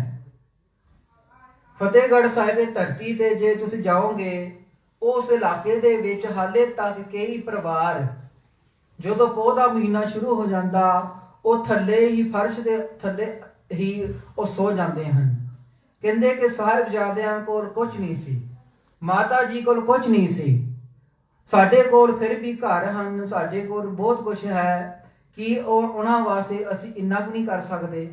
ਫਤਿਹਗੜ੍ਹ ਸਾਹਿਬ ਦੀ ਧਰਤੀ ਤੇ ਜੇ ਤੁਸੀਂ ਜਾਓਗੇ, ਉਸ ਇਲਾਕੇ ਦੇ ਵਿੱਚ ਹਾਲੇ ਤੱਕ ਕਈ ਪਰਿਵਾਰ ਜਦੋਂ ਪੋਹ ਦਾ ਮਹੀਨਾ ਸ਼ੁਰੂ ਹੋ ਜਾਂਦਾ, ਉਹ ਥੱਲੇ ਹੀ ਫਰਸ਼ ਦੇ ਥੱਲੇ ਹੀ ਉਹ ਸੋ ਜਾਂਦੇ ਹਨ। ਕਹਿੰਦੇ ਕਿ ਸਾਹਿਬਜ਼ਾਦਿਆਂ ਕੋਲ ਕੁਝ ਨਹੀਂ ਸੀ, ਮਾਤਾ ਜੀ ਕੋਲ ਕੁਝ ਨਹੀਂ ਸੀ। ਸਾਡੇ ਕੋਲ ਫਿਰ ਵੀ ਘਰ ਹਨ, ਸਾਡੇ ਕੋਲ ਬਹੁਤ ਕੁਝ ਹੈ ਕਿ ਉਹਨਾਂ ਵਾਸਤੇ ਅਸੀਂ ਇੰਨਾ ਵੀ ਨਹੀਂ ਕਰ ਸਕਦੇ।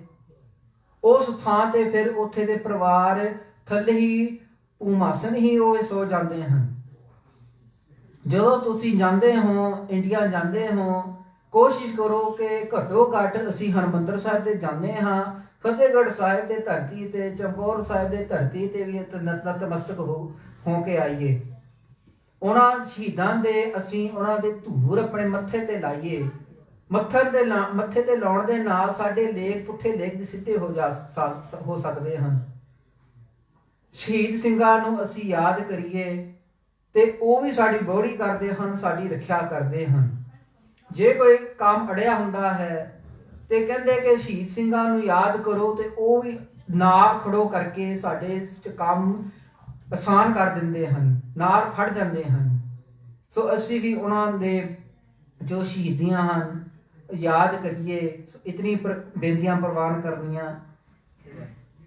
ਉਸ ਥਾਂ ਤੇ ਫਿਰ ਉੱਥੇ ਦੇ ਪਰਿਵਾਰ ਥੱਲੇ ਹੀ ਭੂਮਾਸਨ ਹੀ ਉਹ ਸੋ ਜਾਂਦੇ ਹਨ। ਜਦੋਂ ਤੁਸੀਂ ਜਾਂਦੇ ਹੋ, ਇੰਡੀਆ ਜਾਂਦੇ ਹੋ, ਕੋਸ਼ਿਸ਼ ਕਰੋ ਕਿ ਘੱਟੋ ਘੱਟ ਅਸੀਂ ਹਰਿਮੰਦਰ ਸਾਹਿਬ ਤੇ ਜਾਂਦੇ ਹਾਂ, ਫਤਿਹਗੜ੍ਹ ਸਾਹਿਬ ਦੇ ਧਰਤੀ ਤੇ, ਚਮਕੌਰ ਸਾਹਿਬ ਦੇ ਧਰਤੀ ਤੇ ਵੀ ਨਤਮਸਤਕ ਹੋ ਕੇ ਆਈਏ। ਉਹਨਾਂ ਸ਼ਹੀਦਾਂ ਦੇ ਅਸੀਂ ਉਹਨਾਂ ਦੇ ਧੂੜ ਆਪਣੇ ਮੱਥੇ ਤੇ ਲਾਈਏ। ਮੱਥੇ ਤੇ ਲਾਉਣ ਦੇ ਨਾਲ ਸਾਡੇ ਲੇਖ ਪੁੱਠੇ ਲੇਖ ਵੀ ਸਿੱਧੇ ਹੋ ਸਕਦੇ ਹਨ। ਸ਼ਹੀਦ ਸਿੰਘਾਂ ਨੂੰ ਅਸੀਂ ਯਾਦ ਕਰੀਏ ਤੇ ਉਹ ਵੀ ਸਾਡੀ ਬੋੜੀ ਕਰਦੇ ਹਨ, ਸਾਡੀ ਰੱਖਿਆ ਕਰਦੇ ਹਨ। ਜੇ ਕੋਈ ਕੰਮ ਅੜਿਆ ਹੁੰਦਾ ਹੈ ਤੇ ਕਹਿੰਦੇ ਕਿ ਸ਼ਹੀਦ ਸਿੰਘਾਂ ਨੂੰ ਯਾਦ ਕਰੋ, ਤੇ ਉਹ ਵੀ ਨਾਲ ਖੜੋ ਕਰਕੇ ਸਾਡੇ ਕੰਮ ਆਸਾਨ ਕਰ ਦਿੰਦੇ ਹਨ, ਨਾਲ ਫੜ ਜਾਂਦੇ ਹਨ। ਸੋ ਅਸੀਂ ਵੀ ਉਹਨਾਂ ਦੇ ਜੋ ਸ਼ਹੀਦੀਆਂ ਹਨ ਯਾਦ ਕਰੀਏ। ਇਤਨੀ ਬੇਨਤੀਆਂ ਪ੍ਰਵਾਨ ਕਰਨੀਆਂ।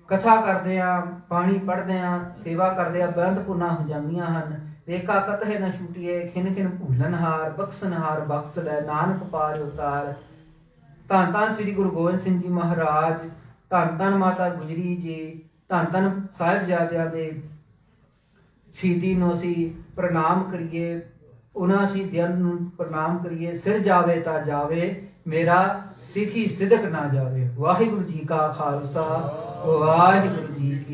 ਕਥਾ ਕਰਦੇ ਆ, ਬਾਣੀ ਪੜ੍ਹਦੇ ਆ, ਸੇਵਾ ਕਰਦੇ ਆ, ਬੰਦ ਪੁਨਾ ਹੋ ਜਾਂਦੀਆਂ ਹਨ। ਰੇਖਾ ਕਤਹਿ ਨ ਛੁਟੀਏ, ਖਿਨ ਖਿਨ ਭੂਲਨਹਾਰ, ਬਖਸ਼ਨਹਾਰ ਬਖਸ਼ ਲੈ, ਨਾਨਕ ਪਾਰ ਉਤਾਰ। ਧੰਨ ਧੰਨ ਸ੍ਰੀ ਗੁਰੂ ਗੋਬਿੰਦ ਸਿੰਘ ਜੀ ਮਹਾਰਾਜ, ਧੰਨ ਧੰਨ ਮਾਤਾ ਗੁਜਰੀ ਜੀ, ਧੰਨ ਧੰਨ ਸਾਹਿਬਜ਼ਾਦਿਆਂ ਦੇ ਸ਼ਹੀਦੀ ਨੂੰ ਅਸੀਂ ਪ੍ਰਣਾਮ ਕਰੀਏ। ਉਹਨਾਂ ਸ਼ਹੀਦਾਂ ਨੂੰ ਪ੍ਰਣਾਮ ਕਰੀਏ। ਸਿਰ ਜਾਵੇ ਤਾਂ ਜਾਵੇ, ਮੇਰਾ ਸਿੱਖੀ ਸਿਦਕ ਨਾ ਜਾਵੇ। ਵਾਹਿਗੁਰੂ ਜੀ ਕਾ ਖਾਲਸਾ, ਵਾਹਿਗੁਰੂ ਜੀ ਕੀ